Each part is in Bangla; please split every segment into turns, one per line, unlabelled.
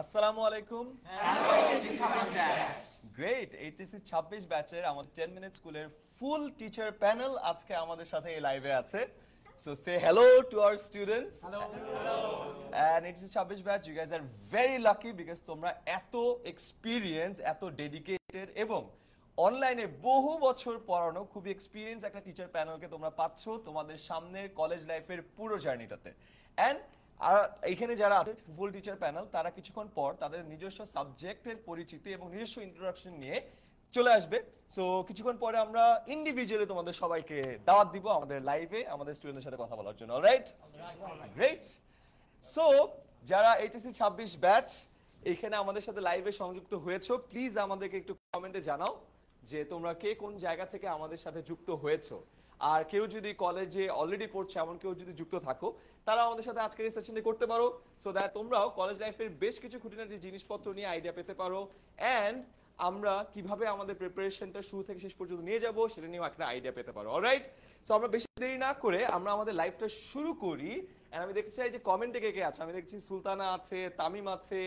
আসসালামু আলাইকুম।
Hello HSC 26 batch.
Great, HSC 26 ব্যাচের আমাদের 10 মিনিট স্কুলের ফুল টিচার প্যানেল আজকে আমাদের সাথে এই লাইভে আছে। So say hello to our students.
Hello.
And HSC 26 batch, you guys are very lucky because তোমরা এত এক্সপিরিয়েন্স, এত ডেডিকেটেড এবং অনলাইনে বহু বছর পড়ানো খুবই এক্সপিরিয়েন্স একটা টিচার প্যানেলকে তোমরা পাচ্ছ তোমাদের সামনের কলেজ লাইফের পুরো জার্নিটাতে। অ্যান্ড আর এখানে যারা আছে ফুল টিচার প্যানেল, তারা কিছুক্ষণ পর তাদের নিজস্ব সাবজেক্টের পরিচিতি এবং নিজস্ব ইন্ট্রোডাকশন নিয়ে চলে আসবে। সো কিছুক্ষণ পরে আমরা ইন্ডিভিজুয়ালি তোমাদের সবাইকে দাওয়াত দিব আমাদের লাইভে আমাদের স্টুডেন্টদের সাথে কথা বলার জন্য। Alright, great. সো যারা এইচএসসি 26 ব্যাচ এখানে আমাদের সাথে লাইভে সংযুক্ত হয়েছো, প্লিজ আমাদেরকে একটু কমেন্টে জানাও যে তোমরা কে কোন জায়গা থেকে আমাদের সাথে যুক্ত হয়েছো। আর কেউ যদি কলেজে অলরেডি পড়ছো এমন কেউ যদি যুক্ত থাকো, তারা আমাদের সাথে আজকের এই সেশনে করতে পারো, সো দ্যাট তোমরাও কলেজ লাইফের বেশ কিছু খুঁটিনাটি জিনিসপত্র নিয়ে আইডিয়া পেতে পারো। অ্যান্ড আমরা কিভাবে আমাদের প্রিপারেশনটা শুরু থেকে শেষ পর্যন্ত নিয়ে যাব সেটা নিয়েও একটা আইডিয়া পেতে পারো। অলরাইট, সো আমরা বেশি দেরি না করে আমরা আমাদের লাইভটা শুরু করি। এন্ড আমি দেখতে চাই যে কমেন্টে কে কে আছে। আমি দেখছি সুলতানা আছে, তামিম আছে,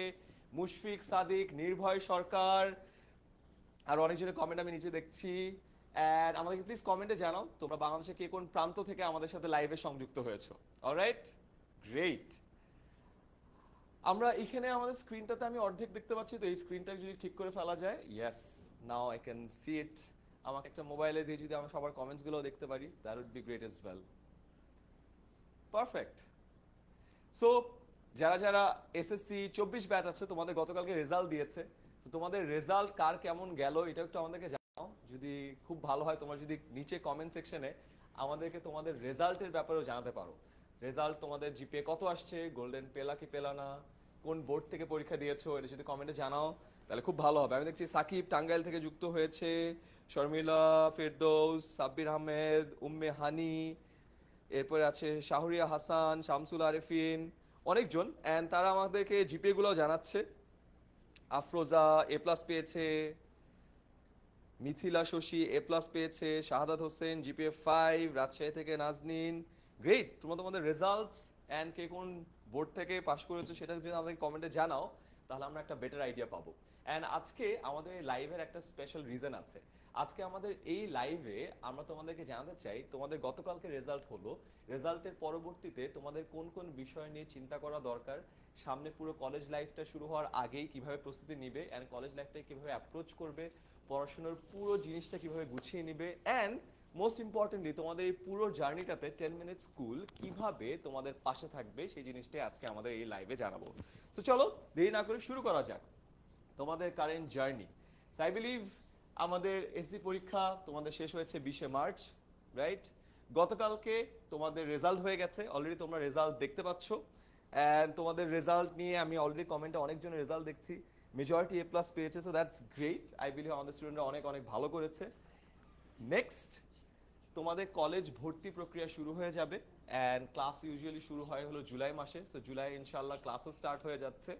মুশফিক, সাদিক, নির্ভয় সরকার, আর অনেকজনের কমেন্ট আমি নিচে দেখছি। এন্ড আমাদেরকে প্লিজ কমেন্টে জানাও তোমরা বাংলাদেশে কে কোন প্রান্ত থেকে আমাদের সাথে লাইভে সংযুক্ত হয়েছো। Alright, great. আমরা এখানে আমাদের স্ক্রিনটাতে আমি অর্ধেক দেখতে পাচ্ছি, তো এই স্ক্রিনটা যদি ঠিক করে ফেলা যায়। Yes, now I can see it. আমাকে একটা মোবাইলে দিয়ে যদি আমরা সবার কমেন্টস গুলো দেখতে পারি, that would be great as well. Perfect. So যারা যারা এসএসসি 24 ব্যাচ আছে, তোমাদের গতকালকে রেজাল্ট দিয়েছে, তো তোমাদের রেজাল্ট কার কেমন গেল এটা একটু আমাদেরকে জানাও। যদি খুব ভালো হয় তোমরা যদি নিচে কমেন্ট সেকশনে আমাদেরকে তোমাদের রেজাল্টের ব্যাপারেও জানাতে পারো। রেজাল্ট তোমাদের জিপিএ কত আসছে, গোল্ডেন পেলা কি পেলা না, কোন বোর্ড থেকে পরীক্ষা দিয়েছো, এটা যদি কমেন্টে জানাও তাহলে খুব ভালো হবে। আমি দেখছি সাকিব টাঙ্গাইল থেকে যুক্ত হয়েছে, শর্মিলা, ফেরদৌস, সাব্বির আহমেদ, উম্মে হানি, এরপরে আছে শাহরিয়া হাসান, শামসুল আরেফিন, অনেকজন। এন্ড তারা আমাদেরকে জিপিএ গুলো জানাচ্ছে। আফরোজা A+ পেয়েছে, মিথিলা শশী A+ পেয়েছে, শাহাদাত হোসেন জিপিএ 5, রাজশাহী থেকে নাজনীন। গ্রেট, তোমরা তোমাদের রেজাল্টস এন্ড কে কোন বোর্ড থেকে পাশ করেছো সেটা যদি আমাদের কমেন্টে জানাও তাহলে আমরা একটা বেটার আইডিয়া পাবো। এন্ড আজকে আমাদের এই লাইভের একটা স্পেশাল রিজন আছে। আজকে আমাদের এই লাইভে আমরা তোমাদেরকে জানাতে চাই তোমাদের গতকালকে রেজাল্ট হলো, রেজাল্টের পরবর্তীতে তোমাদের কোন কোন বিষয় নিয়ে চিন্তা করা দরকার, সামনে পুরো কলেজ লাইফটা শুরু হওয়ার আগেই কিভাবে প্রস্তুতি নিবে, এন্ড কলেজ লাইফটাকে কিভাবে অ্যাপ্রোচ করবে, পড়াশোনার পুরো জিনিসটা কিভাবে গুছিয়ে নিবে, এন্ড মোস্ট ইম্পর্টেন্টলি তোমাদের এই পুরো জার্নিটাতে 10 মিনিট স্কুল কিভাবে তোমাদের পাশে থাকবে সেই জিনিসটাই আজকে আমাদের এই লাইভে জানাবো। সো চলো দেরি না করে শুরু করা যাক তোমাদের কারেন্ট জার্নি। আই বিলিভ আমাদের এসসি পরীক্ষা তোমাদের শেষ হয়েছে 20শে মার্চ, রাইট? গতকালকে তোমাদের রেজাল্ট হয়ে গেছে, অলরেডি তোমরা রেজাল্ট দেখতে পাচ্ছ। এন্ড তোমাদের রেজাল্ট নিয়ে আমি অলরেডি কমেন্টে অনেকজনের রেজাল্ট দেখছি, মেজরিটি A+ পেয়েছে, so that's great. I believe আমাদের স্টুডেন্টরা অনেক অনেক ভালো করেছে। নেক্সট তোমাদের কলেজ ভর্তি প্রক্রিয়া শুরু হয়ে যাবে এন্ড ক্লাস ইউজুয়ালি শুরু হয় হলো জুলাই মাসে, সো জুলাই ইনশাআল্লাহ ক্লাসও স্টার্ট হয়ে যাচ্ছে।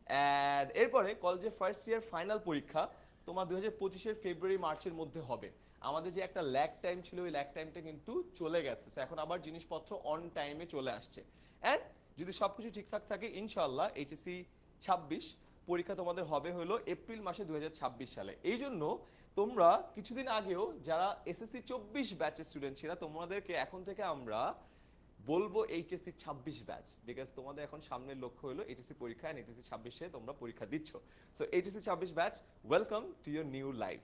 এন্ড এরপরে কলেজের ফার্স্ট ইয়ার ফাইনাল পরীক্ষা তোমার 2025-এর ফেব্রুয়ারি মার্চের মধ্যে হবে। আমাদের যে একটা ল্যাগ টাইম ছিল ওই ল্যাগ টাইমটা কিন্তু চলে গেছে, সো এখন আবার জিনিসপত্র অন টাইমে চলে আসছে। এন্ড যদি সবকিছু ঠিকঠাক থাকে ইনশাআল্লাহ এইচএসসি 26 পরীক্ষা তোমাদের হবে হলো এপ্রিল মাসে 2026 সালে। এই জন্য তোমরা কিছুদিন আগেও যারা এসএসসি 24 ব্যাচের স্টুডেন্ট ছিল তোমাদেরকে এখন থেকে আমরা বলবো এইচএসসি 26 ব্যাচ, বিকজ তোমাদের এখন সামনের লক্ষ্য হলো এইচএসসি পরীক্ষা, এন্ড এইচএসসি 26-এ তোমরা পরীক্ষা দিচ্ছ। So HSC 26 batch, welcome to your new life.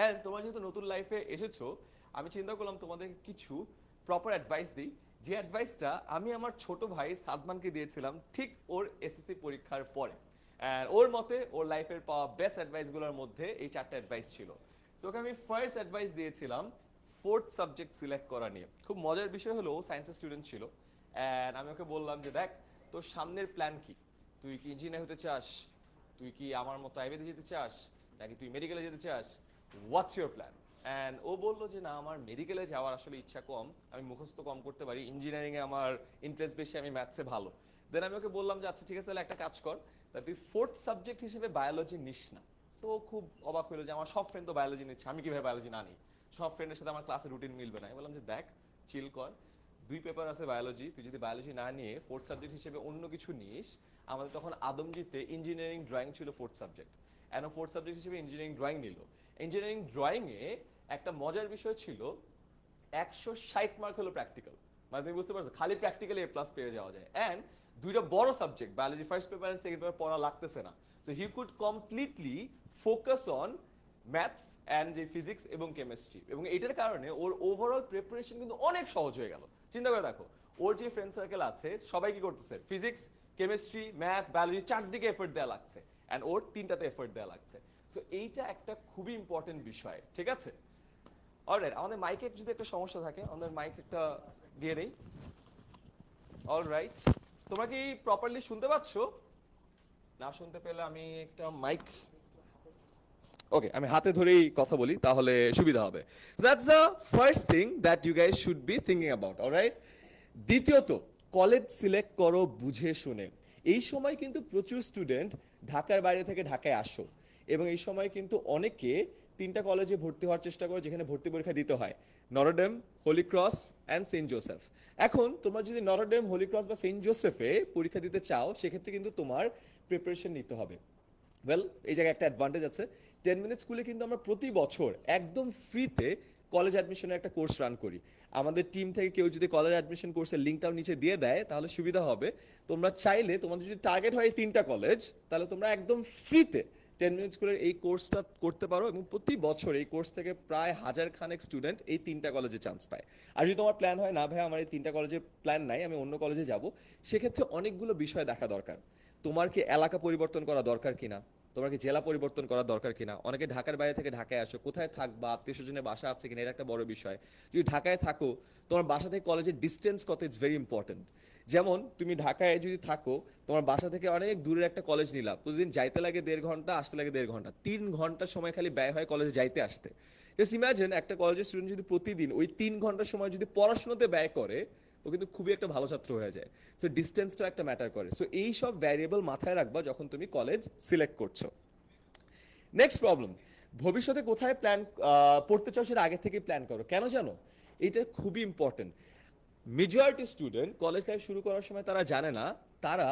And তোমরা যেহেতু নতুন লাইফে এসেছো, আমি চিন্তা করলাম তোমাদের কিছু প্রপার অ্যাডভাইস দিই, যে অ্যাডভাইসটা আমি আমার ছোট ভাই সাদমানকে দিয়েছিলাম ঠিক ওর এসএসসি পরীক্ষার পরে। ওর মতে ওর লাইফের পাওয়া বেস্ট অ্যাডভাইসগুলোর মধ্যে এই 4টা অ্যাডভাইস ছিল। সো ওকে আমি ফার্স্ট অ্যাডভাইস দিয়েছিলাম 4th সাবজেক্ট সিলেক্ট করা নিয়ে। খুব মজার বিষয় হলো ও সায়েন্সের স্টুডেন্ট ছিল। এন্ড আমি ওকে বললাম যে দেখ তোর সামনের প্ল্যান কি, তুই কি ইঞ্জিনিয়ার হতে চাস, তুই কি আমার মতো আইবিতে যেতে চাস, নাকি তুই মেডিকেলে যেতে চাস, হোয়াটস ইউর প্ল্যান? এন্ড ও বললো যে না আমার মেডিকেলে যাওয়ার আসলে ইচ্ছা কম, আমি মুখস্থ কম করতে পারি, ইঞ্জিনিয়ারিং এ আমার ইন্টারেস্ট বেশি, আমি ম্যাথসে ভালো। দেন আমি ওকে বললাম যে আচ্ছা ঠিক আছে তাহলে একটা কাজ কর, তুই 4th সাবজেক্ট হিসেবে বায়োলজি নিস না। তো খুব অবাক হলো যে আমার সব ফ্রেন্ড তো বায়োলজি নিচ্ছে, আমি কিভাবে বায়োলজি না নিই, সব ফ্রেন্ডের সাথে আমার ক্লাসে রুটিন মিলবে না। আমি বললাম যে দেখ চিল কর, 2 পেপার আছে বায়োলজি, তুই যদি বায়োলজি না নিয়ে ফোর্থ সাবজেক্ট হিসেবে অন্য কিছু নিস, আমাদের তখন আদমজিতে ইঞ্জিনিয়ারিং ড্রয়িং ছিল fourth subject, and fourth subject হিসেবে ইঞ্জিনিয়ারিং ড্রয়িং নিল। ইঞ্জিনিয়ারিং ড্রয়িং এ একটা মজার বিষয় ছিল 160 মার্ক হলো প্র্যাকটিক্যাল, মানে তুমি বুঝতে পারছো খালি প্র্যাকটিক্যালি এ প্লাস পেয়ে যাওয়া যায়। এন্ড দুইটা বড় subject biology first paper and second paper পড়া লাগতেছে না, so he could completely focus on maths and যে ফিজিক্স এবং কেমিস্ট্রি, এবং এটার কারণে ওর ওভারঅল প্রিপারেশন কিন্তু অনেক সহজ হয়ে গেল। চিন্তা করে দেখো, ওর যে ফ্রেন্ড সার্কেল আছে সবাই কি করতেছে, ফিজিক্স, কেমিস্ট্রি, ম্যাথ, বায়োলজি চারদিকে এফোর্ট দেওয়া লাগছে, অ্যান্ড ওর তিনটাতে এফোর্ট দেওয়া লাগছে। সো এইটা একটা খুবই ইম্পর্টেন্ট বিষয়, ঠিক আছে? অলরাইট, আমাদের মাইকে যদি একটা সমস্যা থাকে, আমাদের মাইক একটা দিয়ে দেই। অলরাইট, তোমরা কি প্রপারলি শুনতে পাচ্ছ? না শুনতে পেলে আমি একটা মাইক, ওকে, আমি হাতে ধরেই কথা বলি তাহলে সুবিধা হবে। That's the first thing that you guys should be thinking about, alright? দ্বিতীয়ত, কলেজ সিলেক্ট করো বুঝে শুনে। এই সময় কিন্তু প্রচুর স্টুডেন্ট ঢাকার বাইরে থেকে ঢাকায় আসো, এবং এই সময় কিন্তু অনেকে 3টা কলেজে ভর্তি হওয়ার চেষ্টা করো যেখানে ভর্তি পরীক্ষা দিতে হয়, Notre Dame, Holy Cross and Saint Joseph. এখন তোমরা যদি নটরডেম, হোলি ক্রস বা সেন্ট জোসেফে পরীক্ষা দিতে চাও, সেক্ষেত্রে কিন্তু তোমার প্রিপারেশন নিতে হবে। ওয়েল, এই জায়গায় একটা অ্যাডভান্টেজ আছে, 10 মিনিট স্কুলে কিন্তু আমরা প্রতি বছর একদম ফ্রিতে কলেজ অ্যাডমিশনের একটা কোর্স রান করি। আমাদের টিম থেকে কেউ যদি কলেজ অ্যাডমিশন কোর্সের লিঙ্কটাও নিচে দিয়ে দেয় তাহলে সুবিধা হবে। তোমরা চাইলে, তোমাদের যদি টার্গেট হয় 3টা কলেজ, তাহলে তোমরা একদম ফ্রিতে 10 মিনিট স্কুলের এই কোর্সটা করতে পারো, এবং প্রতি বছর এই কোর্স থেকে প্রায় 1000 খানেক স্টুডেন্ট এই 3টা কলেজে চান্স পায়। আর যদি তোমার প্ল্যান হয় না ভাই আমার এই 3টা কলেজে প্ল্যান নাই, আমি অন্য কলেজে যাব, সেক্ষেত্রে অনেকগুলো বিষয় দেখা দরকার। তোমার কি এলাকা পরিবর্তন করা দরকার কিনা, তোমার কি জেলা পরিবর্তন করা দরকার কিনা, অনেকে ঢাকার বাইরে থেকে ঢাকায় আসো, কোথায় থাকবা, আত্মীয় স্বজনের বাসা আছে কিনা, এটা একটা বড় বিষয়। যদি ঢাকায় থাকো, তোমার বাসা থেকে কলেজের ডিস্টেন্স কত, ইটস ভেরি ইম্পর্টেন্ট। যেমন তুমি ঢাকায় যদি থাকো, তোমার বাসা থেকে অনেক দূরের একটা কলেজ নিলাম, প্রতিদিন যাইতে লাগে 1.5 ঘন্টা, আসতে লাগে 1.5 ঘন্টা, 3 ঘন্টা সময় খালি ব্যয় হয় কলেজে যাইতে আসতে। জাস্ট ইমাজিন একটা কলেজের স্টুডেন্ট যদি প্রতিদিন ওই 3 ঘন্টা সময় যদি পড়াশোনাতে ব্যয় করে, ও কিন্তু খুবই একটা ভালো ছাত্র হয়ে যায়। সো ডিস্টেন্সটা একটা ম্যাটার করে। সো এই সব ভ্যারিয়েবল মাথায় রাখবা যখন তুমি কলেজ সিলেক্ট করছো। নেক্সট প্রবলেম, ভবিষ্যতে কোথায় প্ল্যান পড়তে চাও সেটা আগে থেকে প্ল্যান করো। কেন জানো? এটা খুবই important. Majority student college life শুরু করার সময় তারা জানে না তারা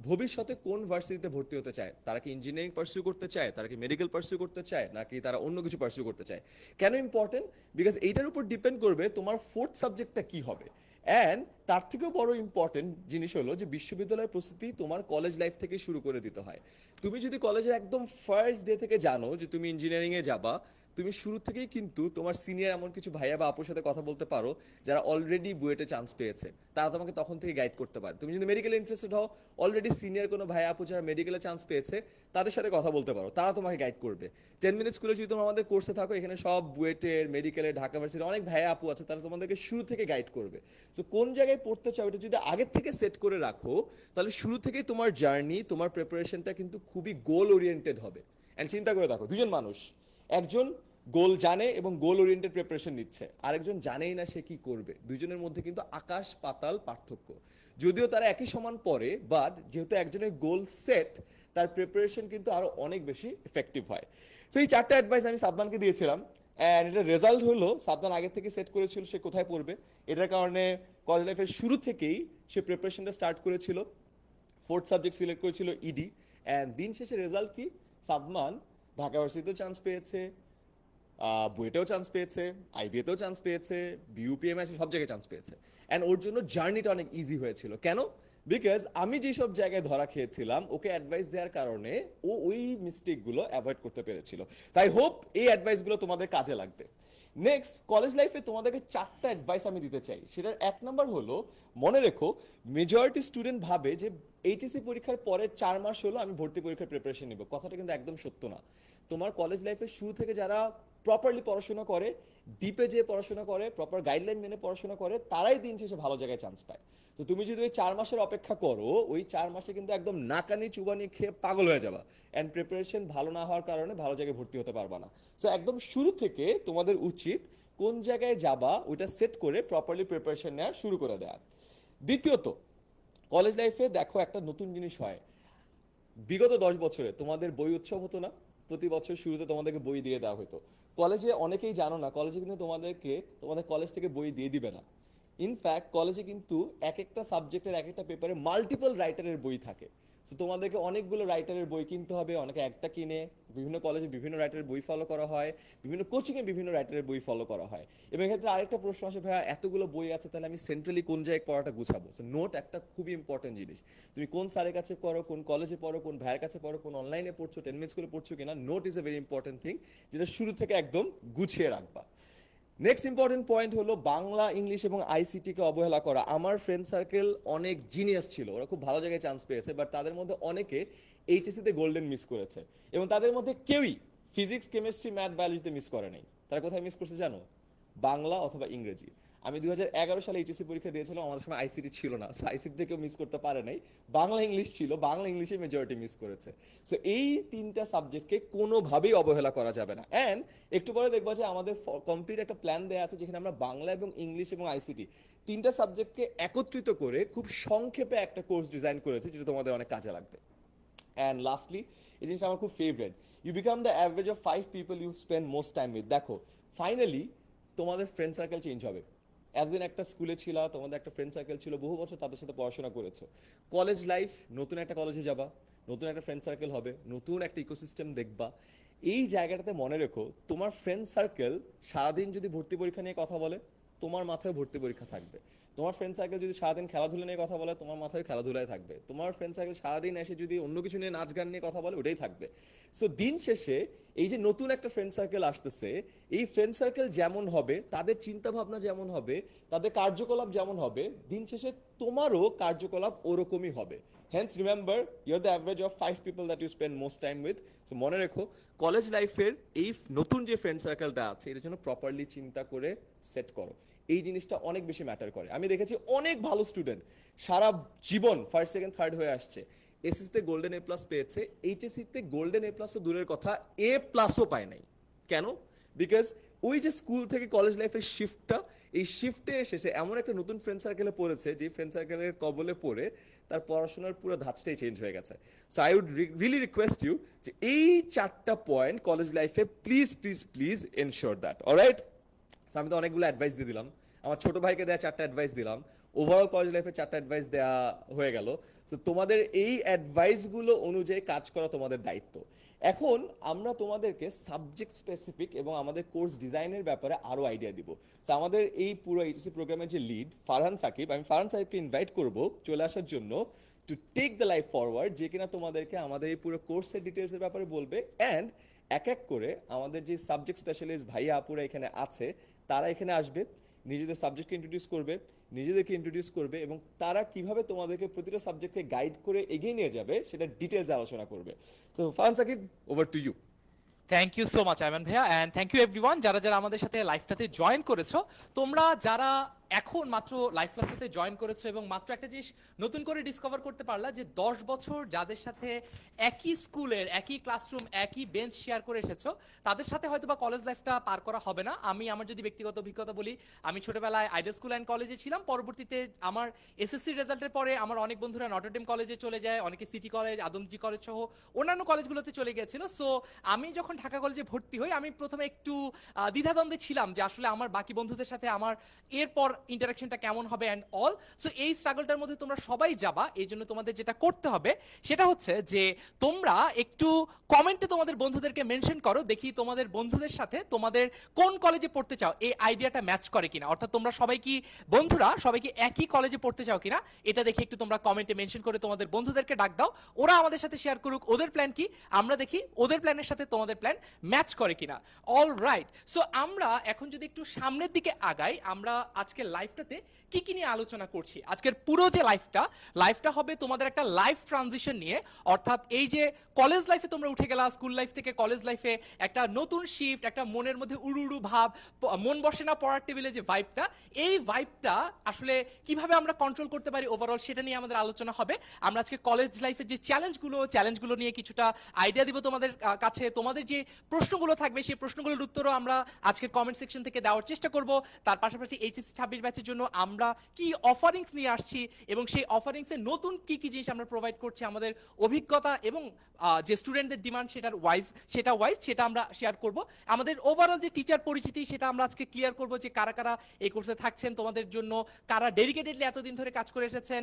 ভবিষ্যতে কোন ভার্সিটিতে ভর্তি হতে চায়। তারা কি ইঞ্জিনিয়ারিং পার্সিউ করতে চায়, তারা কি মেডিকেল পার্সিউ করতে চায়, নাকি তারা অন্য কিছু পার্সিউ করতে চায়। কেন ইম্পর্টেন্ট? বিকজ এইটার উপর ডিপেন্ড করবে তোমার ফোর্থ সাবজেক্টটা কি হবে। অ্যান্ড তার থেকেও বড় ইম্পর্টেন্ট জিনিস হলো যে বিশ্ববিদ্যালয়ের প্রস্তুতি তোমার কলেজ লাইফ থেকে শুরু করে দিতে হয়। তুমি যদি কলেজের একদম ফার্স্ট ডে থেকে জানো যে তুমি ইঞ্জিনিয়ারিংয়ে যাবা, তুমি শুরু থেকেই কিন্তু তোমার সিনিয়র এমন কিছু ভাইয়া বা আপুর সাথে কথা বলতে পারো যারা অলরেডি বুয়েটে চান্স পেয়েছে, তারা তোমাকে তখন থেকে গাইড করতে পারে। তুমি যদি মেডিকেলে ইন্টারেস্টেড হও, অলরেডি সিনিয়র কোনো ভাইয়া আপু যারা মেডিকেলে চান্স পেয়েছে তাদের সাথে কথা বলতে পারো, তারা তোমাকে গাইড করবে। 10 মিনিট স্কুলে যদি তোমরা আমাদের কোর্সে থাকো, এখানে সব বুয়েটের, মেডিকেলের, ঢাকা ভার্সিটির অনেক ভাইয়া আপু আছে, তারা তোমাদেরকে শুরু থেকে গাইড করবে। সো কোন জায়গায় পড়তে চাও এটা যদি আগের থেকে সেট করে রাখো, তাহলে শুরু থেকেই তোমার জার্নি, তোমার প্রিপারেশনটা কিন্তু খুবই গোল ওরিয়েন্টেড হবে। অ্যান্ড চিন্তা করে দেখো, দুজন মানুষ, একজন গোল জানে এবং গোল ওরিয়েন্টেড প্রিপারেশন নিচ্ছে, আরেকজন জানেই না সে কি করবে। দুইজনের মধ্যে কিন্তু আকাশ পাতাল পার্থক্য। যদিও তারা একই সমান পড়ে, বাট যেহেতু একজনের গোল সেট, তার প্রিপারেশন কিন্তু আরো অনেক বেশি এফেক্টিভ হয়। সো এই 4টা অ্যাডভাইস আমি সাদমানকে দিয়েছিলাম, অ্যান্ড এটার রেজাল্ট হলো সাদমান আগে থেকে সেট করেছিল সে কোথায় পড়বে। এটার কারণে কলেজ লাইফের শুরু থেকেই সে প্রিপারেশনটা স্টার্ট করেছিল, ফোর্থ সাবজেক্ট সিলেক্ট করেছিল ইডি, অ্যান্ড দিন শেষে রেজাল্ট কি, সাদমান ঢাকা ভার্সিটিতেও চান্স পেয়েছে, বুয়েটেও চান্স পেয়েছে, আইবিএতেও চান্স পেয়েছে, বিউপিএমএস সব জায়গায় চান্স পেয়েছে। অ্যান্ড ওর জন্য জার্নিটা অনেক ইজি হয়েছিল। কেন? বিকজ আমি যেসব জায়গায় ধরা খেয়েছিলাম, ওকে অ্যাডভাইস দেওয়ার কারণে ও ওই মিস্টেকগুলো অ্যাভয়েড করতে পেরেছিল। তাই হোপ এই অ্যাডভাইসগুলো তোমাদের কাজে লাগবে। নেক্সট, কলেজ লাইফে তোমাদেরকে 4টা অ্যাডভাইস আমি দিতে চাই। সেটার 1 নম্বর হলো, মনে রেখো মেজরিটি স্টুডেন্ট ভাবে যে এইচএসসি পরীক্ষার পরে 4 মাস হলো আমি ভর্তি পরীক্ষার প্রিপারেশন নিব। কথাটা কিন্তু একদম সত্য না। তোমার কলেজ লাইফের শুরু থেকে যারা প্রপারলি পড়াশোনা করে, ডিপে যে পড়াশোনা করে, প্রপার গাইডলাইন মেনে পড়াশোনা করে, তারাই দিন শেষে ভালো জায়গায় চান্স পায়। তো তুমি যদি ওই 4 মাসের অপেক্ষা করো, ওই 4 মাসে কিন্তু একদম নাকানি চুবানি খেয়ে পাগল হয়ে যাবা, অ্যান্ড প্রিপারেশন ভালো না হওয়ার কারণে ভালো জায়গায় ভর্তি হতে পারবা না। সো একদম শুরু থেকে তোমাদের উচিত কোন জায়গায় যাবা ওইটা সেট করে প্রপারলি প্রিপারেশন নেওয়া শুরু করে দেওয়া। দ্বিতীয়ত, কলেজ লাইফে দেখো একটা নতুন জিনিস হয়, বিগত 10 বছরে তোমাদের বই উৎসব হতো না? প্রতি বছর শুরুতে তোমাদেরকে বই দিয়ে দেওয়া হতো। কলেজে অনেকেই জানো না, কলেজে কিন্তু তোমাদের কলেজ থেকে বই দিয়ে দিবে না। ইনফ্যাক্ট কলেজে কিন্তু এক একটা সাবজেক্টের এক একটা পেপারে মাল্টিপল রাইটারের বই থাকে। তো তোমাদেরকে অনেকগুলো রাইটারের বই কিনতে হবে, অনেকে একটা কিনে। বিভিন্ন কলেজে বিভিন্ন রাইটারের বই ফলো করা হয়, বিভিন্ন কোচিংয়ে বিভিন্ন রাইটারের বই ফলো করা হয়। এবং এক্ষেত্রে আরেকটা প্রশ্ন আসে, ভাইয়া এতগুলো বই আছে তাহলে আমি সেন্ট্রালি কোন জায়গায় পড়াটা গুছাবো? সো নোট একটা খুবই ইম্পর্টেন্ট জিনিস। তুমি কোন স্যারের কাছে পড়ো, কোন কলেজে পড়ো, কোন ভাইয়ের কাছে পড়ো, কোন অনলাইনে পড়ছো, 10 মিনিট স্কুলে পড়ছো কিনা, note is a very important thing, যেটা শুরু থেকে একদম গুছিয়ে রাখবা। নেক্সট ইম্পর্টেন্ট পয়েন্ট হলো বাংলা, ইংলিশ এবং আইসিটি কে অবহেলা করা। আমার ফ্রেন্ড সার্কেল অনেক জিনিয়াস ছিল, ওরা খুব ভালো জায়গায় চান্স পেয়েছে, বাট তাদের মধ্যে অনেকে এইচএসসি তে গোল্ডেন মিস করেছে। এবং তাদের মধ্যে কেউই ফিজিক্স, কেমিস্ট্রি, ম্যাথ, বায়োলজিতে মিস করে নাই। তারা কোথায় মিস করছে জানো? বাংলা অথবা ইংরেজি। আমি 2011 সালে এইচএসসি পরীক্ষা দিয়েছিলাম, আমাদের সময় আইসিটি ছিল না, সো আইসিটি থেকেও মিস করতে পারে নাই। বাংলা ইংলিশ ছিল, বাংলা ইংলিশে মেজরিটি মিস করেছে। সো এই তিনটা সাবজেক্টকে কোনোভাবেই অবহেলা করা যাবে না। অ্যান্ড একটু পরে দেখবা যে আমাদের কমপ্লিট একটা প্ল্যান দেওয়া আছে, যেখানে আমরা বাংলা এবং ইংলিশ এবং আইসিটি তিনটা সাবজেক্টকে একত্রিত করে খুব সংক্ষেপে একটা কোর্স ডিজাইন করেছি, যেটা তোমাদের অনেক কাজে লাগবে। অ্যান্ড লাস্টলি, এই জিনিসটা আমার খুব favourite, you become the average of 5 people you spend most time with. দেখো, ফাইনালি তোমাদের ফ্রেন্ড সার্কেল চেঞ্জ হবে। এতদিন একটা স্কুলে ছিল, তোমাদের একটা ফ্রেন্ড সার্কেল ছিল, বহু বছর তাদের সাথে পড়াশোনা করেছো। কলেজ লাইফ, নতুন একটা কলেজে যাবা, নতুন একটা ফ্রেন্ড সার্কেল হবে, নতুন একটা ইকোসিস্টেম দেখবা। এই জায়গাটাতে মনে রেখো, তোমার ফ্রেন্ড সার্কেল সারাদিন যদি ভর্তি পরীক্ষা নিয়ে কথা বলে, তোমার মাথায় ভর্তি পরীক্ষা থাকবে। তোমার ফ্রেন্ড সার্কেল যদি সারাদিন খেলাধুলা নিয়ে কথা বলে, তোমার মাথায় খেলাধুলায় থাকবে। তোমার ফ্রেন্ড সার্কেল সারাদিন এসে যদি অন্য কিছু নিয়ে নাচ গান নিয়ে কথা বলে, ওটাই থাকবে। সো দিন শেষে এই যে নতুন একটা ফ্রেন্ড সার্কেল আসতেছে, এই ফ্রেন্ড সার্কেল যেমন হবে, তাদের চিন্তা ভাবনা যেমন হবে, তাদের কার্যকলাপ যেমন হবে, দিন শেষে তোমারও কার্যকলাপ ওরকমই হবে। Hence remember, you're the average of 5 people that you spend most time with. So মনে রেখো, কলেজ লাইফের এই নতুন যে ফ্রেন্ড সার্কেলটা আছে, এটার জন্য প্রপারলি চিন্তা করে সেট করো। এই জিনিসটা অনেক বেশি ম্যাটার করে। আমি দেখেছি অনেক ভালো স্টুডেন্ট সারা জীবন ফার্স্ট, সেকেন্ড, থার্ড হয়ে আসছে, এসএসসিতে গোল্ডেন এ প্লাস পেয়েছে, এইচএসসিতে গোল্ডেন এ প্লাস তো দূরের কথা, এ প্লাসও পায় নাই। কেন? বিকজ ওই যে স্কুল থেকে কলেজ লাইফের শিফটটা, এই শিফটে এসে এমন একটা নতুন ফ্রেন্ড সার্কেলে পড়েছে, যে ফ্রেন্ড সার্কেলের কবলে পড়ে তার পড়াশোনার পুরো ধাঁচটাই চেঞ্জ হয়ে গেছে। So I would really request you যে এই 4টা পয়েন্ট কলেজ লাইফে please please please ensure that. Alright? আমি তো অনেকগুলো অ্যাডভাইস দিয়ে দিলাম, আমার ছোট ভাইকে দেওয়া 4টা অ্যাডভাইস দিলাম, ওভারঅল কলেজ লাইফে 4টা অ্যাডভাইস দেওয়া হয়ে গেল। তো তোমাদের এই অ্যাডভাইসগুলো অনুযায়ী কাজ করা তোমাদের দায়িত্ব। এখন আমরা তোমাদেরকে সাবজেক্ট স্পেসিফিক এবং আমাদের কোর্স ডিজাইনের ব্যাপারে আরো আইডিয়া দিব। তো আমাদের এই পুরো এইচএসসি প্রোগ্রামের যে লিড ফারহান সাকিব, আমি ফারহান সাকিবকে ইনভাইট করব চলে আসার জন্য, to take the life forward, যে কিনা তোমাদেরকে আমাদের এই পুরো কোর্সের ডিটেলসের ব্যাপারে বলবে। অ্যান্ড এক এক করে আমাদের যে সাবজেক্ট স্পেশালিস্ট ভাইয়া আপুরা এখানে আছে, তারা এখানে আসবে, নিজেদের সাবজেক্টকে ইন্ট্রোডিউস করবে, নিজেদেরকে ইন্ট্রোডিউস করবে, এবং তারা কিভাবে তোমাদেরকে প্রতিটা সাবজেক্টকে গাইড করে এগিয়ে নিয়ে যাবে সেটা ডিটেলস আলোচনা করবে। তো Farhan Sakib, over to you.
Thank you so much Ayman ভাইয়া, অ্যান্ড থ্যাংক ইউ এভরিওয়ান যারা যারা আমাদের সাথে লাইভটাতে জয়েন করেছো। তোমরা যারা এখন মাত্র লাইভ ক্লাসেতে জয়েন করেছো এবং মাত্র একটা জিনিস নতুন করে ডিসকভার করতে পারলা, যে 10 বছর যাদের সাথে একই স্কুলের একই ক্লাসরুম একই বেঞ্চ শেয়ার করে এসেছো, তাদের সাথে হয়তো বা কলেজ লাইফটা পার করা হবে না। আমি আমার যদি ব্যক্তিগত অভিজ্ঞতা বলি, আমি ছোটবেলায় আইডিয়াল স্কুল অ্যান্ড কলেজে ছিলাম, পরবর্তীতে আমার এসএসসি রেজাল্টের পরে আমার অনেক বন্ধুরা নটরডেম কলেজে চলে যায়, অনেকে সিটি কলেজ, আদমজি কলেজ সহ অন্যান্য কলেজগুলোতে চলে গিয়েছিল। সো আমি যখন ঢাকা কলেজে ভর্তি হই, আমি প্রথমে একটু দ্বিধাদ্বন্দ্বে ছিলাম যে আসলে আমার বাকি বন্ধুদের সাথে আমার এরপর ইন্টারাকশনটা কেমন হবে অ্যান্ড অল। সো এই স্ট্রাগলটার মধ্যে তোমরা সবাই যাবা, এই জন্য তোমাদের যেটা করতে হবে সেটা হচ্ছে যে তোমরা একটু কমেন্টে তোমাদের বন্ধুদেরকে মেনশন করো, দেখি তোমাদের বন্ধুদের সাথে তোমাদের কোন কলেজে পড়তে চাও এই আইডিয়াটা ম্যাচ করে কিনা, অর্থাৎ তোমরা সবাই কি বন্ধুরা সবাই কি একই কলেজে পড়তে চাও কিনা, এটা দেখে একটু তোমরা কমেন্টে মেনশন করে তোমাদের বন্ধুদেরকে ডাক দাও, ওরা আমাদের সাথে শেয়ার করুক ওদের প্ল্যান কি, আমরা দেখি ওদের প্ল্যানের সাথে তোমাদের প্ল্যান ম্যাচ করে কিনা। অল রাইট, সো আমরা এখন যদি একটু সামনের দিকে আগাই, আমরা আজকে লাইভটাতে কি কি নিয়ে আলোচনা করছি। আজকের পুরো যে লাইফটা হবে তোমাদের একটা লাইফ ট্রানজিশন নিয়ে, অর্থাৎ এই যে কলেজ লাইফে তোমরা উঠে গেলা, স্কুল লাইফ থেকে কলেজ লাইফে একটা নতুন শিফট, একটা মনের মধ্যে উড়ু উড়ু ভাব, মন বসে না পড়ার টেবিলে যে ভাইবটা, এই ভাইবটা আসলে কিভাবে আমরা কন্ট্রোল করতে পারি ওভারঅল, সেটা নিয়ে আমাদের আলোচনা হবে। আমরা আজকে কলেজ লাইফের যে চ্যালেঞ্জগুলো নিয়ে কিছুটা আইডিয়া দিব তোমাদের কাছে। তোমাদের যে প্রশ্নগুলো থাকবে সেই প্রশ্নগুলোর উত্তরও আমরা আজকের কমেন্ট সেকশন থেকে দেওয়ার চেষ্টা করব। তার পাশাপাশি এইচএসসি 26 2026 ব্যাচের জন্য আমরা কি অফারিংস নিয়ে আসছি এবং সেই অফারিংসে নতুন কি কি জিনিস আমরা প্রোভাইড করছি আমাদের অভিজ্ঞতা এবং যে স্টুডেন্টদের ডিমান্ড সেটা আমরা শেয়ার করব। আমাদের ওভারঅল যে টিচার পরিচিতি সেটা আমরা আজকে ক্লিয়ার করব যে কারা কারা এই কোর্সে থাকছেন তোমাদের জন্য, কারা ডেডিকেটেডলি এতদিন ধরে কাজ করে এসেছেন,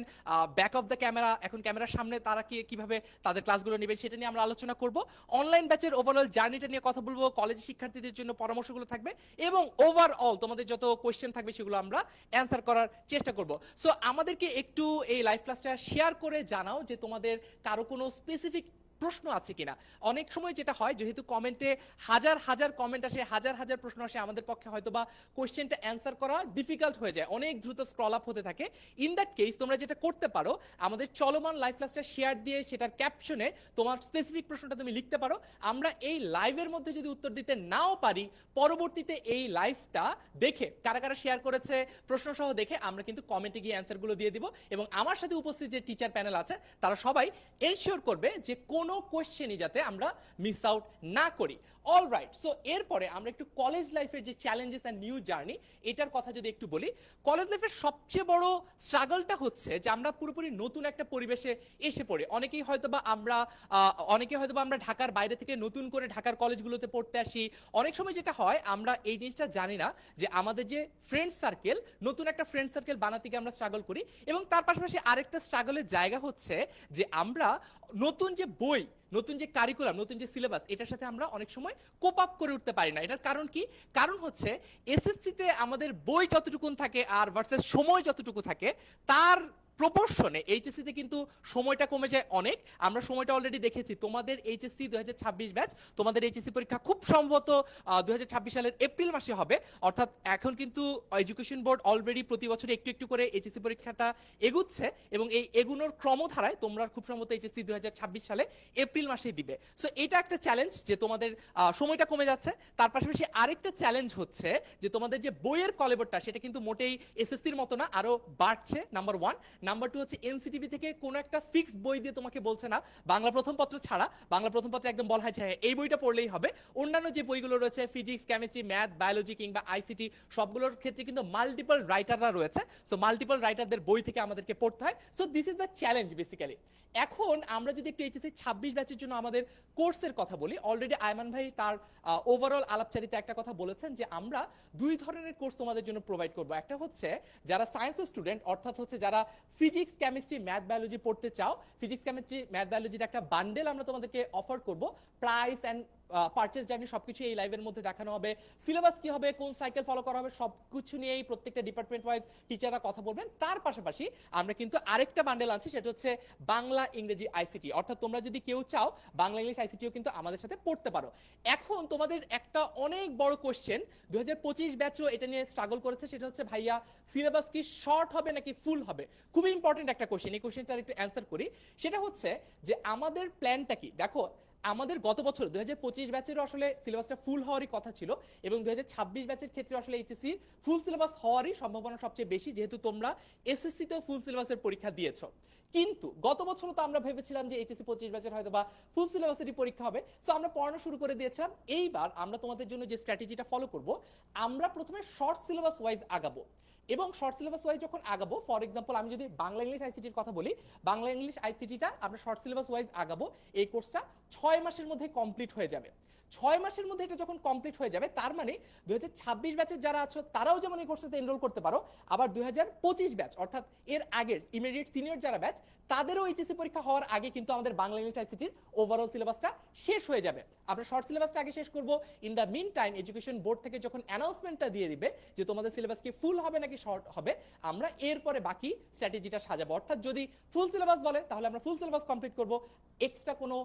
ব্যাক অফ দ্য ক্যামেরা এখন ক্যামেরার সামনে তারা কিভাবে তাদের ক্লাসগুলো নেবেন সেটা নিয়ে আমরা আলোচনা করব। অনলাইন ব্যাচের ওভারঅল জার্নিটা নিয়ে কথা বলবো, কলেজ শিক্ষার্থীদের জন্য পরামর্শগুলো থাকবে এবং ওভারঅল তোমাদের যত কোয়েশ্চেন থাকবে সেগুলো আমরা অ্যান্সার করার চেষ্টা করব। সো আমাদেরকে একটু এই লাইভ ক্লাসটা শেয়ার করে জানাও যে তোমাদের কারো কোনো স্পেসিফিক প্রশ্ন আছে কিনা। অনেক সময় যেটা হয় যেহেতু কমেন্টে হাজার হাজার কমেন্ট আসে, হাজার হাজার প্রশ্ন আসে, আমাদের পক্ষে হয়তো বা কোয়েশ্চেনটা অ্যান্সার করা ডিফিকাল্ট হয়ে যায়, অনেক দ্রুত স্ক্রল আপ হতে থাকে। ইন দ্যাট কেস তোমরা যেটা করতে পারো, আমাদের চলমান লাইভ ক্লাসটা শেয়ার দিয়ে সেটার ক্যাপশনে তোমার স্পেসিফিক প্রশ্নটা তুমি লিখতে পারো। আমরা এই লাইভের মধ্যে যদি উত্তর দিতে নাও পারি, পরবর্তীতে এই লাইভটা দেখে কারা কারা শেয়ার করেছে প্রশ্ন সহ দেখে আমরা কিন্তু কমেন্টে গিয়ে অ্যান্সারগুলো দিয়ে দিব এবং আমার সাথে উপস্থিত যে টিচার প্যানেল আছে তারা সবাই এনশিওর করবে যে কোনো কোয়েশ্চেনই যাতে আমরা মিস আউট না করি। অলরাইট, সো এরপরে আমরা একটু কলেজ লাইফের যে চ্যালেঞ্জেস অ্যান্ড নিউ জার্নি এটার কথা যদি একটু বলি। কলেজ লাইফের সবচেয়ে বড় স্ট্রাগলটা হচ্ছে যে আমরা পুরোপুরি নতুন একটা পরিবেশে এসে পড়ি। অনেকেই হয়তোবা আমরা ঢাকার বাইরে থেকে নতুন করে ঢাকার কলেজগুলোতে পড়তে আসি। অনেক সময় যেটা হয় আমরা এই জিনিসটা জানি না যে আমাদের যে ফ্রেন্ড সার্কেল, নতুন একটা ফ্রেন্ড সার্কেল বানাতে গিয়ে আমরা স্ট্রাগল করি। এবং তার পাশাপাশি আরেকটা স্ট্রাগলের জায়গা হচ্ছে যে আমরা নতুন যে বই, নতুন যে কারিকুলাম, নতুন যে সিলেবাস এটার সাথে আমরা অনেক সময় কোপ আপ করে উঠতে পারি না। এটার কারণ কি? কারণ হচ্ছে এসএসসিতে আমাদের বই যতটুকুন থাকে আর ভার্সেস সময় যতটুকু থাকে তার প্রপোর্শনে এইচএসসিতে কিন্তু সময়টা কমে যায় অনেক। আমরা সময়টা অলরেডি দেখেছি। তোমাদের এইচএসসি 2026 ব্যাচ, তোমাদের এইচএসসি পরীক্ষা খুব সম্ভবত 2026 সালের এপ্রিল মাসে হবে। অর্থাৎ এখন কিন্তু এডুকেশন বোর্ড অলরেডি প্রতি বছর একটু একটু করে এইচএসসি পরীক্ষাটা এগুচ্ছে এবং এই এগুনোর ক্রমধারায় তোমরা খুব সম্ভবত এইচএসসি 2026 সালে এপ্রিল মাসেই দিবে। সো এটা একটা চ্যালেঞ্জ যে তোমাদের সময়টা কমে যাচ্ছে। তার পাশাপাশি আরেকটা চ্যালেঞ্জ হচ্ছে যে তোমাদের যে বইয়ের কলেবরটা সেটা কিন্তু মোটেই এসএসসির মতো না, আরো বাড়ছে। নাম্বার 1। নাম্বার 2 হচ্ছে এনসিটিভি থেকে কোনো একটা ফিক্সড বই দিয়ে তোমাকে বলছে না, বাংলা প্রথম পত্র ছাড়া, বাংলা প্রথম পত্রে একদম বলা হয় যে এই বইটা পড়লেই হবে। অন্যান্য যে বইগুলো রয়েছে ফিজিক্স, কেমিস্ট্রি, ম্যাথ, বায়োলজি কিংবা আইসিটি সবগুলোর ক্ষেত্রে কিন্তু মাল্টিপল রাইটাররা রয়েছে। সো মাল্টিপল রাইটারদের বই থেকে আমাদেরকে পড়তে হয়। So this is the challenge basically. এখন আমরা যদি একটু এইচএসসি 26 ব্যাচের জন্য আমাদের কোর্সের কথা বলি, অলরেডি আয়মান ভাই তার ওভারঅল আলাপচারিতে একটা কথা বলেছেন যে আমরা দুই ধরনের কোর্স তোমাদের জন্য প্রোভাইড করব। একটা হচ্ছে যারা সায়েন্সের স্টুডেন্ট, অর্থাৎ হচ্ছে যারা ফিজিক্স, কেমিস্ট্রি, ম্যাথ, বায়োলজি পড়তে চাও, ফিজিক্স, কেমিস্ট্রি, ম্যাথ, বায়োলজির একটা বান্ডেল আমরা তোমাদেরকে অফার করব। প্রাইস অ্যান্ড পারচেজ জার্নি সবকিছু এই লাইভের মধ্যে দেখানো হবে। সিলেবাস কি হবে, কোন সাইকেল ফলো করা হবে, সবকিছু নিয়েই প্রত্যেকটা ডিপার্টমেন্ট ওয়াইজ টিচাররা কথা বলবেন। তার পাশাপাশি আমরা কিন্তু আরেকটা বান্ডেল আনছি, সেটা হচ্ছে বাংলা, ইংরেজি, আইসিটি। অর্থাৎ তোমরা যদি কেউ চাও বাংলা, ইংলিশ, আইসিটিও কিন্তু আমাদের সাথে পড়তে পারো। এখন তোমাদের একটা অনেক বড় কোশ্চেন, 2025 ব্যাচও এটা নিয়ে স্ট্রাগল করেছে, সেটা হচ্ছে ভাইয়া সিলেবাস কি শর্ট হবে নাকি ফুল হবে? খুবই ইম্পর্টেন্ট একটা কোশ্চেন। এই কোশ্চেনটার একটু অ্যান্সার করি। সেটা হচ্ছে যে আমাদের প্ল্যানটা কি। দেখো আমাদের গত বছর 2025 ব্যাচেরও আসলে সিলেবাসটা ফুল হওয়ারই কথা ছিল এবং 2026 ব্যাচের ক্ষেত্রে আসলে এইচএসসি ফুল সিলেবাস হওয়ারই সম্ভাবনা সবচেয়ে বেশি, যেহেতু তোমরা এসএসসিতেও ফুল সিলেবাসের পরীক্ষা দিয়েছো। কিন্তু গত বছরও তো আমরা ভেবেছিলাম যে এইচএসসি 25 ব্যাচের হয়তো বা ফুল সিলেবাসেরই পরীক্ষা হবে। সো আমরা পড়ানো শুরু করে দিয়েছিলাম। এইবার আমরা তোমাদের জন্য যে স্ট্র্যাটেজিটা ফলো করব, আমরা প্রথমে শর্ট সিলেবাস ওয়াইজ আগাবো এবং শর্ট সিলেবাস ওয়াইজ যখন আগাবো, ফর এক্সাম্পল আমি যদি বাংলা, ইংলিশ, আইসিটির কথা বলি, বাংলা, ইংলিশ, আইসিটিটা আমরা শর্ট সিলেবাস ওয়াইজ আগাবো। এই কোর্সটা 6 মাসের মধ্যে কমপ্লিট হয়ে যাবে। 6 মাসের মধ্যে এটা যখন কমপ্লিট হয়ে যাবে, তার মানে 2026 ব্যাচের যারা আছো তারাও যেমন এই কোর্সটাতে এনরোল করতে পারো, আবার 2025 ব্যাচ অর্থাৎ এর আগের ইমিডিয়েট সিনিয়র যারা ব্যাচ তাদেরও এইচএসসি পরীক্ষা হওয়ার আগে কিন্তু আমাদের বাংলা, ইংলিশ, আইসিটির ওভারঅল সিলেবাসটা শেষ হয়ে যাবে। আমরা শর্ট সিলেবাসটা আগে শেষ করব। In the meantime education board থেকে যখন অ্যানাউন্সমেন্টটা দিয়ে দিবে যে তোমাদের সিলেবাস কি ফুল হবে নাকি শর্ট হবে, আমরা এরপরে বাকি স্ট্র্যাটেজিটা সাজাবো। অর্থাৎ যদি ফুল সিলেবাস বলে তাহলে আমরা ফুল সিলেবাস কমপ্লিট করব, এক্সট্রা কোনো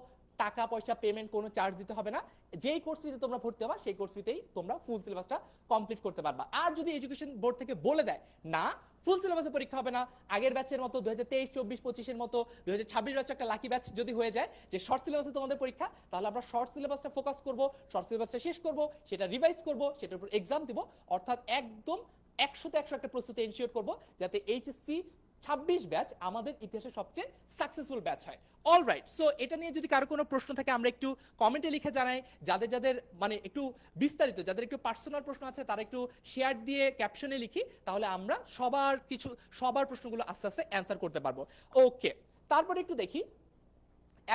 টাকা পয়সা পেমেন্ট কোনো চার্জ দিতে হবে না। যেই কোর্স ফিতে তোমরা ভর্তি হবা সেই কোর্স ফিতেই তোমরা ফুল সিলেবাসটা কমপ্লিট করতে পারবা। আর যদি এডুকেশন বোর্ড থেকে বলে দেয় না ফুল সিলেবাসে পরীক্ষা হবে না, আগের ব্যাচের মতো 2023, 24, 25-এর মতো 2026 ব্যাচে একটা লাকি ব্যাচ যদি হয়ে যায় যে শর্ট সিলেবাসে তোমাদের পরীক্ষা, তাহলে আমরা শর্ট সিলেবাসটা ফোকাস করব, শর্ট সিলেবাসটা শেষ করব, সেটা রিভাইজ করব, সেটার উপর এক্সাম দিব। অর্থাৎ একদম 100-তে 100 একটা প্রস্তুতি এনশিওর করব যাতে এইচএসসি 26 ব্যাচ আমাদের ইতিহাসের সবচেয়ে সাকসেসফুল ব্যাচ হয়। অলরাইট, সো এটা নিয়ে যদি কারো কোনো প্রশ্ন থাকে আমরা একটু কমেন্টে লিখে জানাই। যাদের যাদের মানে একটু বিস্তারিত, যাদের একটু পার্সোনাল প্রশ্ন আছে তারা একটু শেয়ার দিয়ে ক্যাপশনে লিখি, তাহলে আমরা সবার প্রশ্নগুলো আস্তে আস্তে অ্যান্সার করতে পারবো। ওকে, তারপরে একটু দেখি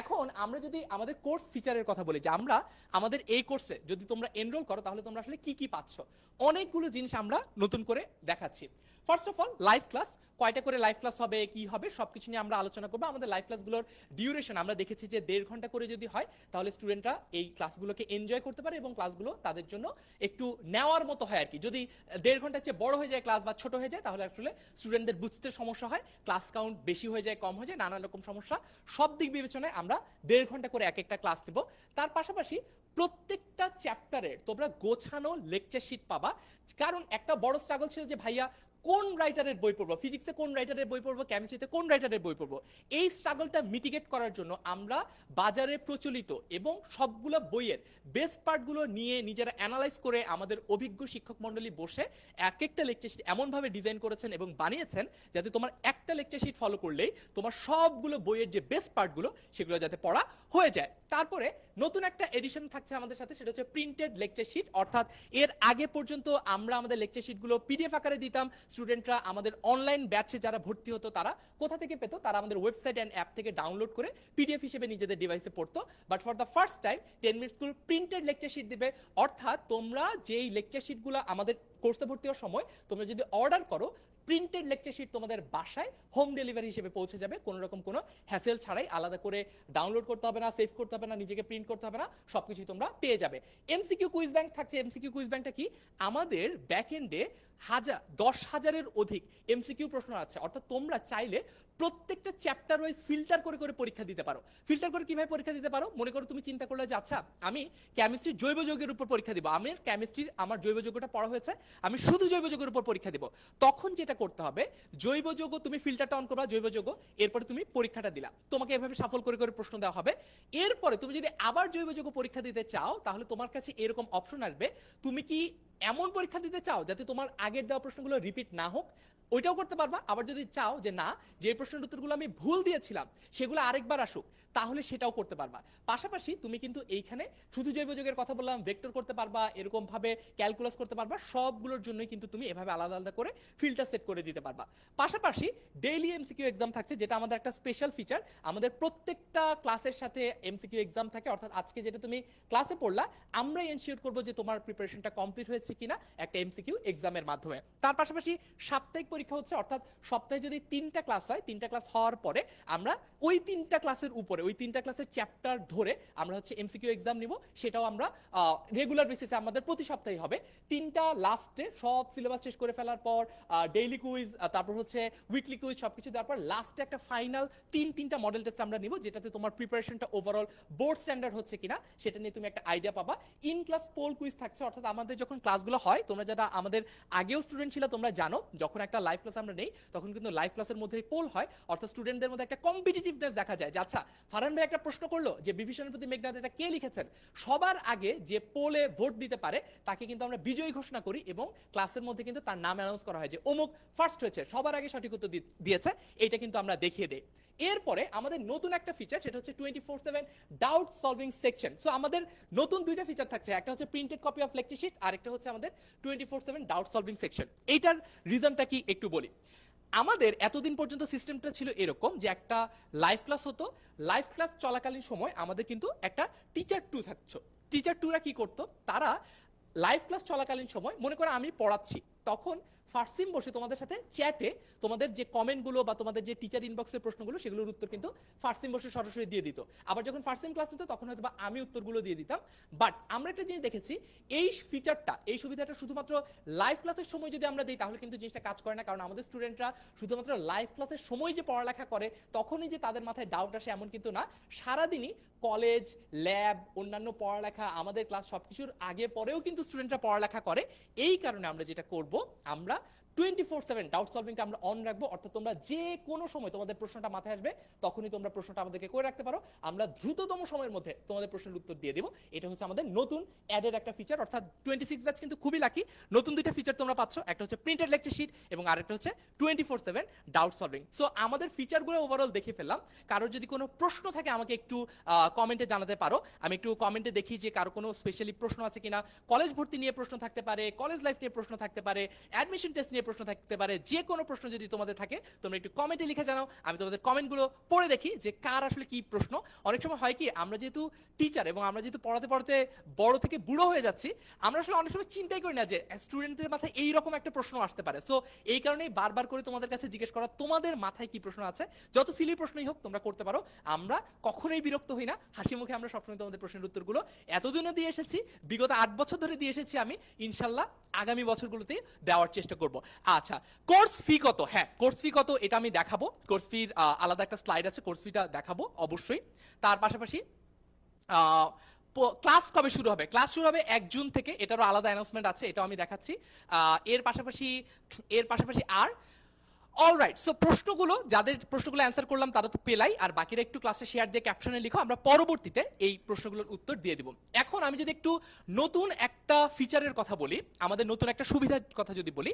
এখন আমরা যদি আমাদের কোর্স ফিচারের কথা বলি, যে আমরা আমাদের এই কোর্সে যদি তোমরা এনরোল করো তাহলে তোমরা আসলে কি কি পাচ্ছ, অনেকগুলো জিনিস আমরা নতুন করে দেখাচ্ছি। First of all live class, কয়টা করে লাইভ ক্লাস হবে, কি হবে, সবকিছু নিয়ে আমরা আলোচনা করবো। আমাদের লাইভ ক্লাসগুলোর ডিউরেশন আমরা দেখেছি যে 1.5 ঘন্টা করে যদি হয় তাহলে স্টুডেন্টরা এই ক্লাসগুলোকে এনজয় করতে পারে এবং ক্লাসগুলো তাদের জন্য একটু নেওয়ার মতো হয় আর কি। যদি 1.5 ঘন্টার চেয়ে বড় হয়ে যায় ক্লাস বা ছোট হয়ে যায় তাহলে আসলে স্টুডেন্টদের বুঝতে সমস্যা হয়, ক্লাস কাউন্ট বেশি হয়ে যায়, কম হয়ে যায়, নানা রকম সমস্যা। সব দিক বিবেচনায় আমরা 1.5 ঘন্টা করে এক একটা ক্লাস দেবো। তার পাশাপাশি প্রত্যেকটা চ্যাপ্টারের তোমরা গোছানো লেকচার শিট পাবা। কারণ একটা বড় স্ট্রাগল ছিল যে ভাইয়া কোন রাইটারের বই পড়বো, ফিজিক্সে কোন রাইটারের বই পড়বো, কেমিস্ট্রিতে কোন রাইটারের বই পড়বো। এই স্ট্রাগলটা মিটিগেট করার জন্য আমরা বাজারে প্রচলিত এবং সবগুলো বইয়ের বেস্ট পার্টগুলো নিয়ে নিজেরা অ্যানালাইজ করে আমাদের অভিজ্ঞ শিক্ষক মণ্ডলী বসে এক একটা লেকচার শিট এমনভাবে ডিজাইন করেছেন এবং বানিয়েছেন যাতে তোমার একটা লেকচার শিট ফলো করলেই তোমার সবগুলো বইয়ের যে বেস্ট পার্টগুলো সেগুলো যাতে পড়া হয়ে যায়। তারপরে নতুন একটা এডিশন থাকছে আমাদের সাথে, সেটা হচ্ছে প্রিন্টেড লেকচার শিট। অর্থাৎ এর আগে পর্যন্ত আমরা আমাদের লেকচার শিটগুলো পিডিএফ আকারে দিতাম, স্টুডেন্টরা আমাদের অনলাইন ব্যাচে যারা ভর্তি হতো তারা কোথা থেকে পেতো, তারা আমাদের ওয়েবসাইট অ্যান্ড অ্যাপ থেকে ডাউনলোড করে পিডিএফ হিসেবে নিজেদের ডিভাইসে পড়তো। But for the first time 10 Minute School printed lecture sheet দিবে। অর্থাৎ তোমরা যেই লেকচার শিটগুলো আমাদের কোর্সে ভর্তি হওয়ার সময় তোমরা যদি অর্ডার করো, প্রিন্টেড লেকচার শিট তোমাদের বাসায় হোম ডেলিভারি হিসেবে পৌঁছে যাবে, কোনো রকম কোনো হ্যাসেল ছাড়াই, আলাদা করে ডাউনলোড করতে হবে না, সেভ করতে হবে না, নিজেকে প্রিন্ট করতে হবে না, সবকিছু তোমরা পেয়ে যাবে। এমসিকিউ কুইজ ব্যাংক থাকছে। এমসিকিউ কুইজ ব্যাংকটা কি, আমাদের ব্যাকএন্ডে 10,000-এর অধিক এমসিকিউ প্রশ্ন আছে। অর্থাৎ তোমরা চাইলে প্রত্যেকটা চ্যাপ্টার ওয়াইজ ফিল্টার করে করে পরীক্ষা দিতে পারো। ফিল্টার করে কিভাবে পরীক্ষা দিতে পারো, মনে করো তুমি চিন্তা করলে যে আচ্ছা আমি কেমিস্ট্রির জৈব যৌগের উপর পরীক্ষা দিব, আমি কেমিস্ট্রির আমার জৈব যৌগটা পড়া হয়েছে, আমি শুধু জৈব যৌগের উপর পরীক্ষা দিব। তখন যেটা করতে হবে, জৈব যৌগ তুমি ফিল্টারটা অন করবা, জৈব যৌগ, এরপরে তুমি পরীক্ষাটা দিলা, তোমাকে এভাবে সাফল করে করে প্রশ্ন দেওয়া হবে। এরপরে তুমি যদি আবার জৈব যৌগ পরীক্ষা দিতে চাও তাহলে তোমার কাছে এরকম অপশন আসবে, তুমি কি এমন পরীক্ষা দিতে চাও যাতে তোমার আগের দেওয়া প্রশ্নগুলো রিপিট না হোক, ওইটাও করতে পারবা। আবার যদি চাও যে না, যে প্রশ্নের উত্তরগুলো আমি ভুল দিয়েছিলাম সেগুলো আরেকবার আসুক, তাহলে সেটাও করতে পারবা। পাশাপাশি তুমি কিন্তু এইখানে শুধু জৈব যৌগের কথা বললাম, ভেক্টর করতে পারবা, এরকম ভাবে ক্যালকুলাস করতে পারবা, সবগুলোর জন্যই কিন্তু তুমি এভাবে আলাদা আলাদা করে ফিল্টার সেট করে দিতে পারবা। পাশাপাশি ডেইলি এমসিকিউ এক্সাম থাকছে, যেটা আমাদের একটা স্পেশাল ফিচার। আমাদের প্রত্যেকটা ক্লাসের সাথে এমসিকিউ এক্সাম থাকে। অর্থাৎ আজকে যেটা তুমি ক্লাসে পড়লা, আমরা এনশিওর করবো যে তোমার প্রিপারেশনটা কমপ্লিট হয়েছে কিনা একটা এমসিকিউ এক্সামের মাধ্যমে। তার পাশাপাশি সাপ্তাহিক পরীক্ষা হচ্ছে। অর্থাৎ সপ্তাহে যদি 3টা ক্লাস হয়, 3টা ক্লাস হওয়ার পরে আমরা ওই 3টা ক্লাসের উপরে, ওই 3টা ক্লাসের চ্যাপ্টার ধরে আমরা হচ্ছে এমসিকিউ এক্সাম নিব। সেটাও আমরা রেগুলার বেসিসে আমাদের প্রতি সপ্তাহে হবে। 3টা লাস্টে সব সিলেবাস শেষ করে ফেলার পর ডেইলি কুইজ, তারপর হচ্ছে উইকলি কুইজ, সবকিছু দেওয়ার পর লাস্টে একটা ফাইনাল 3টা মডেল টেস্ট আমরা নিব, যেটাতে তোমার প্রিপারেশনটা ওভারঅল বোর্ড স্ট্যান্ডার্ড হচ্ছে কিনা সেটা নিয়ে তুমি একটা আইডিয়া পাবা। ইন ক্লাস পোল কুইজ থাকছে। অর্থাৎ আমাদের যখন ক্লাসগুলো হয়, তোমরা যারা আমাদের আগেও স্টুডেন্ট ছিল তোমরা জানো, যখন একটা লাইভ ক্লাস আমরা নেই তখন কিন্তু লাইভ ক্লাসের মধ্যে পোল হয়। অর্থাৎ স্টুডেন্টদের মধ্যে একটা কম্পিটিটিভনেস দেখা যায় যে আচ্ছা ফারহান ভাই একটা প্রশ্ন করলো যে বিভীষণের প্রতি মেঘনাদ এটা কে লিখেছেন, সবার আগে যে পোলে ভোট দিতে পারে তাকে কিন্তু আমরা বিজয়ী ঘোষণা করি এবং ক্লাসের মধ্যে কিন্তু তার নাম অ্যানাউন্স করা হয় যে অমুক ফার্স্ট হয়েছে, সবার আগে সঠিক উত্তর দিয়েছে, এটা কিন্তু আমরা দেখিয়ে দেই। এরপরে আমাদের নতুন একটা ফিচার, সেটা হচ্ছে 24/7 ডাউট সলভিং সেকশন। সো আমাদের নতুন 2টা ফিচার থাকছে, একটা হচ্ছে printed copy of lecture sheet, আর একটা হচ্ছে আমাদের 24/7 ডাউট সলভিং সেকশন। এইটার রিজনটা কি একটু বলি। আমাদের এতদিন পর্যন্ত সিস্টেমটা ছিল এরকম যে একটা লাইভ ক্লাস হতো, লাইভ ক্লাস চলাকালীন সময় আমাদের কিন্তু একটা টিচার 2 থাকতো। টিচার 2রা কি করতো, তারা লাইভ ক্লাস চলাকালীন সময়, মনে করো আমি পড়াচ্ছি, তখন ফার্সিম বসে তোমাদের সাথে চ্যাটে তোমাদের যে কমেন্টগুলো বা তোমাদের যে টিচার ইনবক্সের প্রশ্নগুলো সেগুলোর উত্তর কিন্তু ফার্সিম বসে সরাসরি দিয়ে দিত। আবার যখন ফার্সিম ক্লাস হতো তখন হয়তো বা আমি উত্তরগুলো দিয়ে দিতাম। বাট আমরা একটা জিনিস দেখেছি, এই ফিচারটা, এই সুবিধাটা শুধুমাত্র লাইভ ক্লাসের সময় যদি আমরা দিই তাহলে কিন্তু জিনিসটা কাজ করে না। কারণ আমাদের স্টুডেন্টরা শুধুমাত্র লাইভ ক্লাসের সময় যে পড়ালেখা করে তখনই যে তাদের মাথায় ডাউট আসে এমন কিন্তু না। সারাদিনই কলেজ, ল্যাব, অন্যান্য পড়ালেখা, আমাদের ক্লাস সবকিছুর আগে পরেও কিন্তু স্টুডেন্টরা পড়ালেখা করে। এই কারণে আমরা যেটা করব, আমরা 24/7 ডাউট সলভিংটা আমরা অন রাখবো, অর্থাৎ তোমরা যে কোনো সময় তোমাদের প্রশ্নটা মাথায় আসবে তখনই তোমরা প্রশ্নটা আমাদেরকে করে রাখতে পারো, আমরা দ্রুততম সময়ের মধ্যে তোমাদের প্রশ্নের উত্তর দিয়ে দেবো। এটা হচ্ছে আমাদের নতুন অ্যাডেড একটা ফিচার, অর্থাৎ 26 ব্যাচ কিন্তু খুবই লাকি, নতুন দুইটা ফিচার তোমরা পাচ্ছ, একটা হচ্ছে প্রিন্টেড লেকচার শিট এবং আরেকটা হচ্ছে 24/7 ডাউট সলভিং। সো আমাদের ফিচারগুলো ওভারঅল দেখে ফেললাম, কারোর যদি কোনো প্রশ্ন থাকে আমাকে একটু কমেন্টে জানাতে পারো, আমি একটু কমেন্টে দেখি যে কারো কোনো স্পেশালি প্রশ্ন আছে কিনা, কলেজ ভর্তি নিয়ে প্রশ্ন থাকতে পারে, কলেজ লাইফ নিয়ে প্রশ্ন থাকতে পারে, অ্যাডমিশন টেস্ট নিয়ে প্রশ্ন থাকতে পারে, যে কোনো প্রশ্ন যদি তোমাদের থাকে তোমরা একটু কমেন্টে লিখে জানাও, আমি তোমাদের কমেন্টগুলো পড়ে দেখি যে কার আসলে কি প্রশ্ন। অনেক সময় হয় কি, আমরা যেহেতু টিচার এবং আমরা যেহেতু পড়াতে পড়াতে বড় থেকে বুড়ো হয়ে যাচ্ছি, আমরা আসলে অনেক সময় চিন্তাই করি না যে স্টুডেন্টদের মাথায় এইরকম একটা প্রশ্ন আসতে পারে। সো এই কারণেই বারবার করে তোমাদের কাছে জিজ্ঞেস করা তোমাদের মাথায় কি প্রশ্ন আছে, যত সিলি প্রশ্নই হোক তোমরা করতে পারো, আমরা কখনোই বিরক্ত হই না, হাসি মুখে আমরা সবসময় তোমাদের প্রশ্নের উত্তরগুলো এতদিনও দিয়ে এসেছি, বিগত 8 বছর ধরে দিয়ে এসেছি আমি, ইনশাল্লাহ আগামী বছরগুলোতে দেওয়ার চেষ্টা করব। আচ্ছা, কোর্স ফি কত? হ্যাঁ, কোর্স ফি কত এটা আমি দেখাবো, কোর্স ফির আলাদা একটা স্লাইড আছে, কোর্স ফিটা দেখাবো অবশ্যই। তার পাশাপাশি ক্লাস কবে শুরু হবে? ক্লাস শুরু হবে 1 জুন থেকে, এটারও আলাদা অ্যানাউন্সমেন্ট আছে, এটাও আমি দেখাচ্ছি। এর পাশাপাশি আর অলরাইট, সো প্রশ্নগুলো যাদের প্রশ্নগুলো অ্যান্সার করলাম তারা তো পেলাই, আর বাকিরা একটু ক্লাসে শেয়ার দিয়ে ক্যাপশনে লিখো, আমরা পরবর্তীতে এই প্রশ্নগুলোর উত্তর দিয়ে দিব। এখন আমি যদি একটু নতুন একটা ফিচারের কথা বলি, আমাদের নতুন একটা সুবিধার কথা যদি বলি,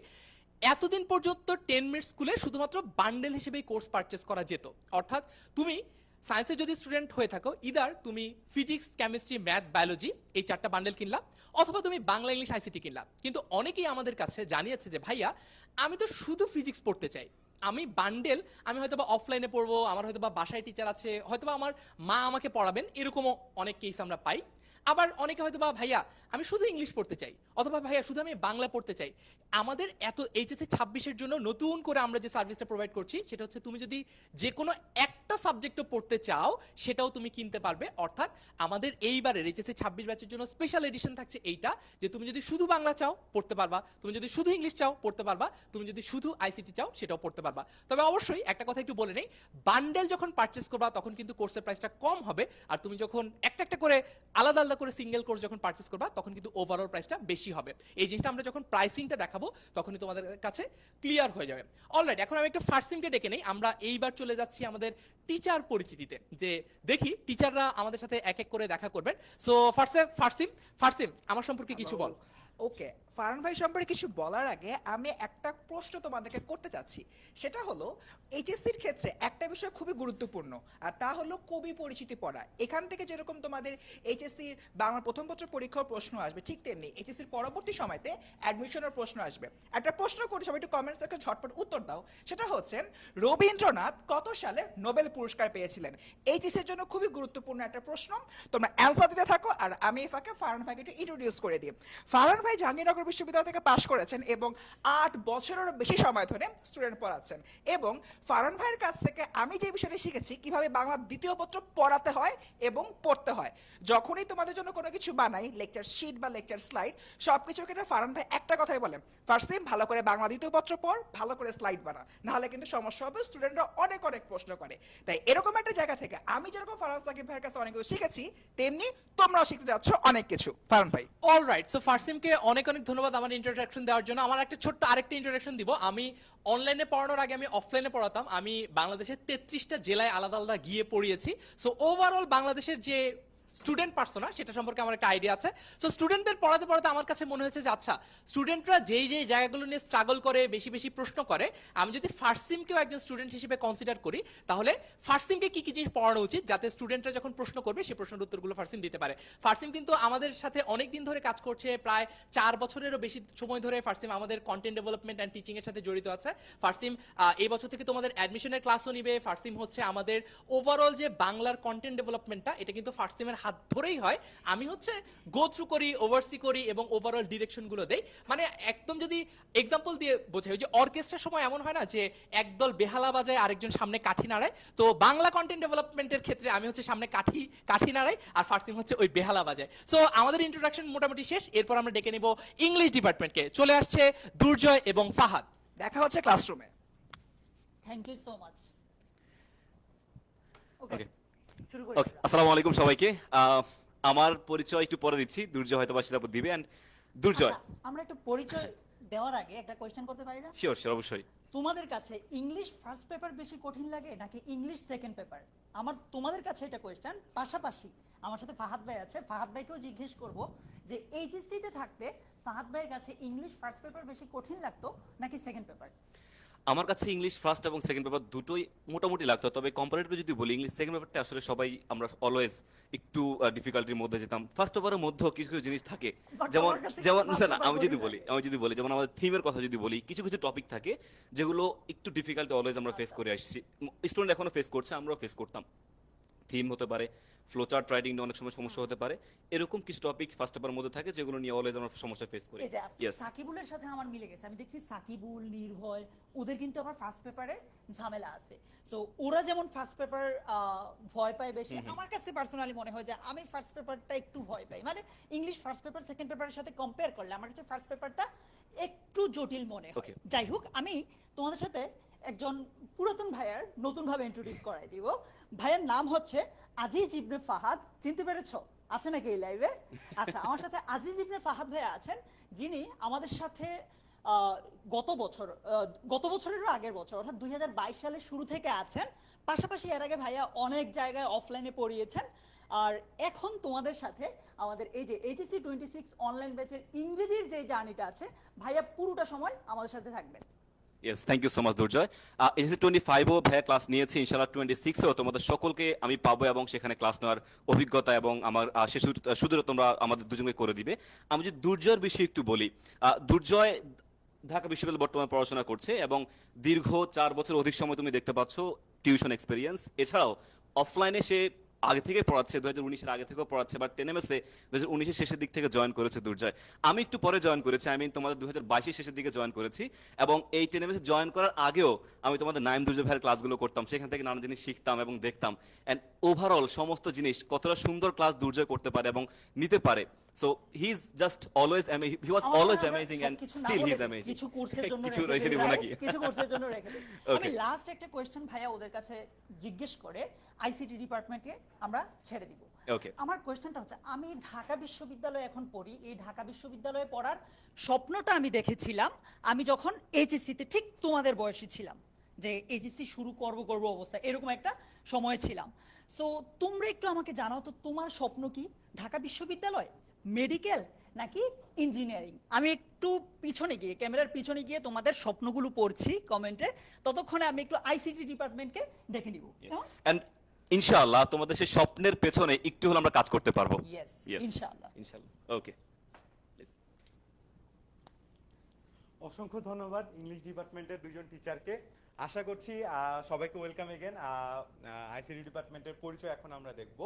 এতদিন পর্যন্ত 10 মিনিট স্কুলে শুধুমাত্র বান্ডেল হিসেবেই কোর্স পারচেস করা যেত, অর্থাৎ তুমি সায়েন্সে যদি স্টুডেন্ট হয়ে থাকো, ইদার তুমি ফিজিক্স, কেমিস্ট্রি, ম্যাথ, বায়োলজি এই 4টা বান্ডেল কিনলা, অথবা তুমি বাংলা, ইংলিশ, আইসিটি কিনলা। কিন্তু অনেকেই আমাদের কাছে জানিয়েছে যে ভাইয়া আমি তো শুধু ফিজিক্স পড়তে চাই, আমি বান্ডেল আমি হয়তোবা অফলাইনে পড়বো, আমার হয়তোবা বাসায় টিচার আছে, হয়তোবা আমার মা আমাকে পড়াবেন, এরকমও অনেক কেস আমরা পাই। আবার অনেকে হয়তোবা ভাইয়া আমি শুধু ইংলিশ পড়তে চাই, অথবা ভাইয়া শুধু আমি বাংলা পড়তে চাই। আমাদের এত এইচএসসি 26-এর জন্য নতুন করে আমরা যে সার্ভিসটা প্রোভাইড করছি সেটা হচ্ছে তুমি যদি যে কোনো একটা সাবজেক্টও পড়তে চাও সেটাও তুমি কিনতে পারবে, অর্থাৎ আমাদের এইবারের এইচএসসি 26 ব্যাচের জন্য স্পেশাল এডিশন থাকছে এইটা, যে তুমি যদি শুধু বাংলা চাও পড়তে পারবা, তুমি যদি শুধু ইংলিশ চাও পড়তে পারবা, তুমি যদি শুধু আইসিটি চাও সেটাও পড়তে পারবা। তবে অবশ্যই একটা কথা একটু বলে নেই, বান্ডেল যখন পারচেস করবা তখন কিন্তু কোর্সের প্রাইসটা কম হবে, আর তুমি যখন একটা একটা করে আলাদা আলাদা করে সিঙ্গেল কোর্স যখন পারচেস করবা তখন কিন্তু ওভারঅল প্রাইসটা বেশি হবে। এই জিনিসটা আমরা যখন প্রাইসিংটা দেখাবো তখনই তোমাদের কাছে ক্লিয়ার হয়ে যাবে। অলরাইট, এখন আমি একটু ফার্সিমকে ডেকে নেই, আমরা এইবার চলে যাচ্ছি আমাদের টিচার পরিচিতিতে, যে দেখি টিচাররা আমাদের সাথে এক এক করে দেখা করবেন। সো ফার্সিম আমার সম্পর্কে কিছু বল।
ওকে, ফারহান ভাই সম্পর্কে কিছু বলার আগে আমি একটা প্রশ্ন তোমাদেরকে করতে চাচ্ছি, সেটা হলো এইচএসসির ক্ষেত্রে একটা বিষয় খুবই গুরুত্বপূর্ণ, আর তা হলো কবি পরিচিতি পড়া। এখান থেকে যেরকম তোমাদের এইচএসসির বাংলা প্রথম পত্র পরীক্ষার প্রশ্ন আসবে, ঠিক তেমনি এইচএসসির পরবর্তী সময়তে অ্যাডমিশনের প্রশ্ন আসবে। একটা প্রশ্ন করি, সবাই একটু কমেন্টস থেকে ঝটপট উত্তর দাও, সেটা হচ্ছে রবীন্দ্রনাথ কত সালে নোবেল পুরস্কার পেয়েছিলেন? এইচএসসির জন্য খুবই গুরুত্বপূর্ণ একটা প্রশ্ন, তোমরা অ্যান্সার দিতে থাকো আর আমি এই ফাঁকে ফারহান ভাইকে একটু ইন্ট্রোডিউস করে দিই। ফারহান ভাই জাহাঙ্গীরনগর বিশ্ববিদ্যালয় থেকে পাশ করেছেন এবং 8 বছরেরও বেশি সময় ধরে স্টুডেন্ট পড়াচ্ছেন, এবং ফারহান ভাইয়ের কাছ থেকে আমি যে বিষয়টা শিখেছি কিভাবে বাংলা দ্বিতীয় পত্র পড়াতে হয় এবং পড়তে হয়। যখনই তোমাদের জন্য কোনো কিছু বানাই, লেকচার শিট বা লেকচার স্লাইড, সবকিছু ক্ষেত্রে ফারহান ভাই একটা কথাই বলেন, ফার্স্ট ভালো করে বাংলা দ্বিতীয় পত্র পড়, ভালো করে স্লাইড বানা, নাহলে কিন্তু সমস্যা হবে, স্টুডেন্টরা অনেক অনেক প্রশ্ন করে। তাই এরকম একটা জায়গা থেকে আমি যেরকম ফারহান সাকিব ভাইয়ের কাছে অনেক কিছু শিখেছি, তেমনি তোমরাও শিখতে যাচ্ছ অনেক কিছু। ফারহান ভাই।
অলরাইট, সো ফার্সিমকে অনেক অনেক ধন্যবাদ আমার ইন্ট্রোডাকশন দেওয়ার জন্য। আমার একটা ছোট্ট আরেকটা ইন্ট্রোডাকশন দিব, আমি অনলাইনে পড়ানোর আগে আমি অফলাইনে পড়াতাম, আমি বাংলাদেশের 33টা জেলায় আলাদা আলাদা গিয়ে পড়িয়েছি। সো ওভারঅল বাংলাদেশের যে স্টুডেন্ট পার্সোনা সেটা সম্পর্কে আমার একটা আইডিয়া আছে। সো স্টুডেন্টদের পড়াতে পড়াতে আমার কাছে মনে হয়েছে যে আচ্ছা, স্টুডেন্টরা যেই যেই জায়গাগুলো নিয়ে স্ট্রাগল করে, বেশি বেশি প্রশ্ন করে, আমি যদি ফার্সিমকেও একজন স্টুডেন্ট হিসেবে কনসিডার করি তাহলে ফার্সিমকে কি কি জিনিস পড়ানো উচিত যাতে স্টুডেন্টরা যখন প্রশ্ন করবে সেই প্রশ্নের উত্তরগুলো ফার্সিম দিতে পারে। ফার্সিম কিন্তু আমাদের সাথে অনেক দিন ধরে কাজ করছে, প্রায় 4 বছরেরও বেশি সময় ধরে ফার্সিম আমাদের কন্টেন্ট ডেভেলপমেন্ট অ্যান্ড টিচিং এর সাথে জড়িত আছে। ফার্সিম এই বছর থেকে তোমাদের অ্যাডমিশনের ক্লাসও নিবে। ফার্সিম হচ্ছে আমাদের ওভারঅল যে বাংলার কন্টেন্ট ডেভেলপমেন্টটা, এটা কিন্তু ফার্সিমের হাত ধরেই হয়। আমি হচ্ছে গো থ্রু করি, ওভারসি করি এবং ওভারঅল ডিরেকশনগুলো দেই। মানে একদম যদি এক্সাম্পল দিয়ে বোঝাই, যে অর্কেস্ট্রার সময় এমন হয় না যে একদল বেহালা বাজায় আরেকজন সামনে কাঠি নাড়ায়, তো বাংলা কন্টেন্ট ডেভেলপমেন্টের ক্ষেত্রে আমি হচ্ছে সামনে কাঠি নাড়াই আর ফার্সিম হচ্ছে ওই বেহালা বাজায়। সো আমাদের ইন্ট্রোডাকশন মোটামুটি শেষ, এরপর আমরা ডেকে নেব ইংলিশ ডিপার্টমেন্টকে। চলে আসছে দুর্জয় এবং ফাহাদ।
দেখা হচ্ছে ক্লাসরুমে।
Thank you so much. Okay,
okay
শুরু করি।
ওকে, আসসালামু আলাইকুম সবাইকে। আমার পরিচয় একটু পরে দিচ্ছি, দুর্জয় হয়তো বা সেটা দিবে। এন্ড দুর্জয়,
আচ্ছা, আমরা একটু পরিচয় দেওয়ার আগে একটা কোয়েশ্চেন করতে পারি না?
শিওর শিওর অবশ্যই।
তোমাদের কাছে ইংলিশ ফার্স্ট পেপার বেশি কঠিন লাগে নাকি ইংলিশ সেকেন্ড পেপার? আমার তোমাদের কাছে এটা কোয়েশ্চেন। পাশাপাশি আমার সাথে ফাহাদ ভাই আছে, ফাহাদ ভাইকেও জিজ্ঞেস করব যে এইচএসসিতে থাকতে ফাহাদ ভাইয়ের কাছে ইংলিশ ফার্স্ট পেপার বেশি কঠিন লাগতো নাকি সেকেন্ড পেপার?
আমার কাছে ইংলিশ ফার্স্ট এবং সেকেন্ড পেপার দুটোই মোটামুটি লাগতো, তবে কম্পারেটিভলি যদি বলি ইংলিশ সেকেন্ড পেপারটা আসলে সবাই আমরা অলওয়েজ একটু ডিফিকাল্টির মধ্যে যেতাম। ফার্স্ট পেপারের মধ্যেও কিছু কিছু জিনিস থাকে,
But
যেমন
আমার কাছে
যেমন
first
না না
paper
আমি যদি
কঠিন
বলি যেমন আমাদের থিমের কথা যদি বলি, কিছু কিছু টপিক থাকে যেগুলো একটু ডিফিকাল্ট অলওয়েজ আমরা ফেস করে আসছি, স্টুডেন্ট এখনো ফেস করছে, আমরাও ফেস করতাম। থিম হতে পারে, ফ্লোচার্ট রাইটিং অনেক সময় সমস্যা হতে পারে, এরকম কিছু টপিক ফার্স্ট পেপারের মধ্যে থাকে যেগুলো নিয়ে অলওয়েজ আমরা সমস্যা ফেস করি।
এই যে
ইয়েস
সাকিবুলের সাথে আমার মিলে গেছে, আমি দেখছি সাকিবুল, নির্ভয়, ওদের কিন্তু আবার ফার্স্ট পেপারে ঝামেলা আছে। সো ওরা যেমন ফার্স্ট পেপার ভয় পায় বেশি, আমার কাছে পার্সোনালি মনে হয় যে আমি ফার্স্ট পেপারটা একটু ভয় পাই। মানে ইংলিশ ফার্স্ট পেপার সেকেন্ড পেপারের সাথে কম্পেয়ার করলে আমার কাছে ফার্স্ট পেপারটা একটু জটিল মনে হয়।
Okay.
যাই হোক, আমি তোমাদের সাথে একজন পুরাতন ভাইয়ার নতুন ভাবে ইন্ট্রোডিউস করাই দিব। ভাইয়ের নাম হচ্ছে আজিজ ইবনে ফাহাদ। চিনতে পেরেছো? আছে নাকি এই লাইভে? আচ্ছা, আমার সাথে আজিজ ইবনে ফাহাদ ভাইয়া আছেন, যিনি আমাদের সাথে গত বছরেরও আগের বছর অর্থাৎ 2022 সালের শুরু থেকে আছেন। পাশাপাশি এর আগে ভাইয়া অনেক জায়গায় অফলাইনে পড়িয়েছেন। আর এখন তোমাদের সাথে আমাদের এই যে এইচএসসি 26 অনলাইন ব্যাচের ইংরেজির যে জার্নিটা আছে, ভাইয়া পুরোটা সময় আমাদের সাথে থাকবেন।
Yes, thank you so much Durjoy. SSC 25ও ভাইয়া ক্লাস নিয়েছি, ইনশাআল্লাহ 26ও তোমাদের সকলকে আমি পাবো এবং সেখানে ক্লাস নেওয়ার অভিজ্ঞতা এবং আমার সে সুযোগ তোমরা আমাদের দুজনকে করে দিবে। আমি যদি দুর্জয়ের বিষয়ে একটু বলি, দুর্জয় ঢাকা বিশ্ববিদ্যালয়ে বর্তমানে পড়াশোনা করছে এবং দীর্ঘ 4 বছর অধিক সময় তুমি দেখতে পাচ্ছ টিউশন এক্সপিরিয়েন্স। এছাড়াও অফলাইনে সে আগে থেকে পড়াচ্ছে, 2019-এর আগে থেকেও পড়াচ্ছে, বাট টেনএমএসে 2019-এর শেষের দিক থেকে জয়েন করেছে দুর্জয়। আমি একটু পরে জয়েন করেছি, আমি তোমাদের 2022-এর শেষের দিকে জয়েন করেছি এবং এই টেনএমএসে জয়েন করার আগেও আমি তোমাদের নাইম দুর্জয় ভাইয়ের ক্লাসগুলো করতাম, সেখান থেকে নানা জিনিস শিখতাম এবং দেখতাম। অ্যান্ড ওভারঅল সমস্ত জিনিস কতটা সুন্দর ক্লাস দুর্জয় করতে পারে এবং নিতে পারে। So he is just always he was always amazing and still he is amazing.
কিছু কোর্সের জন্য
কিছু রেখে দিব নাকি?
কিছু কোর্সের জন্য রেখে দিই। আমি
Okay.
লাস্ট একটা কোশ্চেন ভাইয়া ওদের কাছে জিজ্ঞেস করে আইসিটি ডিপার্টমেন্টে আমরা ছেড়ে দিব।
ওকে,
আমার কোশ্চেনটা হচ্ছে, আমি ঢাকা বিশ্ববিদ্যালয়ে এখন পড়ি, এই ঢাকা বিশ্ববিদ্যালয়ে পড়ার স্বপ্নটা আমি দেখেছিলাম আমি যখন এইচএসসিতে ঠিক তোমাদের বয়সী ছিলাম, যে এইচএসসি শুরু করব অবস্থা, এরকম একটা সময় ছিলাম। সো তোমরা একটু আমাকে জানাও তো, তোমার স্বপ্ন কি? ঢাকা বিশ্ববিদ্যালয়, মেডিকেল নাকি ইঞ্জিনিয়ারিং? আমি একটু পিছনে গিয়ে, ক্যামেরার পিছনে গিয়ে তোমাদের স্বপ্নগুলো পড়ছি কমেন্টে, ততক্ষণে আমি একটু আইসিটি ডিপার্টমেন্টকে ডেকে নিব।
এন্ড ইনশাআল্লাহ তোমাদের সেই স্বপ্নের পেছনে একটু হলে আমরা কাজ করতে পারবো।
Yes,
Yes.
ইনশাআল্লাহ।
ইনশাআল্লাহ। ওকে,
অসংখ্য ধন্যবাদ ইংলিশ ডিপার্টমেন্টের দুইজন টিচারকে। আশা করছি সবাইকে ওয়েলকাম এগেন। আইসিটি ডিপার্টমেন্টের পরিচয় এখন আমরা দেখব।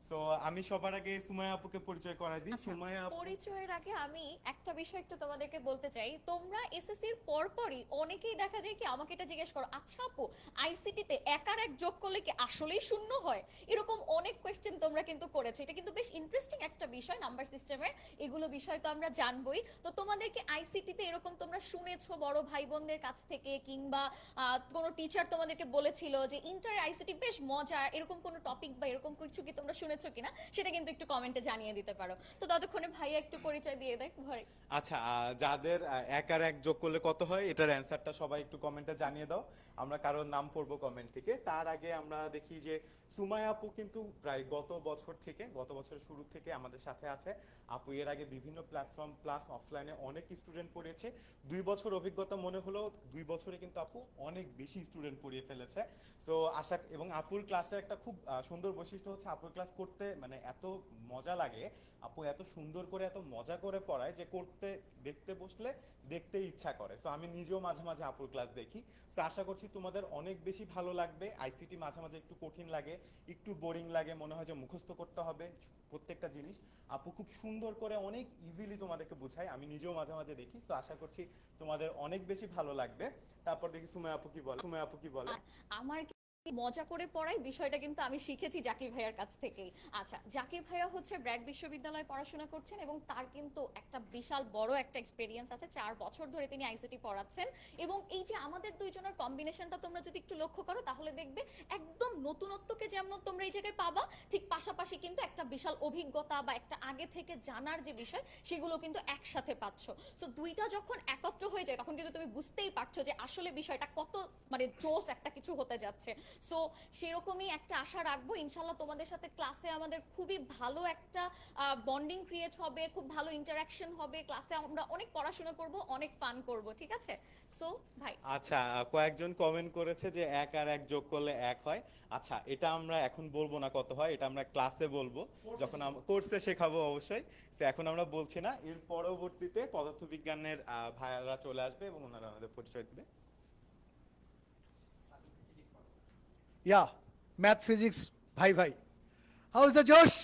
সো আমি সবার আগে সুমাইয়া আপুকে পরিচয় করাই দিই। সুমাইয়া আপু,
পরিচয়ের আগে আমি একটা বিষয় একটু তোমাদেরকে বলতে চাই। তোমরা এসএসসির পরপরই অনেকেই দেখা যায় কি আমাকে এটা জিজ্ঞেস করো, আচ্ছা আপু আইসিটিতে একার এক যোগ করলে কি আসলেই শূন্য হয়? এরকম অনেক কোয়েশ্চেন তোমরা কিন্তু করেছো। এটা কিন্তু বেশ ইন্টারেস্টিং একটা বিষয়, নাম্বার সিস্টেমের এগুলো বিষয় তো আমরা জানবই। তো তোমাদেরকে আইসিটিতে এরকম তোমরা শুনেছো বড় ভাই বোনদের কাছ থেকে, কিংবা কোনো টিচার তোমাদেরকে বলেছিল যে ইন্টার আইসিটি বেশ মজা, এরকম কোনো টপিক বা এরকম কিছু কি তোমরা শুনেছো কিনা, সেটা কিন্তু একটু কমেন্টে জানিয়ে দিতে পারো। তো ততক্ষণে ভাইয়া একটু পরিচয় দিয়ে দেয় ঘরে।
আচ্ছা, যাদের এক আর এক যোগ করলে কত হয় এটার অ্যান্সারটা সবাই একটু কমেন্টে জানিয়ে দাও। আমরা কারোর নাম পড়বো কমেন্ট থেকে। তার আগে আমরা দেখি যে সুমাইয়া আপু কিন্তু প্রায় গত বছরের শুরু থেকে আমাদের সাথে আছে। আপু এর আগে বিভিন্ন প্ল্যাটফর্ম প্লাস অফলাইনে অনেক স্টুডেন্ট পড়িয়েছে। 2 বছর অভিজ্ঞতা মনে হলো, 2 বছরে কিন্তু আপু অনেক বেশি স্টুডেন্ট পড়িয়ে ফেলেছে। সো আশা এবং আপুর ক্লাসের একটা খুব সুন্দর বৈশিষ্ট্য হচ্ছে আপুর ক্লাস করতে মানে এত মজা লাগে। আপু এত সুন্দর করে এত মজা করে পড়ায় যে দেখতে বসলে দেখতে ইচ্ছা করে। সো আমি নিজেও মাঝে মাঝে আপুর ক্লাস দেখি। সো আশা করছি তোমাদের অনেক বেশি ভালো লাগবে। আইসিটি মাঝে মাঝে একটু কঠিন লাগে, একটু বোরিং লাগে, মনে হয় যে মুখস্থ করতে হবে প্রত্যেকটা জিনিস। আপু খুব সুন্দর করে অনেক ইজিলি তোমাদেরকে বোঝায়, আমি নিজেও মাঝে মাঝে দেখি। সো আশা করছি তোমাদের অনেক বেশি ভালো লাগবে। তারপর দেখি সুমাইয়া আপু কি বলে।
আমার মজা করে পড়াই বিষয়টা কিন্তু আমি শিখেছি জাকির ভাইয়ার কাছ থেকেই। আচ্ছা, জাকির ভাইয়া হচ্ছে ব্র্যাক বিশ্ববিদ্যালয়ে পড়াশোনা করছেন এবং তার কিন্তু একটা বিশাল বড় একটা এক্সপেরিয়েন্স আছে, 4 বছর ধরে তিনি আইসিটি পড়াচ্ছেন। এবং এই যে আমাদের দুইজনের কম্বিনেশনটা তোমরা যদি একটু লক্ষ্য করো তাহলে দেখবে একদম নতুনত্বকে যেমন তোমরা এই জায়গায় পাবা, ঠিক পাশাপাশি কিন্তু একটা বিশাল অভিজ্ঞতা বা একটা আগে থেকে জানার যে বিষয় সেগুলো কিন্তু একসাথে পাচ্ছ। সো দুইটা যখন একত্র হয়ে যায় তখন কিন্তু তুমি বুঝতেই পারছো যে আসলে বিষয়টা কত মানে জোস একটা কিছু হতে যাচ্ছে। সো সেরকমই একটা আশা রাখবো, ইনশাল্লাহ তোমাদের সাথে ক্লাসে আমাদের খুবই ভালো একটা বন্ডিং ক্রিয়েট হবে, খুব ভালো ইন্টারাকশন হবে, ক্লাসে আমরা অনেক পড়াশোনা করব, অনেক ফান করব, ঠিক আছে? সো ভাই
আচ্ছা, কয়েকজন কমেন্ট করেছে যে 1 আর 1 যোগ করলে 1 হয়। আচ্ছা, এটা আমরা এখন বলবো না কত হয়, এটা আমরা ক্লাসে বলবো, যখন কোর্সে শেখাবো অবশ্যই। তো এখন আমরা বলছি না, এর পরবর্তীতে পদার্থবিজ্ঞানের ভাইয়ারা চলে আসবে এবং ওনারা আমাদের পরিচয় দিবে।
Yeah, math, physics, bhai. How is the Josh?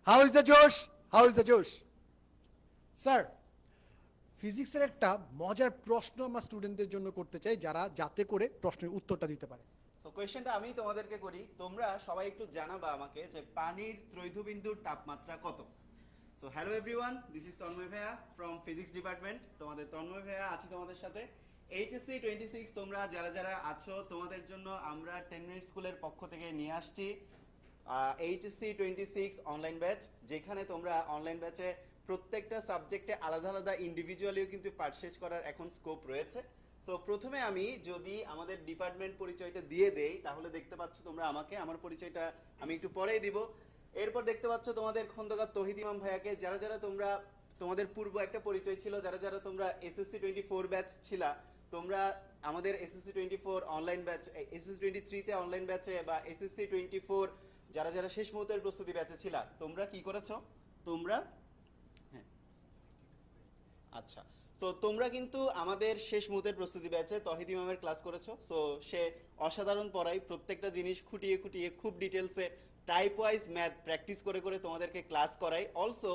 How is the Josh? How is the Josh? Sir, ফিজিক্সের একটা মজার প্রশ্ন আমরা স্টুডেন্টদের জন্য করতে চাই, যারা যাতে করে প্রশ্নের উত্তরটা দিতে পারে।
সো কোয়েশ্চেনটা আমি তোমাদেরকে করি, তোমরা সবাই একটু জানাবা আমাকে যে পানির ত্রৈধবিন্দুর তাপমাত্রা কত। So hello everyone, this is Tanmoy ভাইয়া ফ্রম ফিজিক্স ডিপার্টমেন্ট। তোমাদের তন্ময় ভাইয়া আছি তোমাদের সাথে। এইচএসসি 26 তোমরা যারা যারা আছো তোমাদের জন্য আমরা 10 মিনিট স্কুলের পক্ষ থেকে নিয়ে আসছি এইচএসসি 26 অনলাইন ব্যাচ, যেখানে তোমরা অনলাইন ব্যাচে প্রত্যেকটা সাবজেক্টে আলাদা আলাদা ইন্ডিভিজুয়ালিও কিন্তু পারচেজ করার এখন স্কোপ রয়েছে। সো প্রথমে আমি যদি আমাদের ডিপার্টমেন্ট পরিচয়টা দিয়ে দেই তাহলে দেখতে পাচ্ছ তোমরা আমাকে, আমার পরিচয়টা আমি একটু পরেই দিব। এরপর দেখতে পাচ্ছ তোমাদের খন্দকার তৌহিদ ইমাম ভাইয়াকে। যারা যারা তোমরা, তোমাদের পূর্ব একটা পরিচয় ছিল, যারা যারা তোমরা এসএসসি 24 ব্যাচ ছিলা, তোমরা আমাদের এসএসসি 24 অনলাইন ব্যাচ, এসএসসি 23 তে অনলাইন ব্যাচে বা এসএসসি 24 যারা যারা শেষ মুহূর্তের প্রস্তুতি ব্যাচে ছিলা, তোমরা কি করেছো? তোমরা আচ্ছা, তো তোমরা কিন্তু আমাদের শেষ মুহূর্তের প্রস্তুতি ব্যাচে তহিদ ইমামের ক্লাস করেছো। সো সে অসাধারণ পড়ায়, প্রত্যেকটা জিনিস খুঁটিয়ে খুঁটিয়ে খুব ডিটেলসে টাইপ ওয়াইজ ম্যাথ প্র্যাকটিস করে করে তোমাদেরকে ক্লাস করাই। অলসো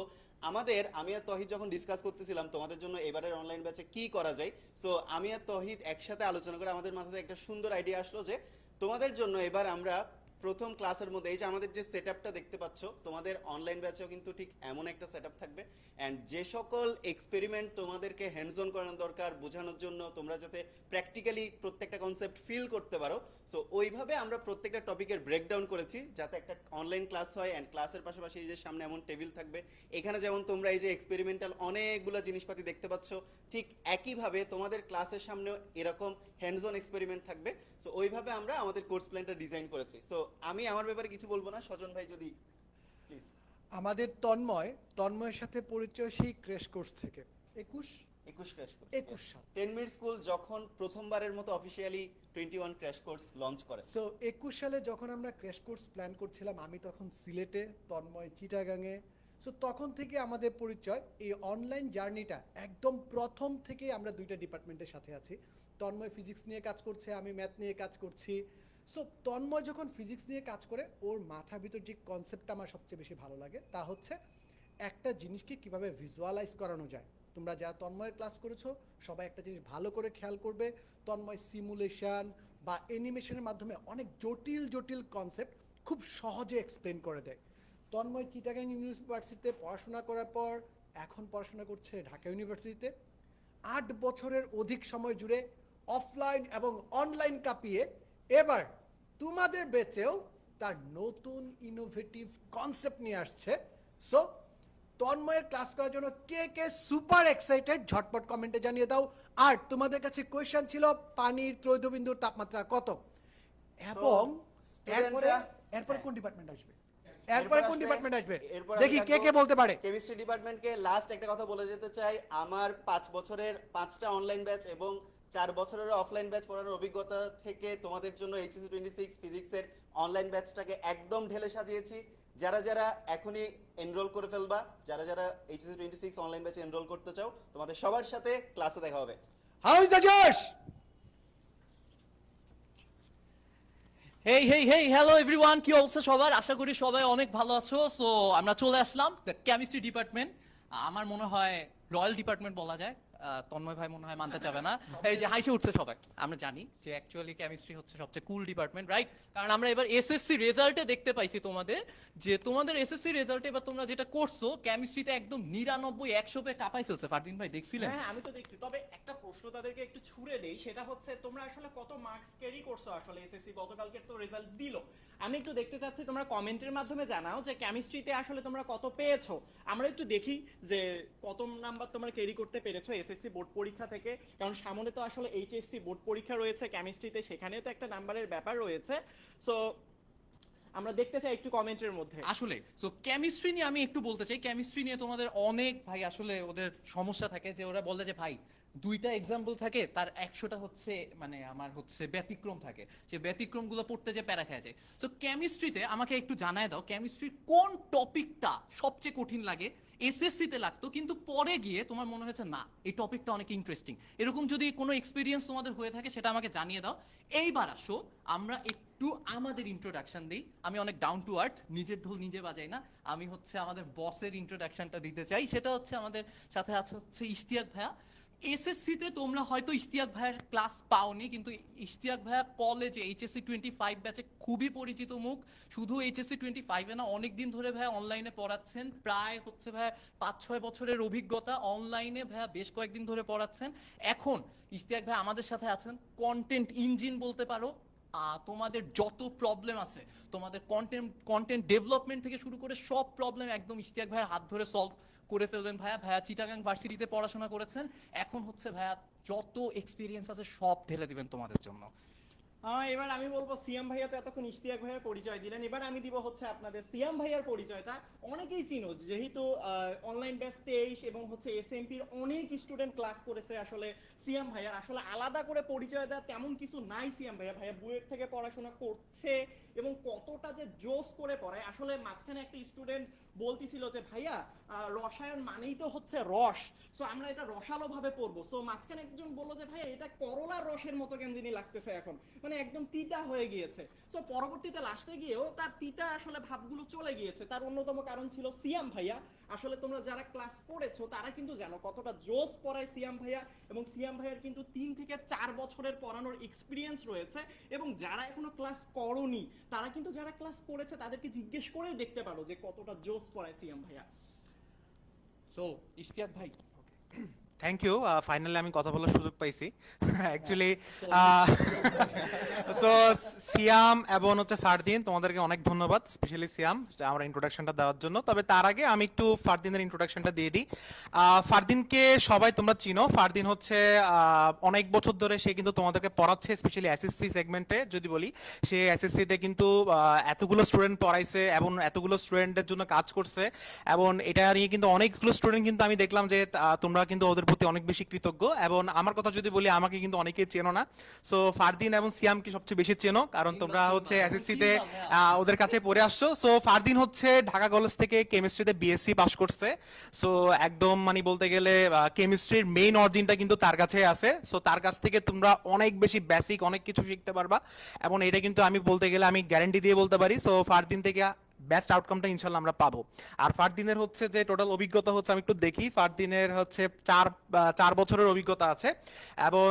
আমি আর তহিদ যখন ডিসকাস করতেছিলাম তোমাদের জন্য এবারের অনলাইন ব্যাচে কি করা যায়, সো আমি আর তহিদ একসাথে আলোচনা করে আমাদের মাথাতে একটা সুন্দর আইডিয়া আসলো যে তোমাদের জন্য এবার আমরা প্রথম ক্লাসের মধ্যে এই যে আমাদের যে সেটআপটা দেখতে পাচ্ছ, তোমাদের অনলাইন ব্যাচেও কিন্তু ঠিক এমন একটা সেটআপ থাকবে। অ্যান্ড যে সকল এক্সপেরিমেন্ট তোমাদেরকে হ্যান্ডস অন করানো দরকার বোঝানোর জন্য, তোমরা যাতে প্র্যাকটিক্যালি প্রত্যেকটা কনসেপ্ট ফিল করতে পারো, সো ওইভাবে আমরা প্রত্যেকটা টপিকের ব্রেকডাউন করেছি যাতে একটা অনলাইন ক্লাস হয়। অ্যান্ড ক্লাসের পাশাপাশি এই যে সামনে এমন টেবিল থাকবে, এখানে যেমন তোমরা এই যে এক্সপেরিমেন্টাল অনেকগুলো জিনিসপাতি দেখতে পাচ্ছ, ঠিক একইভাবে তোমাদের ক্লাসের সামনেও এরকম হ্যান্ডস অন এক্সপেরিমেন্ট থাকবে। সো ওইভাবে আমরা আমাদের কোর্স প্ল্যানটা ডিজাইন করেছি। সো আমি আমার ব্যাপারে কিছু বলবো না, স্বজন ভাই যদি প্লিজ।
আমাদের তন্ময়ের সাথে পরিচয় সেই ক্র্যাশ কোর্স থেকে 21
ক্র্যাশ কোর্স,
21 সাল
10 মিনিট স্কুল যখন প্রথমবারের মতো অফিশিয়ালি 21 ক্র্যাশ কোর্স লঞ্চ করে।
সো 21 সালে যখন আমরা ক্র্যাশ কোর্স প্ল্যান করছিলাম, আমি তখন সিলেটে, তন্ময় চিটাগাঙে। সো তখন থেকে আমাদের পরিচয়, এই অনলাইন জার্নিটা একদম প্রথম থেকে আমরা দুইটা ডিপার্টমেন্টের সাথে আছি। তন্ময় ফিজিক্স নিয়ে কাজ করছে, আমি ম্যাথ নিয়ে কাজ করছি। সো তন্ময় যখন ফিজিক্স নিয়ে কাজ করে, ওর মাথার ভিতর যে কনসেপ্টটা আমার সবচেয়ে বেশি ভালো লাগে তা হচ্ছে একটা জিনিসকে কিভাবে ভিজুয়ালাইজ করানো যায়। তোমরা যারা তন্ময়ের ক্লাস করেছো সবাই একটা জিনিস ভালো করে খেয়াল করবে, তন্ময় সিমুলেশন বা অ্যানিমেশনের মাধ্যমে অনেক জটিল জটিল কনসেপ্ট খুব সহজে এক্সপ্লেন করে দেয়। তন্ময় চিটাগাং ইউনিভার্সিটিতে পড়াশোনা করার পর এখন পড়াশোনা করছে ঢাকা ইউনিভার্সিটিতে। 8 বছরের অধিক সময় জুড়ে অফলাইন এবং অনলাইন কাঁপিয়ে এবার তোমাদের বেচেও তার নতুন ইনোভেটিভ কনসেপ্ট নিয়ে আসছে। সো তন্ময়ের ক্লাস করার জন্য কে কে সুপার এক্সাইটেড ঝটপট কমেন্টে জানিয়ে দাও। আর তোমাদের কাছে কোয়েশ্চেন ছিল পানির ত্রৈধবিন্দুর তাপমাত্রা কত, এবং এরপরে কোন ডিপার্টমেন্ট আসবে, এরপরে কোন ডিপার্টমেন্ট আসবে দেখি কে কে বলতে পারে।
কেমিস্ট্রি ডিপার্টমেন্টকে লাস্ট একটা কথা বলে যেতে চাই, আমার 5 বছরের 5টা অনলাইন ব্যাচ এবং 4 বছরের অফলাইন ব্যাচ পড়ানোর অভিজ্ঞতা থেকে তোমাদের জন্য এইচএসসি 26 ফিজিক্সের অনলাইন ব্যাচটাকে একদম ঢেলে সাজিয়েছি। যারা যারা এখনই এনরোল করে ফেলবা, যারা যারা এইচএসসি 26 অনলাইন ব্যাচে এনরোল করতে চাও, তোমাদের সবার সাথে ক্লাসে দেখা হবে।
How is the Josh?
Hey hey hey hello everyone, কি অবস্থা সবার? আশা করি সবাই অনেক ভালো আছো। সো আমরা চলে আসলাম দ্য কেমিস্ট্রি ডিপার্টমেন্ট, আমার মনে হয় রয়্যাল ডিপার্টমেন্ট বলা যায়। তন্ময় ভাই মনে হয় মানতে চাবে না, এই যে হাসি উঠছে সবাই। আমরা জানি যে অ্যাকচুয়ালি কেমিস্ট্রি হচ্ছে সবচেয়ে কুল ডিপার্টমেন্ট, রাইট? কারণ আমরা এবার এসএসসি রেজাল্টে দেখতে পাইছি তোমাদের, যে তোমাদের এসএসসি রেজাল্টে এবার তোমরা যেটা করছো কেমিস্ট্রিতে একদম 99-100 পে কাঁপাই ফেলছে। ফারদিন ভাই দেখছিলেন?
হ্যাঁ আমি তো দেখছি, তবে একটা প্রশ্ন তাদেরকে একটু ছুড়ে দেই, সেটা হচ্ছে তোমরা আসলে কত মার্কস ক্যারি করছো আসলে এসএসসি? গতকালকে তো রেজাল্ট দিলো, আমি একটু দেখতে চাচ্ছি তোমরা কমেন্টের মাধ্যমে জানাও যে কেমিস্ট্রিতে আসলে তোমরা কত পেয়েছো। আমরা একটু দেখি যে কত নাম্বার তোমরা ক্যারি করতে পেরেছো এসএসসি বোর্ড পরীক্ষা থেকে, কারণ সামনে তো আসলে এইচএসসি বোর্ড পরীক্ষা রয়েছে কেমিস্ট্রিতে, সেখানেও তো একটা নাম্বারের ব্যাপার রয়েছে। সো আমরা দেখতে চাই একটু কমেন্টের মধ্যে।
আসলে সো কেমিস্ট্রি নিয়ে আমি একটু বলতে চাই, কেমিস্ট্রি নিয়ে তোমাদের অনেক ভাই আসলে ওদের সমস্যা থাকে, যে ওরা বলে যে ভাই 2টা এক্সাম্পল থাকে তার 100টা হচ্ছে মানে আমার হচ্ছে ব্যতিক্রম থাকে, যে ব্যতিক্রমগুলো পড়তে যে প্যারা খেয়ে যায়। সো কেমিস্ট্রিতে আমাকে একটু জানায় দাও, কেমিস্ট্রির কোন টপিকটা সবচেয়ে কঠিন লাগে? এসএসসিতে লাগতো কিন্তু পরে গিয়ে তোমার মনে হয়েছে না এই টপিকটা অনেক ইন্টারেস্টিং, এরকম যদি কোনো এক্সপিরিয়েন্স তোমাদের হয়ে থাকে সেটা আমাকে জানিয়ে দাও। এইবার আসো আমরা একটু আমাদের ইন্ট্রোডাকশন দিই। আমি অনেক ডাউন টু আর্থ, নিজের ঢোল নিজে বাজাই না, আমি হচ্ছে আমাদের বসের ইন্ট্রোডাকশনটা দিতে চাই। সেটা হচ্ছে আমাদের সাথে আছে হচ্ছে ইশতিয়াক ভাইয়া। এসএসসিতে তোমরা হয়তো ইশতিয়াক ভাইয়ের ক্লাস পাওনি, কিন্তু ইশতিয়াক ভাইয়া কলেজে এইচএসসি 25 ব্যাচে খুবই পরিচিত মুখ। শুধু এইচএসসি 25 না, অনেকদিন ধরে ভাইয়া অনলাইনে পড়াচ্ছেন, প্রায় হচ্ছে ভাইয়া 5-6 বছরের অভিজ্ঞতা অনলাইনে, ভাইয়া বেশ কয়েকদিন ধরে পড়াচ্ছেন। এখন ইশতিয়াক ভাই আমাদের সাথে আছেন, কন্টেন্ট ইঞ্জিন বলতে পারো। তোমাদের যত প্রবলেম আছে, তোমাদের কন্টেন্ট ডেভেলপমেন্ট থেকে শুরু করে সব প্রবলেম একদম ইশতিয়াক ভাইয়ের হাত ধরে সলভ করে ফেলবেন। ভাইয়া ভাইয়া চিটাগাং ভার্সিটিতে পড়াশোনা করেছেন, এখন হচ্ছে ভাইয়া যত এক্সপিরিয়েন্স আছে সব ঢেলে দিবেন তোমাদের জন্য।
এবার আমি বলবো সিয়াম ভাইয়া তো এতক্ষণ ইশতিয়াক ভাইয়ার পরিচয় দিলেন, এবার আমি দিব হচ্ছে আপনাদের সিয়াম ভাইয়ার পরিচয়টা। অনেকেই চিনো যেহেতু অনলাইন ব্যাচ 23 এবং হচ্ছে এসএমপির অনেক স্টুডেন্ট ক্লাস করেছে আসলে সিয়াম ভাইয়ার, আসলে আলাদা করে পরিচয় দেওয়া তেমন কিছু নাই। সিয়াম ভাইয়া বুয়েট থেকে পড়াশোনা করছে এবং কতটা যে জোস করে পড়ায়, আসলে মাঝখানে একটা স্টুডেন্ট বলতেছিল যে ভাইয়া রসায়ন মানেই তো হচ্ছে রস, সো আমরা এটা রসালো ভাবে পড়বো। সো মাঝখানে একজন বললো যে ভাইয়া এটা করলার রসের মতো কেন জানি লাগতেছে এখন, মানে একদম তিতা হয়ে গিয়েছে। সো পরবর্তীতে লাস্টে গিয়েও তার তিতা আসলে ভাবগুলো চলে গিয়েছে। তার অন্যতম কারণ ছিল সিয়াম ভাইয়া। আসলে তোমরা যারা ক্লাস করেছো তারা কিন্তু জানো কতটা জোস পড়ায় সিয়াম ভাইয়া, এবং সিয়াম ভাইয়ার কিন্তু 3 থেকে 4 বছরের পড়ানোর এক্সপিরিয়েন্স রয়েছে। এবং যারা এখনো ক্লাস করোনি তারা কিন্তু যারা ক্লাস করেছে তাদেরকে জিজ্ঞেস করেই দেখতে পারো যে কতটা জোস পড়ায় সিয়াম ভাইয়া।
সো ইশতিয়াক ভাই,
থ্যাংক ইউ, ফাইনালি আমি কথা বলার সুযোগ পাইছি। অ্যাকচুয়ালি সো সিয়াম এবং হচ্ছে ফারদিন, তোমাদেরকে অনেক ধন্যবাদ, স্পেশালি সিয়াম আমার ইন্ট্রোডাকশনটা দেওয়ার জন্য। তবে তার আগে আমি একটু ফারদিনের ইন্ট্রোডাকশনটা দিয়ে দিই। ফারদিনকে সবাই তোমরা চিনো, ফারদিন হচ্ছে অনেক বছর ধরে সে কিন্তু তোমাদেরকে পড়াচ্ছে, স্পেশালি এসএসসি সেগমেন্টে যদি বলি। সে এসএসসিতে কিন্তু এতগুলো স্টুডেন্ট পড়াইছে এবং এতগুলো স্টুডেন্টের জন্য কাজ করছে, এবং এটা নিয়ে কিন্তু অনেকগুলো স্টুডেন্ট কিন্তু আমি দেখলাম যে তোমরা কিন্তু ওদের প্রতি অনেক বেশি কৃতজ্ঞ। এবং আমার কথা যদি বলি, আমাকে কিন্তু অনেকেই চেনো না, সো ফারদিন এবং সিয়ামকে সবচেয়ে বেশি চেনো, কারণ তোমরা হচ্ছে এসএসসিতে ওদের কাছে পড়ে আসছো। সো ফারদিন হচ্ছে ঢাকা কলেজ থেকে কেমিস্ট্রিতে বিএসসি পাস করছে। সো একদম মানে বলতে গেলে কেমিস্ট্রির মেইন অরিজিনটা কিন্তু তার কাছে আছে। সো তার কাছ থেকে তোমরা অনেক বেশি বেসিক অনেক কিছু শিখতে পারবা, এবং এটা কিন্তু আমি বলতে গেলে আমি গ্যারান্টি দিয়ে বলতে পারি। সো ফারদিন থেকে বেস্ট আউটকামটা ইনশাল্লাহ আমরা পাবো। আর ফারদিনের হচ্ছে যে টোটাল অভিজ্ঞতা হচ্ছে, আমি একটু দেখি, ফারদিনের হচ্ছে 4 বছরের অভিজ্ঞতা আছে, এবং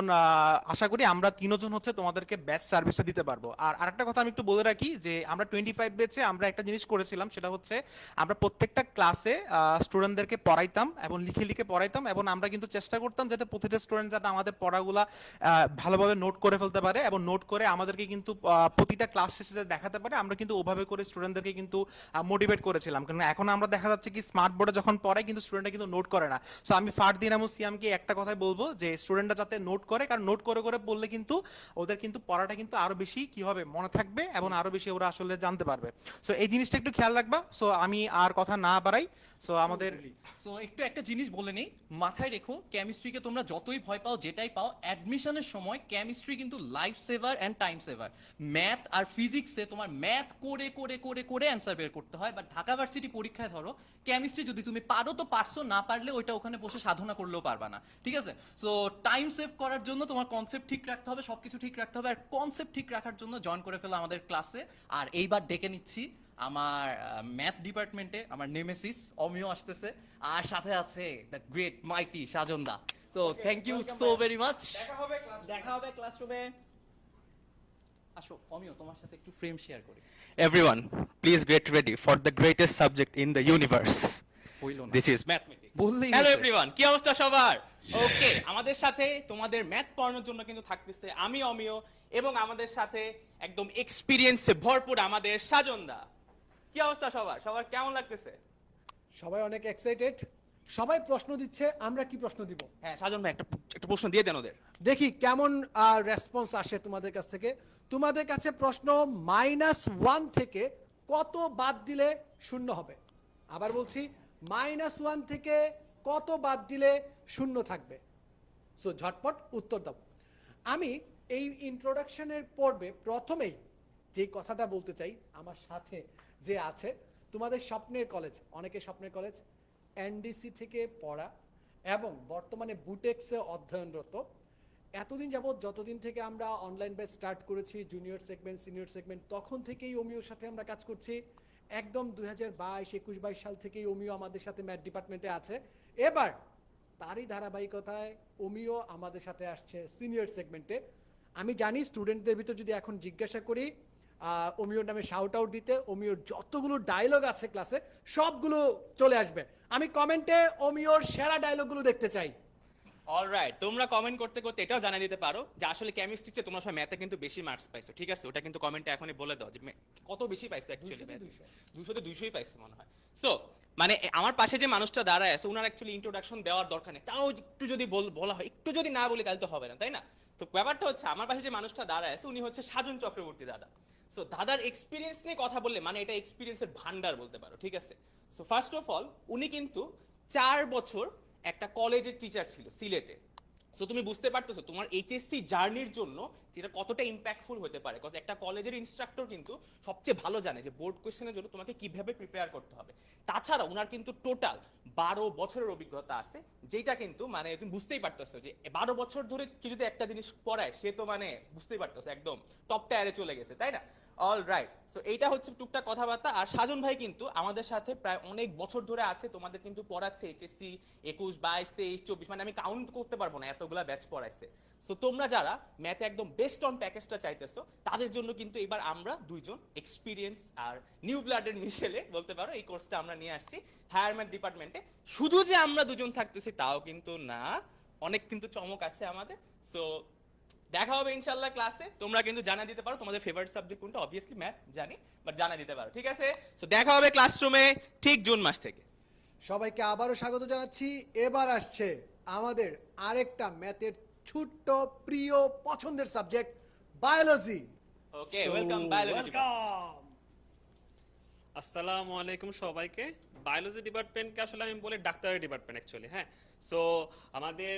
আশা করি আমরা 3 জন হচ্ছে তোমাদেরকে বেস্ট সার্ভিসটা দিতে পারবো। আর আরেকটা কথা আমি একটু বলে রাখি যে আমরা 25 ব্যাচে আমরা একটা জিনিস করেছিলাম, সেটা হচ্ছে আমরা প্রত্যেকটা ক্লাসে স্টুডেন্টদেরকে পড়াইতাম এবং লিখে লিখে পড়াইতাম, এবং আমরা কিন্তু চেষ্টা করতাম যাতে প্রতিটা স্টুডেন্ট যাতে আমাদের পড়াগুলা ভালোভাবে নোট করে ফেলতে পারে, এবং নোট করে আমাদেরকে কিন্তু প্রতিটা ক্লাস শেষে দেখাতে পারে। আমরা কিন্তু ওভাবে করে স্টুডেন্টদেরকে কিন্তু মোটিভেট করেছিলাম, কারণ এখন আমরা দেখা যাচ্ছে কি স্মার্ট বোর্ডে যখন পড়াই কিন্তু স্টুডেন্টরা কিন্তু নোট করে না। সো আমি ফারদিন এবং সিয়ামকে একটা কথাই বলবো যে স্টুডেন্টরা যাতে নোট করে, কারণ নোট করে করে পড়লে কিন্তু ওদের কিন্তু পড়াটা কিন্তু আরো বেশি কি হবে মনে থাকবে, এবং আরো বেশি ওরা আসলে জানতে পারবে। সো এই জিনিসটা একটু খেয়াল রাখবা। সো আমি আর কথা না বাড়াই, সো আমাদের
একটু একটা জিনিস বলে নেই, মাথায় রেখো কেমিস্ট্রিকে তোমরা যতই ভয় পাও যেটাই পাও, অ্যাডমিশনের সময় কেমিস্ট্রি কিন্তু life saver and time saver. Math আর ফিজিক্সে তোমার ম্যাথ করে করে করে করে অ্যান্সার বের করতে হয়, বাট ঢাকা ভার্সিটি পরীক্ষায় ধরো কেমিস্ট্রি যদি তুমি পারো তো পারছো, না পারলে ওইটা ওখানে বসে সাধনা করলেও পারবা না, ঠিক আছে? সো টাইম সেভ করার জন্য তোমার কনসেপ্ট ঠিক রাখতে হবে, সবকিছু ঠিক রাখতে হবে, আর কনসেপ্ট ঠিক রাখার জন্য জয়েন করে ফেলো আমাদের ক্লাসে। আর এইবার ডেকে নিচ্ছি আমার ম্যাথ ডিপার্টমেন্টে আমার নেমেসিস অমিও আসতেছে, আর সাথে আছে দ্য গ্রেট মাইটি সাজনদা। So thank you so very much.
দেখা হবে ক্লাসরুমে।
আসো অমিও, তোমার সাথে একটু ফ্রেম শেয়ার করি।
Everyone, please get ready for the greatest subject in the universe.
হইলো না,
This is mathematics.
বললেই
হ্যালো
হয়েছে।
এভরিওয়ান, কি অবস্থা সবার? ওকে, আমাদের সাথে তোমাদের ম্যাথ পড়ানোর জন্য কিন্তু থাকতেছে আমি অমিয়, এবং আমাদের সাথে একদম এক্সপিরিয়েন্সে ভরপুর আমাদের সাজনদা। কি অবস্থা সবার? সবার কেমন লাগতেছে?
সবাই অনেক এক্সাইটেড, সবাই প্রশ্ন দিচ্ছে, আমরা কি প্রশ্ন দিব?
হ্যাঁ সাজন ভাই, একটা প্রশ্ন দিয়ে দেন ওদের।
দেখি কেমন রেসপন্স আসে তোমাদের কাছ থেকে। তোমাদের কাছে প্রশ্ন, -1 থেকে কত বাদ দিলে শূন্য হবে? আবার বলছি, -1 থেকে কত বাদ দিলে শূন্য থাকবে? সো ঝটপট উত্তর দাও। আমি এই ইন্ট্রোডাকশনের পর্বে প্রথমেই যে কথাটা বলতে চাই, আমার সাথে যে আছে তোমাদের স্বপ্নের কলেজ, অনেকে স্বপ্নের কলেজ এনডিসি থেকে পড়া এবং বর্তমানে বুটেক্সে অধ্যয়নরত। এতদিন যাবৎ যতদিন থেকে আমরা অনলাইন বেস স্টার্ট করেছি, জুনিয়র সেগমেন্ট, সিনিয়র সেগমেন্ট, তখন থেকেই ওমিওর সাথে আমরা কাজ করছি। একদম 2022 সাল থেকেই ওমিও আমাদের সাথে ম্যাথ ডিপার্টমেন্টে আছে। এবার তারই ধারাবাহিকতায় ওমিও আমাদের সাথে আসছে সিনিয়র সেগমেন্টে। আমি জানি স্টুডেন্টদের ভিতর যদি এখন জিজ্ঞাসা করি ওমিওর নামে শাউট আউট দিতে, ওমিওর যতগুলো ডায়লগ আছে ক্লাসে সবগুলো চলে আসবে। আমি কমেন্টে ওমিওর সেরা ডায়লগগুলো দেখতে চাই।
অলরাইট, তোমরা কমেন্ট করতে করতে এটাও জানিয়ে দিতে পারো যে আসলে কেমিস্ট্রিতে তোমরা সবাই ম্যাথে কিন্তু বেশি মার্কস পাইছো, ঠিক আছে? ওটা কিন্তু কমেন্টে এখনই বলে দাও যে কত বেশি পাইছো অ্যাকচুয়ালি। 200 তে 200ই পাইছো মনে হয়। সো মানে আমার পাশে যে মানুষটা দাঁড়ায় আছে, ওনার অ্যাকচুয়ালি ইন্ট্রোডাকশন দেওয়ার দরকার নেই, তাও একটু যদি বলা হয়, একটু যদি না বলি তাহলে তো হবে না, তাই না? তো ব্যাপারটা হচ্ছে, আমার পাশে যে মানুষটা দাঁড়ায় আছে উনি হচ্ছে সাজন চক্রবর্তী দাদা। সো দাদার এক্সপিরিয়েন্স নিয়ে কথা বললে মানে এটা এক্সপিরিয়েন্সের ভান্ডার বলতে পারো, ঠিক আছে? সো ফার্স্ট অফ অল, উনি কিন্তু 4 বছর একটা কলেজের টিচার ছিল সিলেটে। সো তুমি বুঝতে পারতেছো তোমার এইচএসসি জার্নির জন্য যেটা কতটা ইম্প্যাক্টফুল হতে পারে, কারণ একটা কলেজের ইনস্ট্রাক্টর কিন্তু সবচেয়ে ভালো জানে যে বোর্ড কোশ্চেনের জন্য তোমাকে কিভাবে প্রিপেয়ার করতে হবে। তাছাড়া ওনার কিন্তু টোটাল 12 বছরের অভিজ্ঞতা আছে, যেটা কিন্তু মানে তুমি বুঝতেই পারতেছো যে 12 বছর ধরে কি যদি একটা জিনিস পড়ায়, সে তো মানে বুঝতেই পারতেছো একদম টপ টায়ারে চলে গেছে, তাই না? অল রাইট, সো এইটা হচ্ছে টুকটাক কথাবার্তা। আর সাজন ভাই কিন্তু আমাদের সাথে প্রায় অনেক বছর ধরে আছে, তোমাদের কিন্তু পড়াচ্ছে এইচএসসি 21, 22, 23, 24, মানে আমি কাউন্ট করতে পারবো না এতগুলা ব্যাচ পড়াইছে। সো তোমরা যারা ম্যাথে একদম বেস্ট অন প্যাকেজটা চাইতেছো, তাদের জন্য কিন্তু এবার আমরা দুইজন এক্সপিরিয়েন্স আর নিউ ব্লাডের মিশেলে বলতে পারো এই কোর্সটা আমরা নিয়ে আসছি হায়ার ম্যাথ ডিপার্টমেন্টে। শুধু যে আমরা দুজন থাকতেছি তাও কিন্তু না, অনেক কিন্তু চমক আছে আমাদের। সো দেখা হবে ইনশাআল্লাহ ক্লাসে। তোমরা কিন্তু জানিয়ে দিতে পারো তোমাদের ফেভারিট সাবজেক্ট কোনটা, অবভিয়াসলি ম্যাথ জানি, বাট জানিয়ে দিতে পারো, ঠিক আছে? সো দেখা হবে ক্লাসরুমে ঠিক জুন মাস থেকে।
সবাইকে আবারও স্বাগত জানাচ্ছি। এবার আসছে আমাদের আরেকটা ম্যাথের ছোট্ট প্রিয় পছন্দের সাবজেক্ট, বায়োলজি।
ওকে, ওয়েলকাম বায়োলজি।
আসসালামু আলাইকুম সবাইকে। বায়োলজি ডিপার্টমেন্টকে আসলে আমি বলি ডাক্তারের ডিপার্টমেন্ট অ্যাকচুয়ালি। হ্যাঁ, সো আমাদের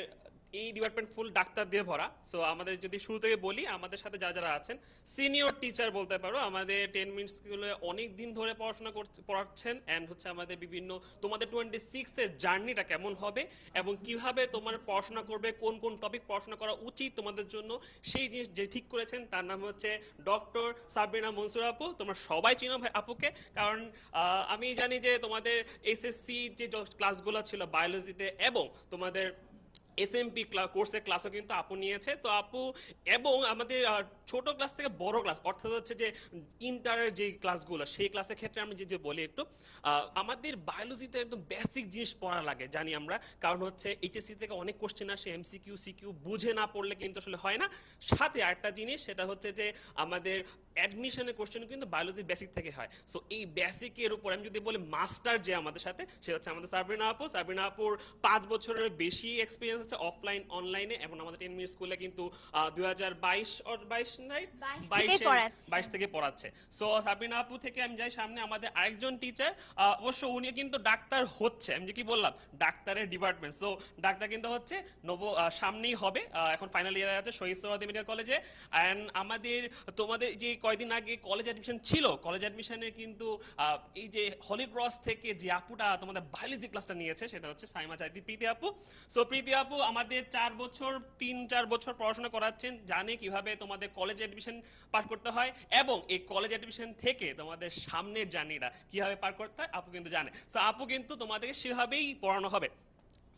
এই ডিপার্টমেন্ট ফুল ডাক্তার দিয়ে ভরা। সো আমাদের যদি শুরু থেকে বলি, আমাদের সাথে যারা যারা আছেন সিনিয়র টিচার বলতে পারো, আমাদের 10 মিনিট স্কুলে অনেক দিন ধরে পড়াশোনা পড়াচ্ছেন। অ্যান্ড হচ্ছে আমাদের বিভিন্ন তোমাদের 26 এর জার্নিটা কেমন হবে এবং কিভাবে তোমার পড়াশোনা করবে, কোন কোন টপিক পড়াশোনা করা উচিত তোমাদের জন্য, সেই জিনিস যে ঠিক করেছেন তার নাম হচ্ছে ডক্টর সাবরিনা মনসুর আপু। তোমরা সবাই চিনো ভাই আপুকে, কারণ আমি জানি যে তোমাদের এসএসসি যে ক্লাসগুলো ছিল বায়োলজিতে এবং তোমাদের এসএমপি কোর্সের ক্লাসও কিন্তু আপু নিয়েছে। তো আপু এবং আমাদের ছোট ক্লাস থেকে বড় ক্লাস, অর্থাৎ হচ্ছে যে ইন্টারের যে ক্লাসগুলো, সেই ক্লাসের ক্ষেত্রে আমি যদি বলি একটু, আমাদের বায়োলজিতে একদম বেসিক জিনিস পড়া লাগে জানি আমরা, কারণ হচ্ছে এইচএসসি থেকে অনেক কোশ্চেন আসে, এমসিকিউ সিকিউ বুঝে না পড়লে কিন্তু আসলে হয় না। সাথে আরেকটা জিনিস, সেটা হচ্ছে যে আমাদের অ্যাডমিশনের কোশ্চেন কিন্তু বায়োলজি বেসিক থেকে হয়। সো এই বেসিকের উপর আমি যদি বলি মাস্টার যে আমাদের সাথে, সে হচ্ছে আমাদের সাবরিনা আপু। সাবরিনা আপুর 5 বছরের বেশি এক্সপিরিয়েন্স আছে অফলাইন অনলাইনে, এবং আমাদের 10 মিনিট স্কুলে কিন্তু 2022 থেকে পড়াচ্ছে। সো সাবরিনা আপু থেকে আমি যাই সামনে আমাদের আরেকজন টিচার, অবশ্য উনি কিন্তু ডাক্তার হচ্ছে, আমি যে কি বললাম ডাক্তারের ডিপার্টমেন্ট। সো ডাক্তার কিন্তু হচ্ছে সামনেই হবে, এখন ফাইনাল ইয়ারে আছে শহীদ সোহরাওয়ার্দী মেডিকেল কলেজে। অ্যান্ড আমাদের তোমাদের যে কয়দিন আগে কলেজ অ্যাডমিশন ছিল, কলেজ অ্যাডমিশনে কিন্তু এই যে হলিক্রস থেকে যে আপুটা তোমাদের বায়োলজি ক্লাসটা নিয়েছে, সেটা হচ্ছে সাইমা চাইতি প্রীতি আপু। সো প্রীতি আপু আমাদের 3-4 বছর পড়াশোনা করাচ্ছেন, জানে কিভাবে তোমাদের কলেজ অ্যাডমিশন পার করতে হয় এবং এই কলেজ অ্যাডমিশন থেকে তোমাদের সামনের জার্নিটা কিভাবে পার করতে হয় আপু কিন্তু জানে। সো আপু কিন্তু তোমাদেরকে সেভাবেই পড়ানো হবে।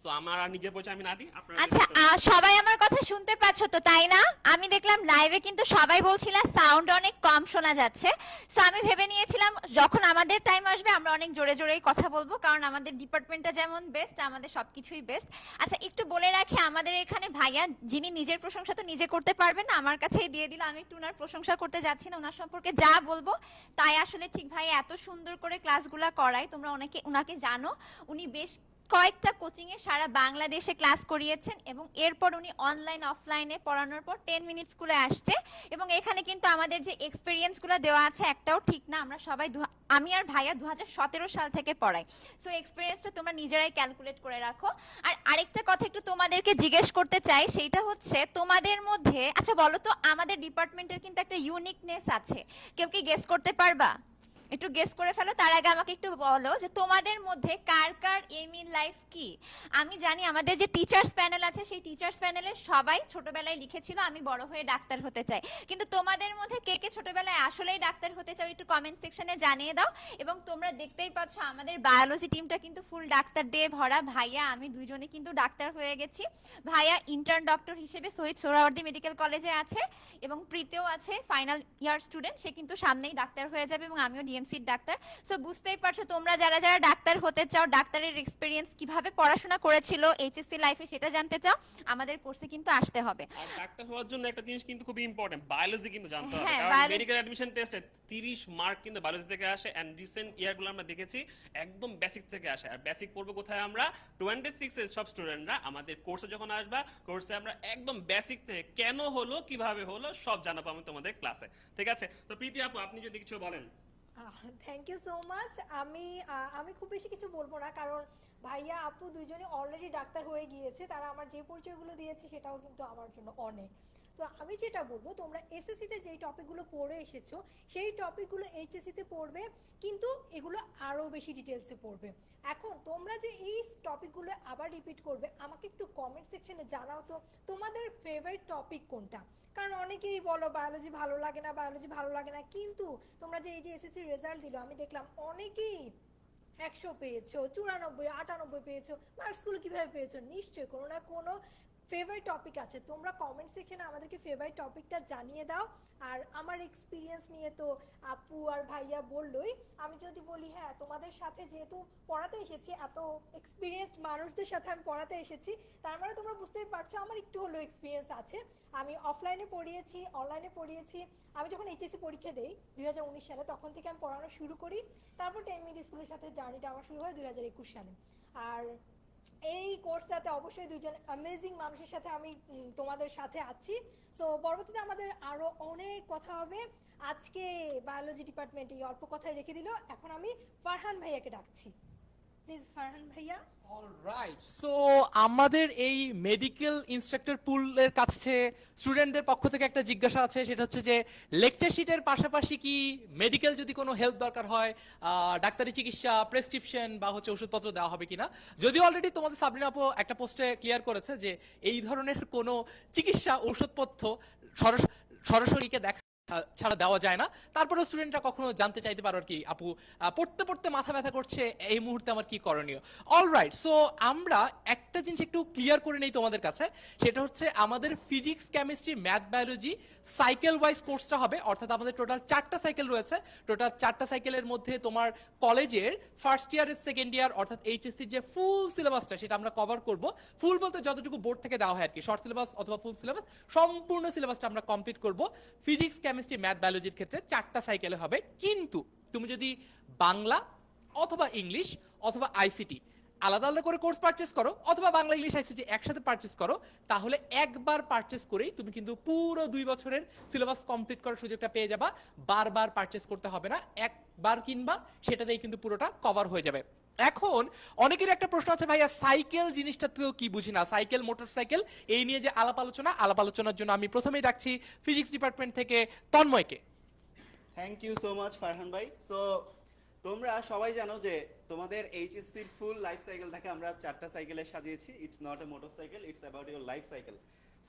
সো আমার আর নিজের পরিচয় আমি না দিই, আপনারা
আচ্ছা সবাই আমার কথা শুনতে পাচ্ছ তো, তাই না? আমি দেখলাম লাইভে কিন্তু সবাই বলছিল সাউন্ড অনেক কম শোনা যাচ্ছে। সো আমি ভেবে নিয়েছিলাম যখন আমাদের টাইম আসবে আমরা অনেক জোরে জোরেই কথা বলবো, কারণ আমাদের ডিপার্টমেন্টটা যেমন বেস্ট, আমাদের সবকিছুই বেস্ট। আচ্ছা একটু বলে রাখি, আমাদের এখানে ভাইয়া যিনি নিজের প্রশংসা তো নিজে করতে পারবেন না, আমার কাছেই দিয়ে দিল। আমি একটু ওনার প্রশংসা করতে যাচ্ছি না, ওনার সম্পর্কে যা বলবো তাই আসলে ঠিক। ভাইয়া এত সুন্দর করে ক্লাসগুলো করায়, তোমরা অনেকে ওনাকে জানো। উনি বেশ কয়েকটা কোচিং এ সারা বাংলাদেশে ক্লাস করিয়েছেন এবং এরপর উনি অনলাইন অফলাইনে পড়ানোর পর 10 মিনিট স্কুলে আসছে। এবং এখানে কিন্তু আমাদের যে এক্সপেরিয়েন্সগুলো দেওয়া আছে একটাও ঠিক না। আমরা সবাই আমি আর ভাইয়া 2017 সাল থেকে পড়াই। সো এক্সপেরিয়েন্সটা তোমরা নিজেরাই ক্যালকুলেট করে রাখো। আর আরেকটা কথা একটু তোমাদেরকে জিজ্ঞেস করতে চাই, সেটা হচ্ছে তোমাদের মধ্যে, আচ্ছা বলো তো, আমাদের ডিপার্টমেন্টের কিন্তু একটা ইউনিকনেস আছে, কেউ কি গেস করতে পারবা? একটু গেস করে ফেলো। তার আগে আমাকে একটু বলো যে তোমাদের মধ্যে কার কার এম ইন লাইফ কি? আমি জানি আমাদের যে টিচার্স প্যানেল আছে সেই টিচার্স প্যানেলের সবাই ছোটবেলায় লিখেছিল আমি বড় হয়ে ডাক্তার হতে চাই। কিন্তু তোমাদের মধ্যে কে কে ছোটবেলায় আসলেই ডাক্তার হতে চাও একটু কমেন্ট সেকশনে জানিয়ে দাও। এবং তোমরা দেখতেই পাচ্ছ আমাদের বায়োলজি টিমটা কিন্তু ফুল ডাক্তার দিয়ে ভরা। ভাইয়া আমি দুইজনে কিন্তু ডাক্তার হয়ে গেছি। ভাইয়া ইন্টার্ন ডক্টর হিসেবে শহীদ সোহরাওয়ার্দী মেডিকেল কলেজে আছে এবং প্রীতিও আছে ফাইনাল ইয়ার স্টুডেন্ট, সে কিন্তু সামনেই ডাক্তার হয়ে যাবে এবং আমিও ডিএমসির ডাক্তার। সো বুঝতেই পারছো তোমরা যারা যারা ডাক্তার হতে চাও, ডাক্তারের এক্সপেরিয়েন্স কিভাবে পড়াশোনা করেছিল এইচএসসি লাইফে সেটা জানতে চাও, আমাদের কোর্সে কিন্তু আসতে হবে।
আর ডাক্তার হওয়ার জন্য একটা জিনিস কিন্তু খুব ইম্পর্টেন্ট, বায়োলজি কিন্তু জানতে হবে।
হ্যাঁ,
কারণ মেডিকেল অ্যাডমিশন টেস্টে 30 মার্ক কিন্তু বায়োলজি থেকে আসে এন্ড রিসেন্ট ইয়ারগুলো আমরা দেখেছি একদম বেসিক থেকে আসে। আর বেসিক পড়বো কোথায় আমরা? 26 এর সব স্টুডেন্টরা আমাদের কোর্সে যখন আসবা, কোর্সে আমরা একদম বেসিক থেকে কেন হলো কিভাবে হলো সব জানাবো আমি তোমাদের ক্লাসে, ঠিক আছে? তো প্রীতি আপু আপনি যদি কিছু বলেন।
Thank you so much. আমি খুব বেশি কিছু বলবো না, কারণ ভাইয়া আপু দুজনে অলরেডি ডাক্তার হয়ে গিয়েছে। তারা আমার যে পরিচয়গুলো দিয়েছে সেটাও কিন্তু আমার জন্য অনেক। তো আমি যেটা বলবো, তোমরা এসএসসিতে যেই টপিকগুলো পড়ে এসেছো সেই টপিকগুলো এইচএসসিতে পড়বে, কিন্তু এগুলো আরও বেশি ডিটেলসে পড়বে। এখন তোমরা যে এই টপিকগুলো আবার রিপিট করবে, আমাকে একটু কমেন্ট সেকশনে জানাও তো তোমাদের ফেভারিট টপিক কোনটা। কারণ অনেকেই বলো বায়োলজি ভালো লাগে না, বায়োলজি ভালো লাগে না, কিন্তু তোমরা যে এই যে এসএসসি রেজাল্ট দিল আমি দেখলাম অনেকেই 100 পেয়েছো, 94, 98 পেয়েছো। মার্কসগুলো কিভাবে পেয়েছো? নিশ্চয়ই কোনো না কোনো ফেভারিট টপিক আছে। তোমরা কমেন্ট সেকশনে আমাদেরকে ফেভারিট টপিকটা জানিয়ে দাও। আর আমার এক্সপিরিয়েন্স নিয়ে তো আপু আর ভাইয়া বললোই। আমি যদি বলি, হ্যাঁ তোমাদের সাথে যেহেতু পড়াতে এসেছি, এত এক্সপিরিয়েন্সড মানুষদের সাথে আমি পড়াতে এসেছি, তার মানে তোমরা বুঝতেই পারছো আমার একটু হলেও এক্সপিরিয়েন্স আছে। আমি অফলাইনে পড়িয়েছি, অনলাইনে পড়িয়েছি। আমি যখন এইচএসসি পরীক্ষা দেই 2019 সালে, তখন থেকে আমি পড়ানো শুরু করি। তারপর 10 মিনিট স্কুলের সাথে জার্নিটা আমার শুরু হয় 2021 সালে। আর এই কোর্সটাতে অবশ্যই দুজন অ্যামেজিং মানুষের সাথে আমি তোমাদের সাথে আছি। সো পরবর্তীতে আমাদের আরো অনেক কথা হবে। আজকে বায়োলজি ডিপার্টমেন্টে অল্প কথায় রেখে দিল। এখন আমি ফারহান ভাইয়াকে ডাকছি। প্লিজ ফারহান ভাইয়া।
অলরাইট, সো আমাদের এই মেডিকেল ইনস্ট্রাক্টর পুলের কাছে স্টুডেন্টদের পক্ষ থেকে একটা জিজ্ঞাসা আছে, সেটা হচ্ছে যে লেকচার শিটের পাশাপাশি কি মেডিকেল যদি কোনো হেল্প দরকার হয়, ডাক্তারি চিকিৎসা, প্রেসক্রিপশন বা হচ্ছে ওষুধপত্র দেওয়া হবে কিনা? যদিও অলরেডি তোমাদের সাবরিনা আপু একটা পোস্টে ক্লিয়ার করেছে যে এই ধরনের কোনো চিকিৎসা ওষুধপত্র সরাসরিকে দেখা ছাড়া দেওয়া যায় না। তারপরে স্টুডেন্টরা কখনো জানতে চাইতে পারো আর কি, আপু পড়তে পড়তে মাথা ব্যথা করছে, এই মুহূর্তে আমার কি করণীয়? অলরাইট, সো আমরা একটা জিনিস একটু ক্লিয়ার করে নেই তোমাদের কাছে, সেটা হচ্ছে আমাদের physics, chemistry, math, biology cycle wise কোর্সটা হবে। অর্থাৎ আমাদের টোটাল 4টা সাইকেল রয়েছে। টোটাল 4টা সাইকেলের মধ্যে তোমার কলেজের ফার্স্ট ইয়ারের সেকেন্ড ইয়ার অর্থাৎ এইচএসসির যে ফুল সিলেবাসটা সেটা আমরা কভার করব। ফুল বলতে যতটুকু বোর্ড থেকে দেওয়া হয় আর কি, শর্ট সিলেবাস অথবা ফুল সিলেবাস, সম্পূর্ণ সিলেবাসটা আমরা কমপ্লিট করব। ফিজিক্স, কেমিস্ট্রি, ম্যাথ, বায়োলজির ক্ষেত্রে 4টা সাইকেলে হবে। কিন্তু তুমি যদি বাংলা অথবা ইংলিশ অথবা আইসিটি আলাদা আলাদা করে কোর্স পারচেজ করো, অথবা বাংলা, ইংলিশ, আইসিটি একসাথে পারচেজ করো, তাহলে একবার পারচেজ করেই তুমি কিন্তু পুরো 2 বছরের সিলেবাস কমপ্লিট করার সুযোগটা পেয়ে যাবা। বারবার পারচেজ করতে হবে না, একবার কিনবা সেটাতেই কিন্তু পুরোটা কভার হয়ে যাবে। এখন অনেকের একটা প্রশ্ন আছে, ভাইয়া সাইকেল জিনিসটা তো কি বুঝি না, সাইকেল, মোটরসাইকেল, এই নিয়ে যে আলাপ আলোচনার জন্য আমি প্রথমেই ডাকছি ফিজিক্স ডিপার্টমেন্ট থেকে তন্ময়কে।
Thank you so much Farhan ভাই। সো তোমরা সবাই জানো যে তোমাদের এইচএসসির ফুল লাইফ সাইকেলটাকে আমরা 4টা সাইকেলে সাজিয়েছি। It's not a motorcycle, it's about your life cycle.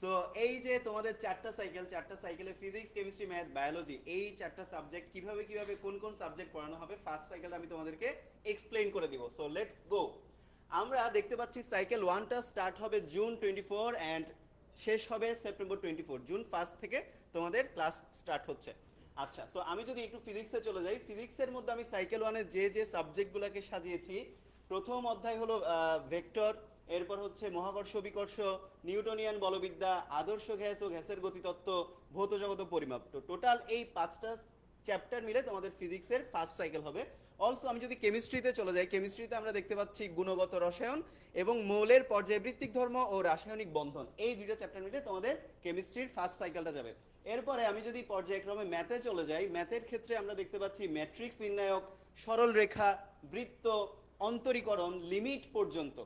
So এই যে তোমাদের 4টা সাইকেলে ফিজিক্স, কেমিস্ট্রি, ম্যাথ, বায়োলজি, এই 4টা সাবজেক্ট কিভাবে কোন কোন সাবজেক্ট পড়ানো হবে ফার্স্ট সাইকেলটা আমি তোমাদেরকে এক্সপ্লেইন করে দিব। So let's go. আমরা দেখতে পাচ্ছি সাইকেল 1টা স্টার্ট হবে জুন 24 এন্ড শেষ হবে সেপ্টেম্বর 24। জুন 1 থেকে তোমাদের ক্লাস স্টার্ট হচ্ছে। আচ্ছা, তো আমি যদি একটু ফিজিক্সে চলে যাই, ফিজিক্সের মধ্যে আমি সাইকেল 1-এ যে সাবজেক্টগুলোকে সাজিয়েছি, প্রথম অধ্যায় হলো ভেক্টর, এরপর হচ্ছে মহাকর্ষ বিকর্ষ, নিউটনিয়ান বলবিদ্যা, আদর্শ গ্যাস ও গ্যাসের গতিতত্ত্ব, ভৌত জগৎ ও পরিমাপ। তো টোটাল এই 5টা চ্যাপ্টার মিলে তোমাদের ফিজিক্সের ফার্স্ট সাইকেল হবে। অলসো আমি যদি কেমিস্ট্রিতে চলে যাই, কেমিস্ট্রিতে আমরা দেখতে পাচ্ছি গুণগত রসায়ন এবং মৌলের পর্যায়বৃত্তিক ধর্ম ও রাসায়নিক বন্ধন, এই 2টা চ্যাপ্টার মিলে তোমাদের কেমিস্ট্রির ফার্স্ট সাইকেলটা যাবে। এরপরে আমি যদি পর্যায়ক্রমে ম্যাথে চলে যাই, ম্যাথের ক্ষেত্রে আমরা দেখতে পাচ্ছি ম্যাট্রিক্স নির্ণায়ক, সরল রেখা, বৃত্ত, অন্তরীকরণ, লিমিট পর্যন্ত।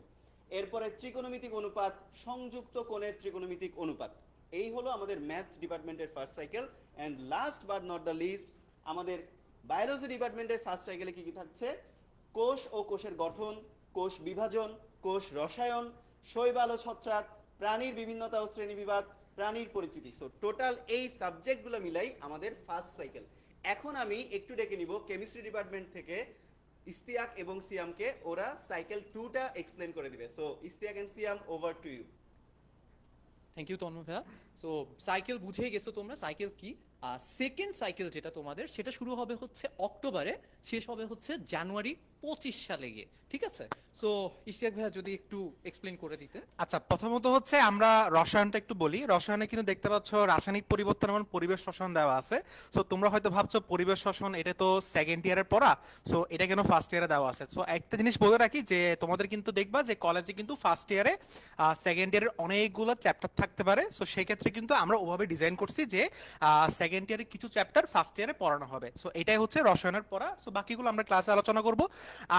এরপরে ত্রিকোণমিতিক অনুপাত, সংযুক্ত কোণের ত্রিকোণমিতিক অনুপাত। এই হলো আমাদের ম্যাথ ডিপার্টমেন্টের first cycle. And last but not the least, আমাদের বায়োলজি ডিপার্টমেন্টের ফার্স্ট সাইকেলে কি থাকছে? কোষ ও কোষের গঠন, কোষ বিভাজন, কোষ রসায়ন, শৈবাল ও ছত্রাক, প্রাণীর বিভিন্নতা ও শ্রেণীবিভাগ, প্রাণীর পরিচিতি। সো টোটাল এই সাবজেক্টগুলো মিলাই আমাদের ফার্স্ট সাইকেল। এখন আমি একটু ডেকে নিব কেমিস্ট্রি ডিপার্টমেন্ট থেকে ইস্তিয়াক এবং সিয়ামকে, ওরা সাইকেল 2টা এক্সপ্লেন করে দিবে। So Istiak and Siam, over to you.
Thank you Tanmoy ভাইয়া। সো সাইকেল বুঝে গেছো তোমরা সাইকেল কি। সেকেন্ড সাইকেল যেটা তোমাদের, সেটা শুরু হবে হচ্ছে অক্টোবরে, শেষ হবে হচ্ছে জানুয়ারি 25 সালে গিয়ে, ঠিক আছে? সো ইশতিয়াক ভাইয়া যদি একটু এক্সপ্লেন করে দিতে।
আচ্ছা, প্রথমত হচ্ছে আমরা রসায়নটা একটু বলি। রসায়নে কিন্তু দেখতে পাচ্ছ রাসায়নিক পরিবর্তন এবং পরিবেশ শোষণ দেওয়া আছে। সো তোমরা হয়তো ভাবছো পরিবেশ শোষণ এটা তো সেকেন্ড ইয়ারের পড়া, সো এটা কেন ফার্স্ট ইয়ারে দেওয়া আছে? সো একটা জিনিস বলে রাখি যে তোমাদের কিন্তু দেখবা যে কলেজে কিন্তু ফার্স্ট ইয়ারে সেকেন্ড ইয়ারের অনেকগুলো চ্যাপ্টার থাকতে পারে। সো সেই ক্ষেত্রে কিন্তু আমরা ওভাবে ডিজাইন করছি যে সেকেন্ড ইয়ারে কিছু চ্যাপ্টার ফার্স্ট ইয়ারে পড়ানো হবে। সো এটাই হচ্ছে রসায়নের পড়া। সো বাকিগুলো আমরা ক্লাসে আলোচনা করব।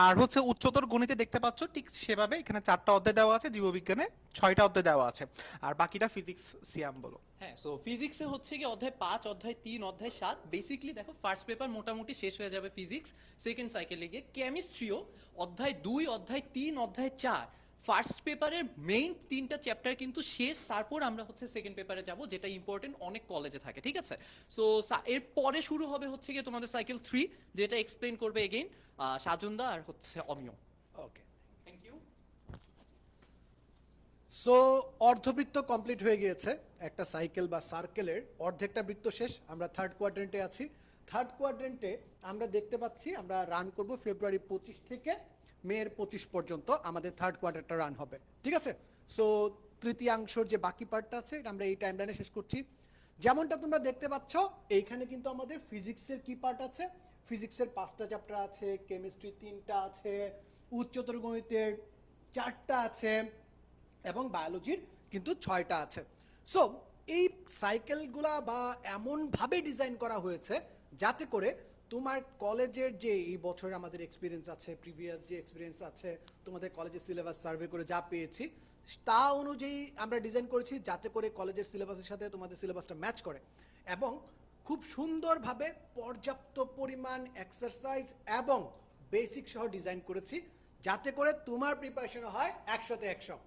আর হচ্ছে উচ্চতর গণিতে দেখতে পাচ্ছ ঠিক সেভাবে এখানে 4টা অধ্যায় দেওয়া আছে, জীববিজ্ঞানে 6টা অধ্যায় দেওয়া আছে, আর বাকিটা ফিজিক্স। সিয়াম বলো।
হ্যাঁ, সো ফিজিক্সে হচ্ছে কি অধ্যায় 5, অধ্যায় 3, অধ্যায় 7। বেসিক্যালি দেখো ফার্স্ট পেপার মোটামুটি শেষ হয়ে যাবে ফিজিক্স সেকেন্ড সাইকেলে গিয়ে। কেমিস্ট্রিও অধ্যায় 2, অধ্যায় 3, অধ্যায় 4 ফার্স্ট পেপারের মেইন 3টা চ্যাপ্টার কিন্তু শেষ। তারপর আমরা হচ্ছে সেকেন্ড পেপারে যাব, যেটা ইম্পর্টেন্ট অনেক কলেজে থাকে, ঠিক আছে? সো এর পরে শুরু হবে হচ্ছে কি তোমাদের সাইকেল 3, যেটা এক্সপ্লেন করবে এগেইন সাজুন্দা আর হচ্ছে অমিয়।
ওকে, থ্যাংক ইউ। সো অর্ধবৃত্ত কমপ্লিট হয়ে গিয়েছে। একটা সাইকেল বা সার্কেলের অর্ধেকটা বৃত্ত শেষ। আমরা থার্ড কোয়াড্রেন্টে আছি। থার্ড কোয়াড্রেন্টে আমরা দেখতে পাচ্ছি আমরা রান করব ফেব্রুয়ারি 25 থেকে মের 25 পর্যন্ত আমাদের থার্ড কোয়ার্টারটা রান হবে, ঠিক আছে? সো তৃতীয়াংশর যে বাকি পার্টটা আছে এটা আমরা এই টাইমলাইনে শেষ করছি। যেমনটা তোমরা দেখতে পাচ্ছ এইখানে কিন্তু আমাদের ফিজিক্সের কি পার্ট আছে? ফিজিক্সের 5টা চ্যাপ্টার আছে, কেমিস্ট্রি 3টা আছে, উচ্চতর গণিতের 4টা আছে এবং বায়োলজির কিন্তু 6টা আছে। সো এই সাইকেলগুলা বা এমনভাবে ডিজাইন করা হয়েছে যাতে করে তোমার কলেজের যে এই বছর আমাদের এক্সপিরিয়েন্স আছে, প্রিভিয়াস যে এক্সপিরিয়েন্স আছে, তোমাদের কলেজের সিলেবাস সার্ভে করে যা পেয়েছি তা অনুযায়ী আমরা ডিজাইন করেছি যাতে করে কলেজের সিলেবাসের সাথে তোমাদের সিলেবাসটা ম্যাচ করে এবং খুব সুন্দরভাবে পর্যাপ্ত পরিমাণ এক্সারসাইজ এবং বেসিক সহ ডিজাইন করেছি যাতে করে তোমার প্রিপারেশন হয় 100তে 100।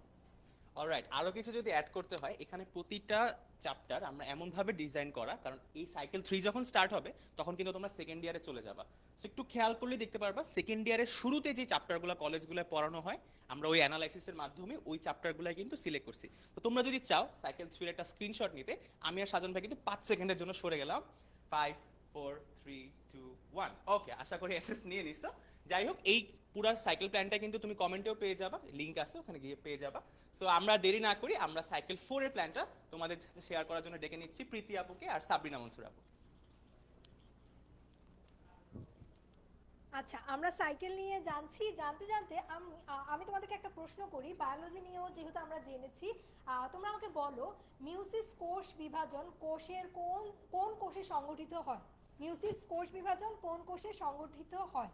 অলরাইট, আরো কিছু যদি অ্যাড করতে হয়, এখানে প্রতিটা চ্যাপ্টার আমরা এমন ভাবে ডিজাইন করা, কারণ এই সাইকেল 3 যখন স্টার্ট হবে তখন কিন্তু তোমরা সেকেন্ড ইয়ারে চলে যাবা। সো একটু খেয়াল করলে দেখতে পারবা সেকেন্ড ইয়ারের শুরুতে যে চ্যাপ্টারগুলো কলেজগুলো পড়ানো হয় আমরা ওই অ্যানালাইসিসের মাধ্যমে ওই চ্যাপ্টারগুলো কিন্তু সিলেক্ট করছি। তো তোমরা যদি চাও সাইকেল 3 এর একটা স্ক্রিনশট নিতে, আমি আর সাজন ভাই কিন্তু 5 সেকেন্ডের জন্য সরে গেলাম। 5 4 3 2 1। ওকে, আশা করি এসএস নিয়ে নিছো। যাই হোক, এই পুরো সাইকেল প্ল্যানটা কিন্তু তুমি কমেন্টেও পেয়ে যাবা, লিংক আছে ওখানে গিয়ে পেয়ে যাবা। সো আমরা দেরি না করি, আমরা সাইকেল 4 এর প্ল্যানটা তোমাদের সাথে শেয়ার করার জন্য ডেকে নিচ্ছি প্রীতি আপুকে আর সাবরিনা মনসুর আপু।
আচ্ছা, আমরা সাইকেল নিয়ে জানতে জানতে আমি তোমাদেরকে একটা প্রশ্ন করি। বায়োলজি নিয়েও যেহেতু আমরা জেনেছি, তোমরা আমাকে বলো মিউসিস কোষ বিভাজন কোষের কোন কোষে সংগঠিত হয়? মিউসিস কোষ বিভাজন কোন কোষে সংগঠিত হয়?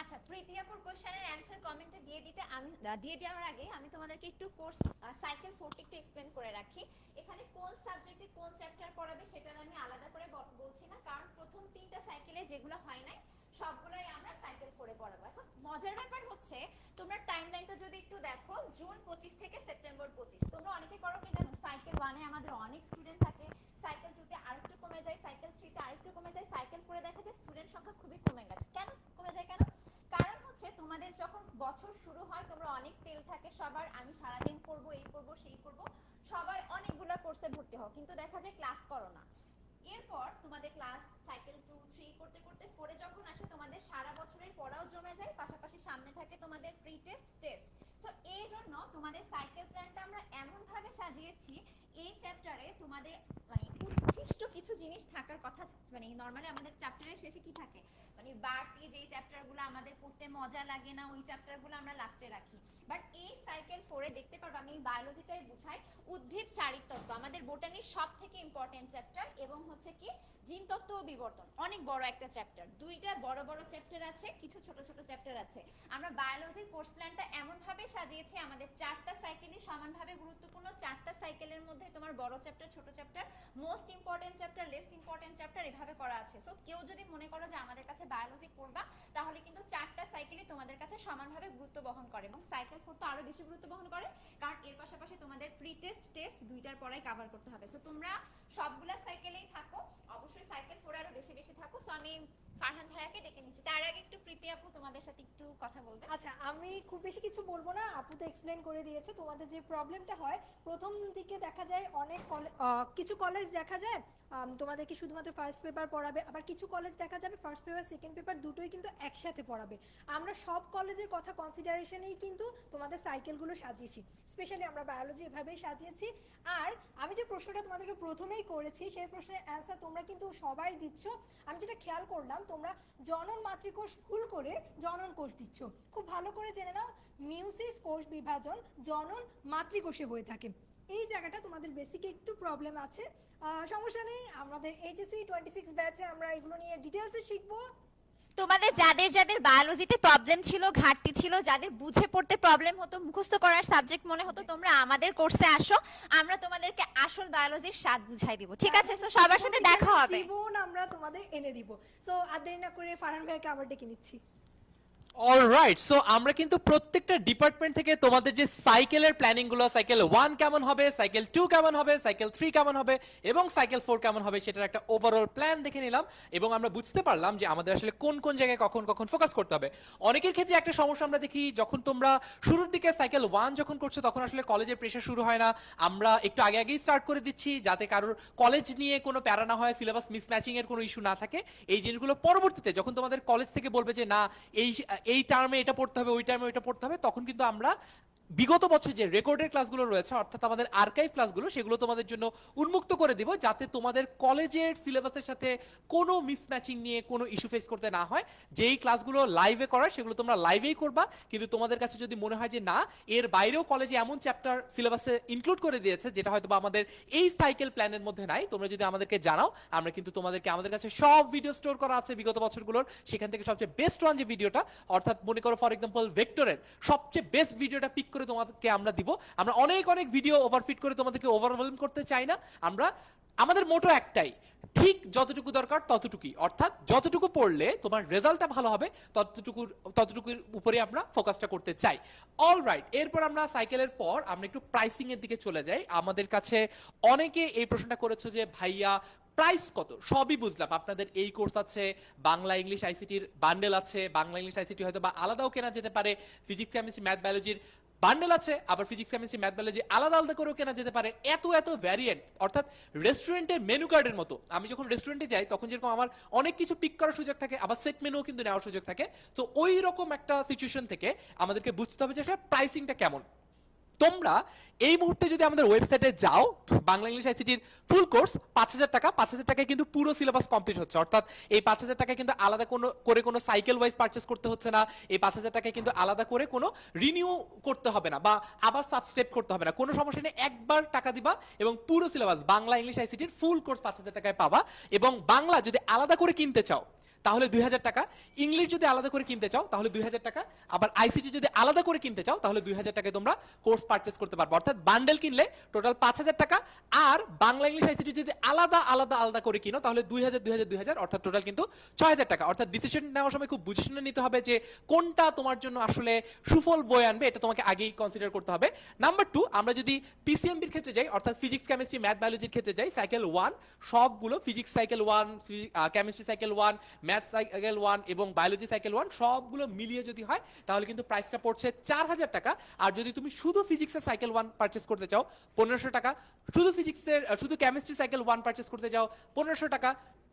আচ্ছা, প্রীতি আপুর কোশ্চেনের অ্যানসার কমেন্টে দিয়ে দেওয়ার আগে আমি তোমাদেরকে একটু কোর্স সাইকেল 4টি একটু এক্সপ্লেন করে রাখি। এখানে কোন সাবজেক্টে কোন চ্যাপ্টার পড়াবে সেটা আমি আলাদা করে বলছি না, কারণ প্রথম 3টা সাইকেলে যেগুলো হয় নাই সবগুলোই আমরা সাইকেল 4-এ তোমরা টাইমলাইনটা যদি একটু দেখো, জুন 25 থেকে সেপ্টেম্বর 25, তোমরা অনেকে করো কি জানো, সাইকেল 1 এ আমাদের অনেক স্টুডেন্ট থাকে, সাইকেল 2 তে আরেকটু কমে যায়, সাইকেল 3 তে আরেকটু কমে যায়, সাইকেল 4 এ দেখা যায় স্টুডেন্ট সংখ্যা খুবই কমে গেছে। কেন কমে যায় কেন? কারণ হচ্ছে তোমাদের যখন বছর শুরু হয় তোমরা অনেক তেল থাকে সবার, আমি সারাদিন পড়বো, এই পড়বো, সেই পড়বো, সবাই অনেকগুলো কোর্সে ভর্তি হও, কিন্তু দেখা যায় ক্লাস করো না। এরপর তোমাদের ক্লাস সাইকেল 2, 3 করতে করতে 4 এ যখন আসে তোমাদের সারা বছরের পড়াও জমে যায়, পাশাপাশি সামনে থাকে তোমাদের প্রি টেস্ট, টেস্ট। তো এই জন্য তোমাদের সাইকেল প্ল্যানটা আমরা এমন ভাবে সাজিয়েছি, এই চ্যাপ্টারে তোমাদের মানে উচ্ছিষ্ট কিছু জিনিস থাকার কথা, মানে নরমালি আমাদের চ্যাপ্টারের শেষে কি থাকে, মানে বাড়তি যেই চ্যাপ্টারগুলো আমাদের পড়তে মজা লাগে না ওই চ্যাপ্টারগুলো আমরা লাস্টে রাখি। বাট এই সাইকেল 4 এ দেখতে পারবো, আমি বায়োলজিটাই বুঝাই, উদ্ভিদ শারীরতত্ত্ব আমাদের বোটানির সবথেকে ইম্পর্টেন্ট চ্যাপ্টার, এবং হচ্ছে কি জিনতত্ত্ব ও বিবর্তন, অনেক বড় একটা চ্যাপ্টার। দুইটা বড় বড় চ্যাপ্টার আছে, কিছু ছোট ছোট চ্যাপ্টার আছে। আমরা বায়োলজির কোর্স প্ল্যানটা এমন ভাবে সাজিয়েছি, আমাদের 4টা সাইকেলই সমানভাবে গুরুত্বপূর্ণ, 4টা সাইকেলের মধ্যে তোমার বড় চ্যাপ্টার, ছোট chapter, most important chapter, least important chapter এভাবে করা আছে। সো কেউ যদি মনে করো যে আমাদের কাছে বায়োলজি পড়বা, তাহলে কিন্তু 4টা সাইকেলই তোমাদের কাছে সমানভাবে গুরুত্ব বহন করে, এবং সাইকেল 4 তো আরো বেশি গুরুত্ব বহন করে, কারণ এর পাশাপাশি তোমাদের প্রি টেস্ট, টেস্ট দুইটার পড়াই কভার করতে হবে। সো তোমরা সবগুলা সাইকেলেই থাকো, অবশ্যই সাইকেল 4 আরো বেশি বেশি থাকো। সো আমি ফারহান ভাইয়াকে ডেকে নিচ্ছি, তার আগে একটু প্রীতি আপু তোমাদের সাথে একটু কথা বলবে।
আচ্ছা, আমি খুব বেশি কিছু বলবো না, আপু তো এক্সপ্লেন করে দিয়েছে। তোমাদের যে প্রবলেমটা হয়, প্রথম দিকে দেখা যায় অনেক কিছু কলেজ দেখা যায় তোমাদেরকে শুধুমাত্র ফার্স্ট পেপার পড়াবে, আবার কিছু কলেজ দেখা যাবে ফার্স্ট পেপার সেকেন্ড পেপার দুটোই কিন্তু একসাথে পড়াবে। আমরা সব কলেজের কথা কনসিডারেশনেই কিন্তু তোমাদের সাইকেলগুলো সাজিয়েছি, স্পেশালি আমরা বায়োলজি এভাবেই সাজিয়েছি। আর আমি যে প্রশ্নটা তোমাদেরকে প্রথমেই করেছি, সেই প্রশ্নের অ্যান্সার তোমরা কিন্তু সবাই দিচ্ছ। আমি যেটা খেয়াল করলাম, তোমরা জনন মাতৃকোষ ভুল করে জনন কোষ দিচ্ছ। খুব ভালো করে জেনে নাও, মিউসিস কোষ বিভাজন জনন মাতৃকোষে হয়ে থাকে। এই জায়গাটা তোমাদের বেসিকে একটু প্রবলেম আছে, সমস্যা নেই, আমাদের এইচএসসি 26 ব্যাচে আমরা এগুলো নিয়ে ডিটেলসে শিখবো।
তোমাদের যাদের যাদের বায়োলজিতে প্রবলেম ছিল, ঘাটতি ছিল, যাদের বুঝে পড়তে প্রবলেম হতো, মুখস্থ করার সাবজেক্ট মনে হতো, তোমরা আমাদের কোর্সে আসো, আমরা তোমাদেরকে আসল বায়োলজির স্বাদ বুঝাই দিব, ঠিক আছে? সো সবার সাথে দেখা হবে,
জীবন আমরা তোমাদের এনে দিব। সো আর দেরি না করে ফারহান ভাইকে আবার ডেকে নিচ্ছি।
অলরাইট, সো আমরা কিন্তু প্রত্যেকটা ডিপার্টমেন্ট থেকে তোমাদের যে সাইকেলের প্ল্যানিং গুলো, সাইকেল 1 কেমন হবে, সাইকেল 2 কেমন হবে, সাইকেল 3 কেমন হবে এবং সাইকেল 4 কেমন হবে, সেটার একটা ওভারঅল প্ল্যান দেখে নিলাম, এবং আমরা বুঝতে পারলাম যে আমাদের আসলে কোন কোন জায়গায় কখন কখন ফোকাস করতে হবে। অনেকের ক্ষেত্রে একটা সমস্যা আমরা দেখি, যখন তোমরা শুরুর দিকে সাইকেল 1 যখন করছো, তখন আসলে কলেজের প্রেশার শুরু হয় না, আমরা একটু আগে আগেই স্টার্ট করে দিচ্ছি, যাতে কারোর কলেজ নিয়ে কোনো প্যারা না হয়, সিলেবাস মিসম্যাচিং এর কোনো ইস্যু না থাকে। এই জিনিসগুলো পরবর্তীতে যখন তোমাদের কলেজ থেকে বলবে যে না এই টার্মে এটা পড়তে হবে, ওই টার্মে ওইটা পড়তে হবে, তখন কিন্তু আমরা বিগত বছর যে রেকর্ডের ক্লাসগুলো রয়েছে, অর্থাৎ আমাদের আর্কাইভ ক্লাসগুলো, সেগুলো তোমাদের জন্য উন্মুক্ত করে দিব, যাতে তোমাদের কলেজের সিলেবাসের সাথে কোনো মিসম্যাচিং নিয়ে কোনো ইস্যু ফেস করতে না হয়। যেই ক্লাসগুলো লাইভে করার, সেগুলো তোমরা লাইভেই করবা, কিন্তু তোমাদের কাছে যদি মনে হয় যে না এর বাইরেও কলেজে এমন চ্যাপ্টার সিলেবাসে ইনক্লুড করে দিয়েছে যেটা হয়তো বা আমাদের এই সাইকেল প্ল্যানের মধ্যে নাই, তোমরা যদি আমাদেরকে জানাও, আমরা কিন্তু তোমাদেরকে, আমাদের কাছে সব ভিডিও স্টোর করা আছে বিগত বছরগুলোর, সেখান থেকে সবচেয়ে বেস্ট ওয়ান যে ভিডিওটা, অর্থাৎ মনে করো ফর এক্সাম্পল ভেক্টরের সবচেয়ে বেস্ট ভিডিওটা পিক করে তোমাদেরকে আমরা দিব। আমরা অনেক অনেক ভিডিও ওভারফিট করে তোমাদেরকে ওভারওয়েলম করতে চাই না, আমাদের মোটো একটাই, ঠিক যতটুকু দরকার ততটুকুই, অর্থাৎ যতটুকু পড়লে তোমার রেজাল্টটা ভালো হবে ততটুকুর উপরে আমরা ফোকাসটা করতে চাই। অলরাইট, এরপর আমরা সাইকেলের পর আমরা একটু প্রাইসিং এর দিকে চলে যাই। আমাদের কাছে অনেকে এই প্রশ্নটা করেছে যে ভাইয়া প্রাইস কত? সবই বুঝলাম, আপনাদের এই কোর্স আছে, বাংলা ইংলিশ আইসিটির বান্ডেল আছে, বাংলা ইংলিশ আইসিটি হয়তো বা আলাদাও কেনা যেতে পারে, ফিজিক্স কেমিস্ট্রি ম্যাথ বায়োলজির বান্ডেল আছে, আবার ফিজিক্স কেমিস্ট্রি ম্যাথ বায়োলজি আলাদা আলাদা করেও কেনা যেতে পারে। এত এত ভ্যারিয়েন্ট, অর্থাৎ রেস্টুরেন্টের মেনু কার্ডের মতো। আমি যখন রেস্টুরেন্টে যাই তখন যেরকম আমার অনেক কিছু পিক করার সুযোগ থাকে, আবার সেট মেনুও কিন্তু নেওয়ার সুযোগ থাকে। তো ওই রকম একটা সিচুয়েশন থেকে আমাদেরকে বুঝতে হবে যে আসলে প্রাইসিংটা কেমন। তোমরা এই মুহূর্তে যদি আমাদের ওয়েবসাইটে যাও, বাংলা ইংলিশ আইসিটির ফুল কোর্স 5000 টাকা, 5000 টাকায় কিন্তু পুরো সিলেবাস কমপ্লিট হচ্ছে, অর্থাৎ এই 5000 টাকায় কিন্তু আলাদা কোনো সাইকেল ওয়াইজ পারচেস করতে হচ্ছে না, এই 5000 টাকায় কিন্তু আলাদা করে কোনো রিনিউ করতে হবে না বা আবার সাবস্ক্রাইব করতে হবে না, কোনো সমস্যা নেই, একবার টাকা দিবা এবং পুরো সিলেবাস বাংলা ইংলিশ আইসিটির ফুল কোর্স 5000 টাকায় পাবা। এবং বাংলা যদি আলাদা করে কিনতে চাও তাহলে 2000 টাকা, ইংলিশ যদি আলাদা করে কিনতে চাও তাহলে 2000 টাকা, আবার আইসিটি যদি আলাদা করে কিনতে চাও তাহলে 2000 টাকায় তোমরা কোর্স পারচেজ করতে পারবে। অর্থাৎ বান্ডেল কিনলে টোটাল 5000 টাকা, আর বাংলা ইংলিশ আইসিটি যদি আলাদা আলাদা আলাদা করে কিনো তাহলে 2000 2000 2000 অর্থাৎ টোটাল কিন্তু 6000 টাকা। অর্থাৎ ডিসিশন নেওয়ার সময় খুব বুঝে শুনে নিতে হবে যে কোনটা তোমার জন্য আসলে সুফল বয়ে আনবে, এটা তোমাকে আগেই কনসিডার করতে হবে। নাম্বার 2, আমরা যদি পিসিএমবির ক্ষেত্রে যাই, অর্থাৎ ফিজিক্স কেমিস্ট্রি ম্যাথ বায়োলজির ক্ষেত্রে যাই, সাইকেল 1 সবগুলো, physics cycle 1, chemistry cycle 1, math cycle 1 এবং বায়োলজি সাইকেল 1 সবগুলো মিলিয়ে যদি হয় তাহলে কিন্তু প্রাইসটা পড়ছে 4000 টাকা। আর যদি তুমি শুধু ফিজিক্সের সাইকেল 1 পারচেজ করতে চাও 1500 টাকা, শুধু কেমিস্ট্রি সাইকেল 1 পারচেজ করতে চাও 1500 টাকা,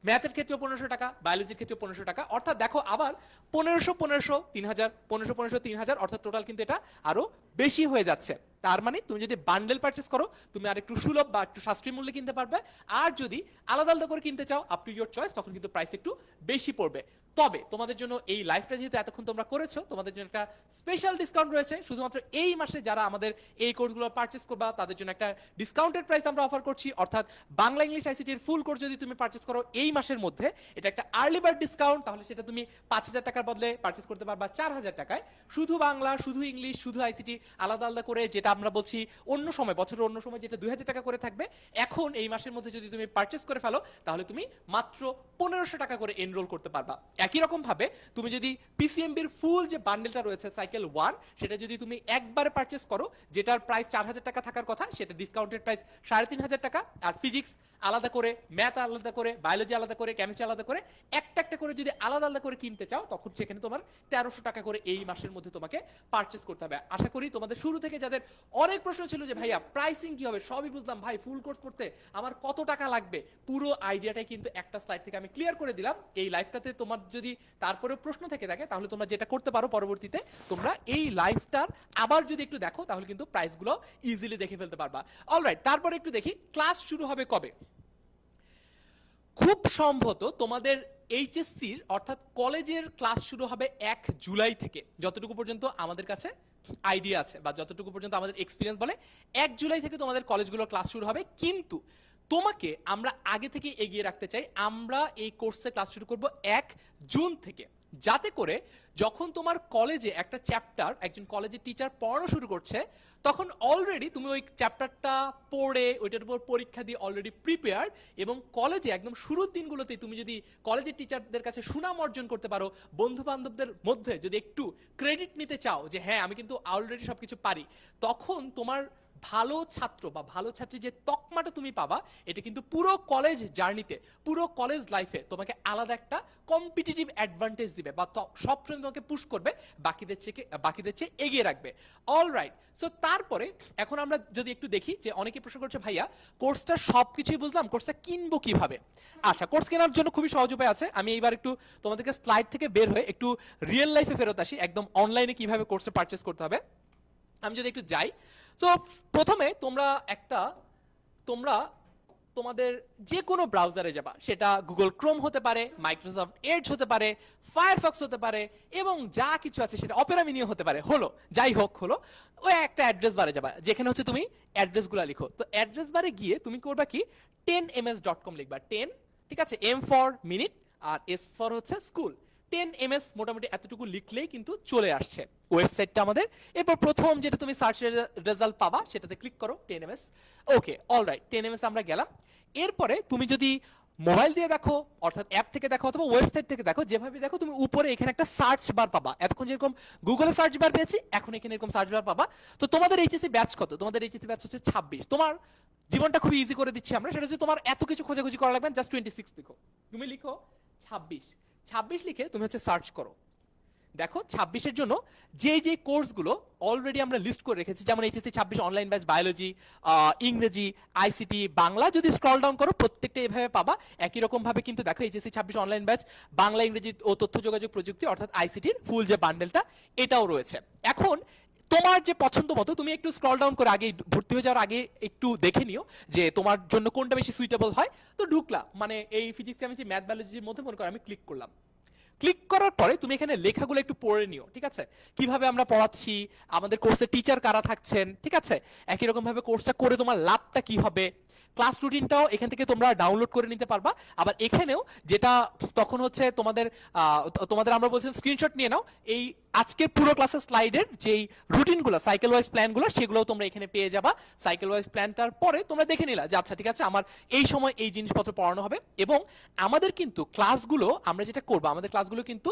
ম্যাথের ক্ষেত্রেও 1500 টাকা, বায়োলজির ক্ষেত্রেও 1500 টাকা। অর্থাৎ দেখো আবার 1500 1500 3000 1500 1500 3000 অর্থাৎ টোটাল কিন্তু এটা আরো বেশি হয়ে যাচ্ছে। তার মানে তুমি যদি বান্ডেল পারচেজ করো তুমি আর একটু সুলভ বা একটু সাশ্রয়ী মূল্যে কিনতে পারবে, আর যদি আলাদা আলাদা করে কিনতে চাও আপ টু ইয়োর চয়েস, তখন কিন্তু প্রাইস একটু বেশি পড়বে। তবে তোমাদের জন্য এই লাইভটা যেহেতু এতক্ষণ তোমরা করেছো, তোমাদের জন্য একটা স্পেশাল ডিসকাউন্ট রয়েছে। শুধুমাত্র এই মাসে যারা আমাদের এই কোর্সগুলো পারচেজ করবা তাদের জন্য একটা ডিসকাউন্টেড প্রাইস আমরা অফার করছি। অর্থাৎ বাংলা ইংলিশ আইসিটির ফুল কোর্স যদি তুমি পারচেজ করো এই মাসের মধ্যে, এটা একটা আর্লি বার্ড ডিসকাউন্ট, তাহলে সেটা তুমি 5000 টাকার বদলে পারচেজ করতে পারবা 4000 টাকায়। শুধু বাংলা, শুধু ইংলিশ, শুধু আইসিটি আলাদা আলাদা করে, যেটা আমরা বলছি অন্য সময়, বছরের অন্য সময় যেটা 2000 টাকা করে থাকবে, এখন এই মাসের মধ্যে যদি তুমি পারচেজ করে ফেলো তাহলে তুমি মাত্র 1500 টাকা করে এনরোল করতে পারবা। একই রকম ভাবে তুমি যদি পিসিএমবির ফুল যে বান্ডেলটা রয়েছে সাইকেল 1, সেটা যদি তুমি একবারে পারচেজ করো, যেটার প্রাইস 4000 টাকা থাকার কথা, সেটা ডিসকাউন্টেড প্রাইস 3500 টাকা। আর ফিজিক্স আলাদা করে, ম্যাথ আলাদা করে, বায়োলজি আলাদা করে, কেমিস্ট্রি আলাদা করে, একটা একটা করে যদি আলাদা আলাদা করে কিনতে চাও তখন সেখানে তোমার 1300 টাকা করে এই মাসের মধ্যে তোমাকে পারচেজ করতে হবে। আশা করি তোমাদের শুরু থেকে যাদের অনেক প্রশ্ন ছিল যে ভাইয়া প্রাইসিং কি হবে, সবই বুঝলাম, ভাই ফুল কোর্স করতে আমার কত টাকা লাগবে, পুরো আইডিয়াটাই কিন্তু একটা স্লাইড থেকে আমি ক্লিয়ার করে দিলাম। এই লাইভটাতে তোমার যদি তারপরে প্রশ্ন থেকে থাকে তাহলে তোমরা যেটা করতে পারো, পরবর্তীতে তোমরা এই লাইভটার আবার যদি একটু দেখো তাহলে কিন্তু প্রাইসগুলো ইজিলি দেখে ফেলতে পারবা। অলরাইট, তারপরে একটু দেখি ক্লাস শুরু হবে কবে। খুব সম্ভবত তোমাদের এইচএসসির অর্থাৎ কলেজের ক্লাস শুরু হবে 1 জুলাই থেকে, যতটুকু পর্যন্ত আমাদের কাছে আইডিয়া আছে বা যতটুকু পর্যন্ত আমাদের এক্সপিরিয়েন্স বলে 1 জুলাই থেকে তোমাদের কলেজগুলোর ক্লাস শুরু হবে। কিন্তু তোমাকে আমরা আগে থেকে এগিয়ে রাখতে চাই, আমরা এই কোর্সে ক্লাস শুরু করব 1 জুন থেকে, যাতে করে যখন তোমার কলেজে একটা চ্যাপ্টার একজন কলেজের টিচার পড়ানো শুরু করছে তখন অলরেডি তুমি ওই চ্যাপ্টারটা পড়ে ওইটার উপর পরীক্ষা দিয়ে অলরেডি প্রিপেয়ার, এবং কলেজে একদম শুরুর দিনগুলোতেই তুমি যদি কলেজের টিচারদের কাছে সুনাম অর্জন করতে পারো, বন্ধু বান্ধবদের মধ্যে যদি একটু ক্রেডিট নিতে চাও যে হ্যাঁ আমি কিন্তু অলরেডি সবকিছু পারি, তখন তোমার ভালো ছাত্র বা ভালো ছাত্রী যে তকমাটা তুমি পাবা, এটা কিন্তু পুরো কলেজ জার্নিতে, পুরো কলেজ লাইফে তোমাকে আলাদা একটা কম্পিটিটিভ অ্যাডভান্টেজ দিবে বা সবসময় তোমাকে পুশ করবে, বাকিদের চেয়ে এগিয়ে রাখবে। অলরাইট, সো তারপরে এখন আমরা যদি একটু দেখি যে অনেকে প্রশ্ন করছে ভাইয়া কোর্সটা সবকিছুই বুঝলাম, কোর্সটা কিনবো কিভাবে? আচ্ছা, কোর্স কেনার জন্য খুবই সহজ উপায় আছে। আমি এইবার একটু তোমাদেরকে স্লাইড থেকে বের হয়ে একটু রিয়েল লাইফে ফেরত আসি, একদম অনলাইনে কিভাবে কোর্সটা পারচেজ করতে হবে। আমি যদি একটু যাই, তো প্রথমে তোমরা তোমাদের যে কোনো ব্রাউজারে যাবা, সেটা গুগল ক্রোম হতে পারে, মাইক্রোসফট এডজ হতে পারে, ফায়ারফক্স হতে পারে, এবং যা কিছু আছে সেটা অপেরা মিনিও হতে পারে, হলো যাই হোক হলো, ওই একটা অ্যাড্রেস বারে যাবা যেখানে হচ্ছে তুমি অ্যাড্রেসগুলো লিখো। তো অ্যাড্রেস বারে গিয়ে তুমি করবা কি 10ms.com লিখবা, 10, ঠিক আছে, M ফর মিনিট আর S ফর হচ্ছে স্কুল, 10ms মোটামুটি এতটুকু লিখলেই কিন্তু চলে আসছে ওয়েবসাইটটা আমাদের। এরপর প্রথম যেটা তুমি সার্চ রেজাল্ট পাবা সেটাতে ক্লিক করো 10ms। ওকে, অলরাইট, 10ms আমরা গেলাম। এরপরে তুমি যদি মোবাইল দিয়ে দেখো অর্থাৎ অ্যাপ থেকে দেখো অথবা ওয়েবসাইট থেকে দেখো, যেভাবে দেখো তুমি উপরে এখানে একটা সার্চ বার পাবা। এতক্ষণ যেরকম গুগলে সার্চ বার পেয়েছি, এখন এখানে এরকম সার্চ বার পাবা। তো তোমাদের এইচএসসি ব্যাচ কত? তোমাদের এইচএসসি ব্যাচ হচ্ছে 26। তোমার জীবনটা খুবই ইজি করে দিচ্ছি আমরা, সেটা হচ্ছে তোমার এত কিছু খোঁজাখুঁজি করা লাগবে, জাস্ট 26 লিখো, তুমি লিখো 26 লিখে তুমি হচ্ছে সার্চ করো। দেখো 26-এর জন্য যে কোর্সগুলো অলরেডি আমরা লিস্ট করে রেখেছি, যেমন এইচএসসি 26 অনলাইন ব্যাচ বায়োলজি, ইংরেজি, আইসিটি, বাংলা, যদি স্ক্রল ডাউন করো প্রত্যেকটা এভাবে পাবা। একই রকম ভাবে কিন্তু দেখো এইচএসসি 26 অনলাইন ব্যাচ বাংলা, ইংরেজি ও তথ্য যোগাযোগ প্রযুক্তি অর্থাৎ আইসিটির ফুল যে বান্ডেলটা এটাও রয়েছে। এখন তোমার যে পছন্দ মতো তুমি একটু স্ক্রল ডাউন করে আগে ভর্তি হয়ে যাওয়ার আগে একটু দেখে নিও যে তোমার জন্য কোনটা বেশি সুইটেবল হয়। তো ঢুকলা, মানে এই ফিজিক্স কেমিস্ট্রি ম্যাথ বায়োলজির মধ্যে মনে করো আমি ক্লিক করলাম। ক্লিক করার পরে তুমি এখানে লেখাগুলো একটু পড়ে নিও, ঠিক আছে, কিভাবে আমরা পড়াচ্ছি, আমাদের কোর্সে টিচার কারা থাকছেন, ঠিক আছে, একই রকম ভাবে কোর্সটা করে তোমার লাভটা কি হবে, ক্লাস রুটিনটাও এখান থেকে তোমরা ডাউনলোড করে নিতে পারবা। আবার এখানেও যেটা তখন হচ্ছে তোমাদের আমরা বলছিলাম স্ক্রিনশট নিয়ে নাও, এই আজকের পুরো ক্লাসের স্লাইডের যেই রুটিনগুলো সাইকেল ওয়াইজ প্ল্যানগুলো সেগুলোও তোমরা এখানে পেয়ে যাবা। সাইকেল ওয়াইজ প্ল্যানটার পরে তোমরা দেখে নিলা যে আচ্ছা ঠিক আছে আমার এই সময় এই জিনিসপত্র পড়ানো হবে। এবং আমাদের কিন্তু ক্লাসগুলো আমরা যেটা করবো, আমাদের ক্লাসগুলো কিন্তু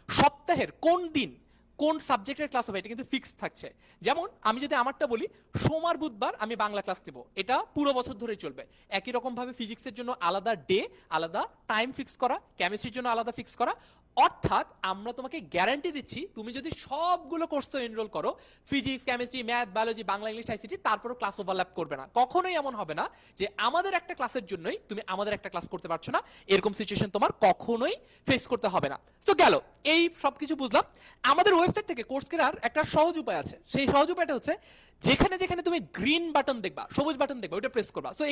সপ্তাহের কোন দিন কোন সাবজেক্টের ক্লাস হবে এটা কিন্তু ফিক্স থাকছে। যেমন আমি যদি আমারটা বলি, সোমবার বুধবার আমি বাংলা ক্লাস নেব, এটা পুরো বছর ধরে চলবে। একই রকম ভাবে ফিজিক্সের জন্য আলাদা ডে আলাদা টাইম ফিক্স করা, কেমিস্ট্রির জন্য আলাদা ফিক্স করা। অর্থাৎ আমরা তোমাকে গ্যারান্টি দিচ্ছি তুমি যদি সবগুলো কোর্সে এনরোল করো, physics chemistry math biology Bangla English ICT, তারপরও ক্লাস ওভারল্যাপ করবে না। কখনোই এমন হবে না যে আমাদের একটা ক্লাসের জন্যই তুমি আমাদের একটা ক্লাস করতে পারছো না, এরকম সিচুয়েশন তোমার কখনোই ফেস করতে হবে না। তো গেল এই সবকিছু বুঝলাম। আমাদের ওয়েবসাইট থেকে কোর্স কেনার একটা সহজ উপায় আছে। সেই সহজ উপায়টা হচ্ছে যেখানে যেখানে তুমি গ্রিন বাটন দেখবা, সবুজ বাটন দেখবা, ওটা প্রেস করবা। সো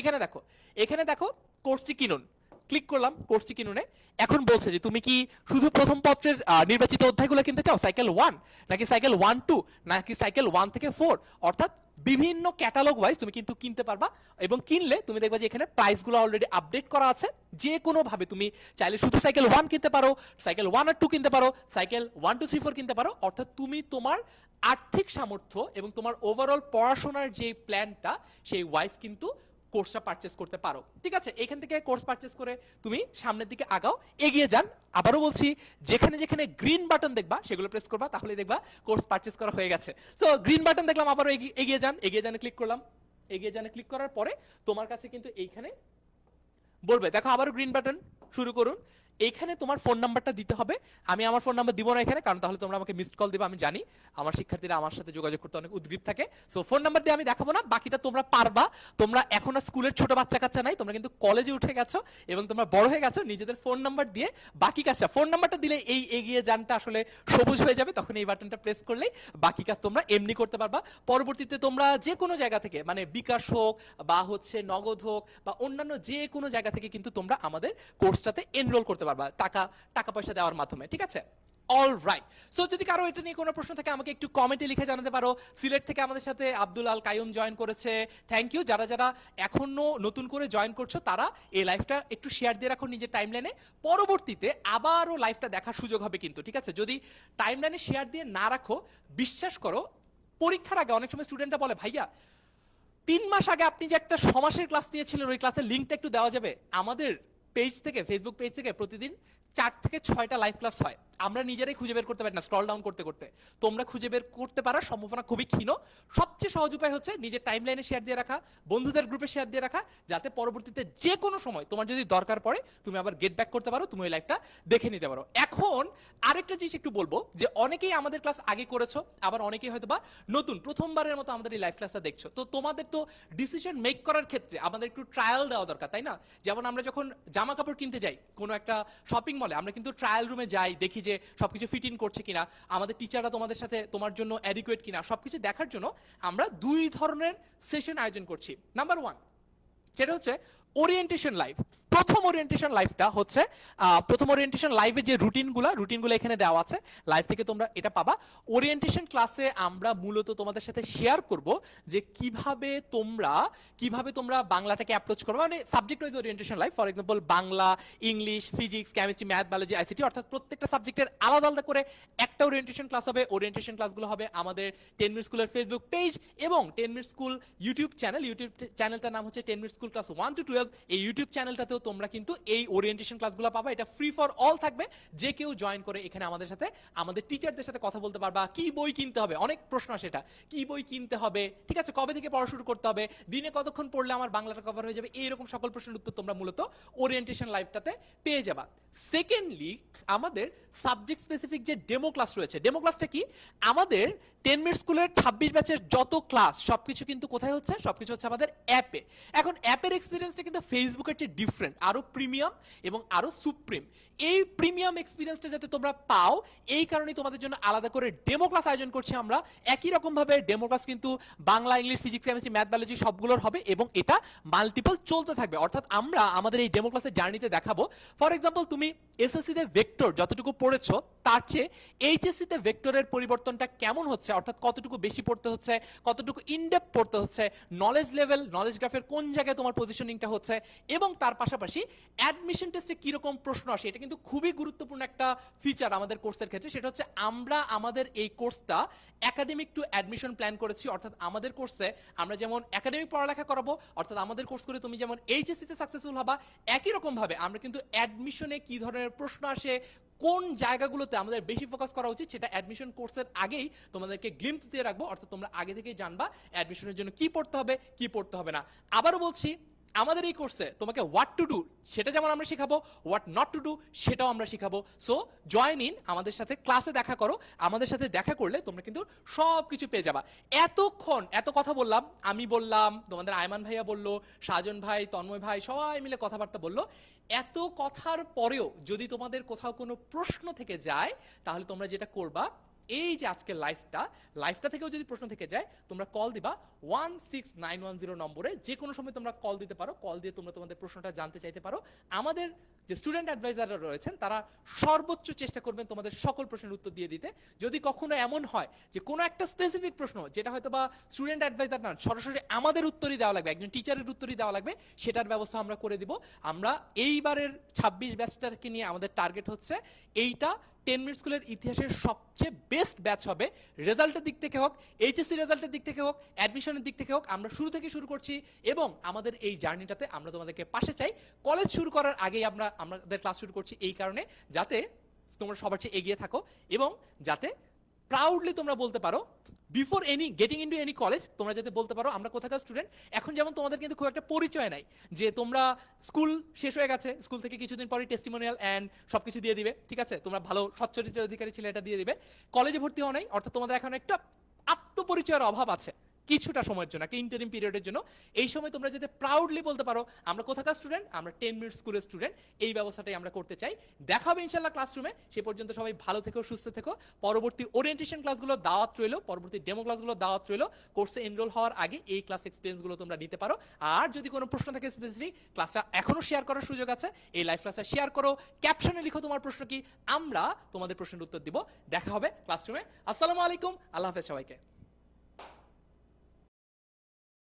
এখানে দেখো কোর্সটি কিনুন, ক্লিক করলাম কোর্সটি কিনুনে। এখন বলছে যে তুমি কি শুধু প্রথম পত্রের নির্বাচিত অধ্যায়গুলো কিনতে চাও, সাইকেল 1 নাকি সাইকেল 1-2 নাকি সাইকেল 1 থেকে 4, অর্থাৎ বিভিন্ন ক্যাটালগ ওয়াইজ তুমি কিন্তু কিনতে পারবা। এবং কিনলে তুমি দেখবা যে এখানে প্রাইসগুলো অলরেডি আপডেট করা আছে। যে কোনো ভাবে তুমি চাইলে শুধু সাইকেল 1 কিনতে পারো, সাইকেল 1 আর 2 কিনতে পারো, সাইকেল 1 2 3 4 কিনতে পারো। অর্থাৎ তুমি তোমার আর্থিক সামর্থ্য এবং তোমার ওভারঅল পড়াশোনার যে প্ল্যানটা সেই ওয়াইজ কিন্তু কোর্সটা পারচেজ করতে পারো। ঠিক আছে, এখান থেকে কোর্স পারচেজ করে তুমি সামনের দিকে আগাও, এগিয়ে যান। আবারও বলছি যেখানে যেখানে গ্রিন বাটন দেখবা সেগুলো প্রেস করবা, তাহলে দেখবা কোর্স পারচেজ করা হয়ে গেছে। সো গ্রিন বাটন দেখলাম, আবারও এগিয়ে যান, এগিয়ে জানে ক্লিক করলাম। এগিয়ে জানে ক্লিক করার পরে তোমার কাছে কিন্তু এইখানে বলবে দেখো আবারও গ্রিন বাটন, শুরু করুন। এইখানে তোমার ফোন নাম্বারটা দিতে হবে। আমি আমার ফোন নাম্বার দিব না এখানে, কারণ তাহলে তোমরা আমাকে মিসড কল দিবে। আমি জানি আমার শিক্ষার্থীরা আমার সাথে যোগাযোগ করতে অনেক উদ্গ্রীব থাকে। সো ফোন নাম্বার দিয়ে আমি দেখাবো না, বাকিটা তোমরা পারবা। তোমরা এখন আর স্কুলের ছোট বাচ্চা কাচ্চা নাই, তোমরা কিন্তু কলেজে উঠে গেছো এবং তোমরা বড় হয়ে গেছো। নিজেদের ফোন নাম্বার দিয়ে বাকি কাজটা, ফোন নাম্বারটা দিলে এই এগিয়ে যানটা আসলে সবুজ হয়ে যাবে, তখন এই বাটনটা প্রেস করলেই বাকি কাজ তোমরা এমনি করতে পারবা। পরবর্তীতে তোমরা যে কোনো জায়গা থেকে, মানে বিকাশ হোক বা হচ্ছে নগদ হোক বা অন্যান্য যে কোনো জায়গা থেকে কিন্তু তোমরা আমাদের কোর্সটাতে এনরোল করতে পারবা টাকা পয়সা দেওয়ার মাধ্যমে। ঠিক আছে, অল রাইট। সো যদি কারো এটা নিয়ে কোনো প্রশ্ন থাকে আমাকে একটু কমেন্টে লিখে জানাতে পারো। সিলেট থেকে আমাদের সাথে আব্দুল আল কায়ুম জয়েন করেছে, থ্যাংক ইউ। যারা যারা এখনো নতুন করে জয়েন করছো তারা এই লাইভটা একটু শেয়ার দিয়ে রাখো নিজের টাইমলাইনে, পরবর্তীতে আবারও লাইভটা দেখার সুযোগ হবে কিন্তু। ঠিক আছে, যদি টাইমলাইনে শেয়ার দিয়ে না রাখো, বিশ্বাস করো পরীক্ষার আগে অনেক সময় স্টুডেন্টরা বলে ভাইয়া 3 মাস আগে আপনি যে একটা সমাসের ক্লাস নিয়েছিলেন ওই ক্লাসের লিঙ্কটা একটু দেওয়া যাবে। আমাদের পেজ থেকে, ফেসবুক পেজ থেকে প্রতিদিন 4 থেকে 6টা লাইভ ক্লাস হয়। আমরা নিজেরাই খুঁজে বের করতে পারি না, স্ক্রল ডাউন করতে করতে। তোমরা খুঁজে বের করতে পারার সম্ভাবনা খুবই ক্ষীণ। সবচেয়ে সহজ উপায় হচ্ছে নিজের টাইমলাইনে শেয়ার দিয়ে রাখা, বন্ধুদের গ্রুপে শেয়ার দিয়ে রাখা, যাতে পরবর্তীতে যে কোনো সময় তোমার যদি দরকার পড়ে তুমি আবার গেট ব্যাক করতে পারো, তুমি ওই লাইভটা দেখে নিতে পারো। এখন আরেকটা জিনিস একটু বলবো যে অনেকেই আমাদের ক্লাস আগে করেছো, আবার অনেকেই হয়তো বা নতুন প্রথমবারের মতো আমাদের এই লাইভ ক্লাসটা দেখছো। তো তোমাদের তো ডিসিশন মেক করার ক্ষেত্রে আমাদের একটু ট্রায়াল দেওয়া দরকার, তাই না? যেমন আমরা যখন জামা কাপড় কিনতে যাই কোনো একটা শপিং মলে, আমরা কিন্তু ট্রায়াল রুমে যাই, দেখি যে সবকিছু ফিট ইন করছে কিনা, আমাদের টিচাররা তোমাদের সাথে তোমার জন্য অ্যাডিকুয়েট কিনা, সবকিছু দেখার জন্য আমরা 2 ধরনের সেশন আয়োজন করছি। নাম্বার 1 সেটা হচ্ছে ওরিয়েন্টেশন লাইভ। প্রথম ওরিয়েন্টেশন লাইভটা হচ্ছে প্রথম ওরিয়েন্টেশন লাইভে যে রুটিনগুলো এখানে দেওয়া আছে, লাইভ থেকে তোমরা এটা পাবা। ওরিয়েন্টেশন ক্লাসে আমরা মূলত তোমাদের সাথে শেয়ার করব যে কিভাবে তোমরা বাংলাটাকে অ্যাপ্রোচ করবে, মানে subject wise orientation live. For example Bangla, English, physics, chemistry, math, biology, ICT, অর্থাৎ প্রত্যেকটা সাবজেক্টের আলাদা আলাদা করে একটা ওরিয়েন্টেশন ক্লাস হবে। ওরিয়েন্টেশন ক্লাসগুলো হবে আমাদের 10 মিনিট স্কুলের ফেসবুক পেজ এবং 10 মিনিট স্কুল ইউটিউব চ্যানেলটার নাম হচ্ছে 10 মিনিট স্কুল ক্লাস 1 to 12। এই ইউটিউব চ্যানেলটাতেও তোমরা কিন্তু এই ওরিয়েন্টেশন ক্লাসগুলো পাবা। এটা ফ্রি ফর অল থাকবে, যে কেউ জয়েন করে এখানে আমাদের সাথে আমাদের টিচারদের সাথে কথা বলতে পারবা। কি বই কিনতে হবে, অনেক প্রশ্ন আসে, এটা কি বই কিনতে হবে, ঠিক আছে, কবে থেকে পড়া শুরু করতে হবে, দিনে কতক্ষণ পড়লে আমার বাংলাটা কভার হয়ে যাবে, এইরকম সকল প্রশ্নের উত্তর তোমরা মূলত ওরিয়েন্টেশন লাইভটাতে পেয়ে যাবা। সেকেন্ডলি আমাদের সাবজেক্ট স্পেসিফিক যে ডেমো ক্লাস রয়েছে, ডেমো ক্লাসটা কি, আমাদের 10 মিনিট স্কুলের 26 ব্যাচের যত ক্লাস সবকিছু কিন্তু কোথায় হচ্ছে, সবকিছু হচ্ছে আমাদের অ্যাপে। এখন অ্যাপের এক্সপিরিয়েন্সটা কিন্তু ফেসবুকের চেয়ে ডিফারেন্ট, আরো প্রিমিয়াম এবং আরো সুপ্রিম। এই প্রিমিয়াম এক্সপিরিয়েন্সটা যাতে তোমরা পাও, এই কারণেই তোমাদের জন্য আলাদা করে ডেমো ক্লাস আয়োজন করছি আমরা। একই রকম ভাবে ডেমো ক্লাস কিন্তু Bangla, English, physics, chemistry, math, biology সবগুলোর হবে এবং এটা মাল্টিপল চলতে থাকবে। অর্থাৎ আমরা আমাদের এই ডেমো ক্লাসের জার্নিতে দেখাবো, ফর এক্সাম্পল তুমি এসএসসি তে ভেক্টর যতটুকু পড়েছো তার চেয়ে এইচএসসিতে ভেক্টরের পরিবর্তনটা কেমন হচ্ছে, অর্থাৎ কতটুকু বেশি পড়তে হচ্ছে, কতটুকু ইনডেপথ পড়তে হচ্ছে, নলেজ লেভেল, নলেজ গ্রাফের কোন জায়গায় তোমার পজিশনিংটা হচ্ছে, এবং তার পাশাপাশি অ্যাডমিশন টেস্টে কিরকম প্রশ্ন আসে, এটা কিন্তু খুবই গুরুত্বপূর্ণ একটা ফিচার আমাদের কোর্সের ক্ষেত্রে। সেটা হচ্ছে আমরা আমাদের এই কোর্সটা একাডেমিক টু অ্যাডমিশন প্ল্যান করেছি, অর্থাৎ আমাদের কোর্সে আমরা যেমন একাডেমিক পড়ালেখা করাবো, অর্থাৎ আমাদের কোর্স করে তুমি যেমন এইচএসসিতে সাকসেসফুল হবা, একই রকম ভাবে আমরা কিন্তু অ্যাডমিশনে কি ধরনের প্রশ্ন আসে, কোন জায়গাগুলোতে আমাদের বেশি ফোকাস করা উচিত, সেটা অ্যাডমিশন কোর্সের আগেই তোমাদেরকে গ্লিম্পস দিয়ে রাখবো, অর্থাৎ তোমরা আগে থেকেই জানবা অ্যাডমিশনের জন্য কি পড়তে হবে কি পড়তে হবে না। আবারও বলছি, আমাদের এই কোর্সে তোমাকে হোয়াট টু ডু সেটা যেমন আমরা শেখাবো, হোয়াট নট টু ডু সেটাও আমরা শেখাবো। সো জয়েন ইন, আমাদের সাথে ক্লাসে দেখা করো। আমাদের সাথে দেখা করলে তোমরা কিন্তু সব কিছু পেয়ে যাবা। এতক্ষণ এত কথা বললাম, আমি বললাম, তোমাদের আয়মান ভাইয়া বললো, সাজন ভাই, তন্ময় ভাই, সবাই মিলে কথাবার্তা বললো। এত কথার পরেও যদি তোমাদের কোথাও কোনো প্রশ্ন থেকে যায়, তাহলে তোমরা যেটা করবা, এই যে আজকের লাইফটা থেকেও যদি প্রশ্ন থেকে যায়, তোমরা কল দিবা 16910 নম্বরে। যে কোনো সময় তোমরা কল দিতে পারো, কল দিয়ে তোমরা তোমাদের প্রশ্নটা জানতে চাইতে পারো। আমাদের যে স্টুডেন্ট অ্যাডভাইজাররা রয়েছেন তারা সর্বোচ্চ চেষ্টা করবেন তোমাদের সকল প্রশ্নের উত্তর দিয়ে দিতে। যদি কখনো এমন হয় যে কোনো একটা স্পেসিফিক প্রশ্ন যেটা হয়তো বা স্টুডেন্ট অ্যাডভাইজার না, সরাসরি আমাদের উত্তরই দেওয়া লাগবে, একজন টিচারের উত্তরই দেওয়া লাগবে, সেটার ব্যবস্থা আমরা করে দিব। আমরা এইবারের 26 ব্যাচটাকে নিয়ে আমাদের টার্গেট হচ্ছে এইটা 10 মিনিট স্কুলের ইতিহাসের সবচেয়ে বেস্ট ব্যাচ হবে। রেজাল্টের দিক থেকে হোক, এইচএসসি রেজাল্টের দিক থেকে হোক, অ্যাডমিশনের দিক থেকে হোক, আমরা শুরু থেকে শুরু করছি এবং আমাদের এই জার্নিটাতে আমরা তোমাদেরকে পাশে চাই। কলেজ শুরু করার আগেই আমাদের ক্লাস শুরু করছি এই কারণে, যাতে তোমরা সবার চেয়ে এগিয়ে থাকো এবং যাতে প্রাউডলি তোমরা বলতে পারো before any getting into any college, তোমরা যাতে বলতে পারো আমরা কোথাকার স্টুডেন্ট। এখন যেমন তোমাদের কিন্তু খুব একটা পরিচয় নাই, যে তোমরা স্কুল শেষ হয়ে গেছে, স্কুল থেকে কিছুদিন পরে টেস্টিমোনিয়াল অ্যান্ড সবকিছু দিয়ে দিবে, ঠিক আছে, তোমরা ভালো সচ্চরিত্রের অধিকারী ছিল এটা দিয়ে দিবে, কলেজে ভর্তি হওয়া নাই, অর্থাৎ তোমাদের এখন একটা আত্মপরিচয়ের অভাব আছে কিছুটা সময়ের জন্য, একটা ইন্টারিম পিরিয়ডের জন্য। এই সময় তোমরা যাতে প্রাউডলি বলতে পারো আমরা কোথাকার স্টুডেন্ট, আমরা 10 মিনিট স্কুলের স্টুডেন্ট, এই ব্যবস্থাটাই আমরা করতে চাই। দেখা হবে ইনশাল্লাহ ক্লাসরুমে। সে পর্যন্ত সবাই ভালো থেকো, সুস্থ থেকো। পরবর্তী ওরিয়েন্টেশন ক্লাসগুলো দাওয়াত রইলো, পরবর্তী ডেমো ক্লাসগুলো দাওয়াত রইলো। কোর্সে এনরোল হওয়ার আগে এই ক্লাস এক্সপিরিয়েন্সগুলো তোমরা নিতে পারো। আর যদি কোনো প্রশ্ন থাকে স্পেসিফিক, ক্লাসটা এখনো শেয়ার করার সুযোগ আছে, এই লাইভ ক্লাসটা শেয়ার করো, ক্যাপশনে লিখো তোমার প্রশ্ন কি, আমরা তোমাদের প্রশ্নের উত্তর দিব। দেখা হবে ক্লাসরুমে। আসসালামু আলাইকুম, আল্লাহ হাফেজ সবাইকে।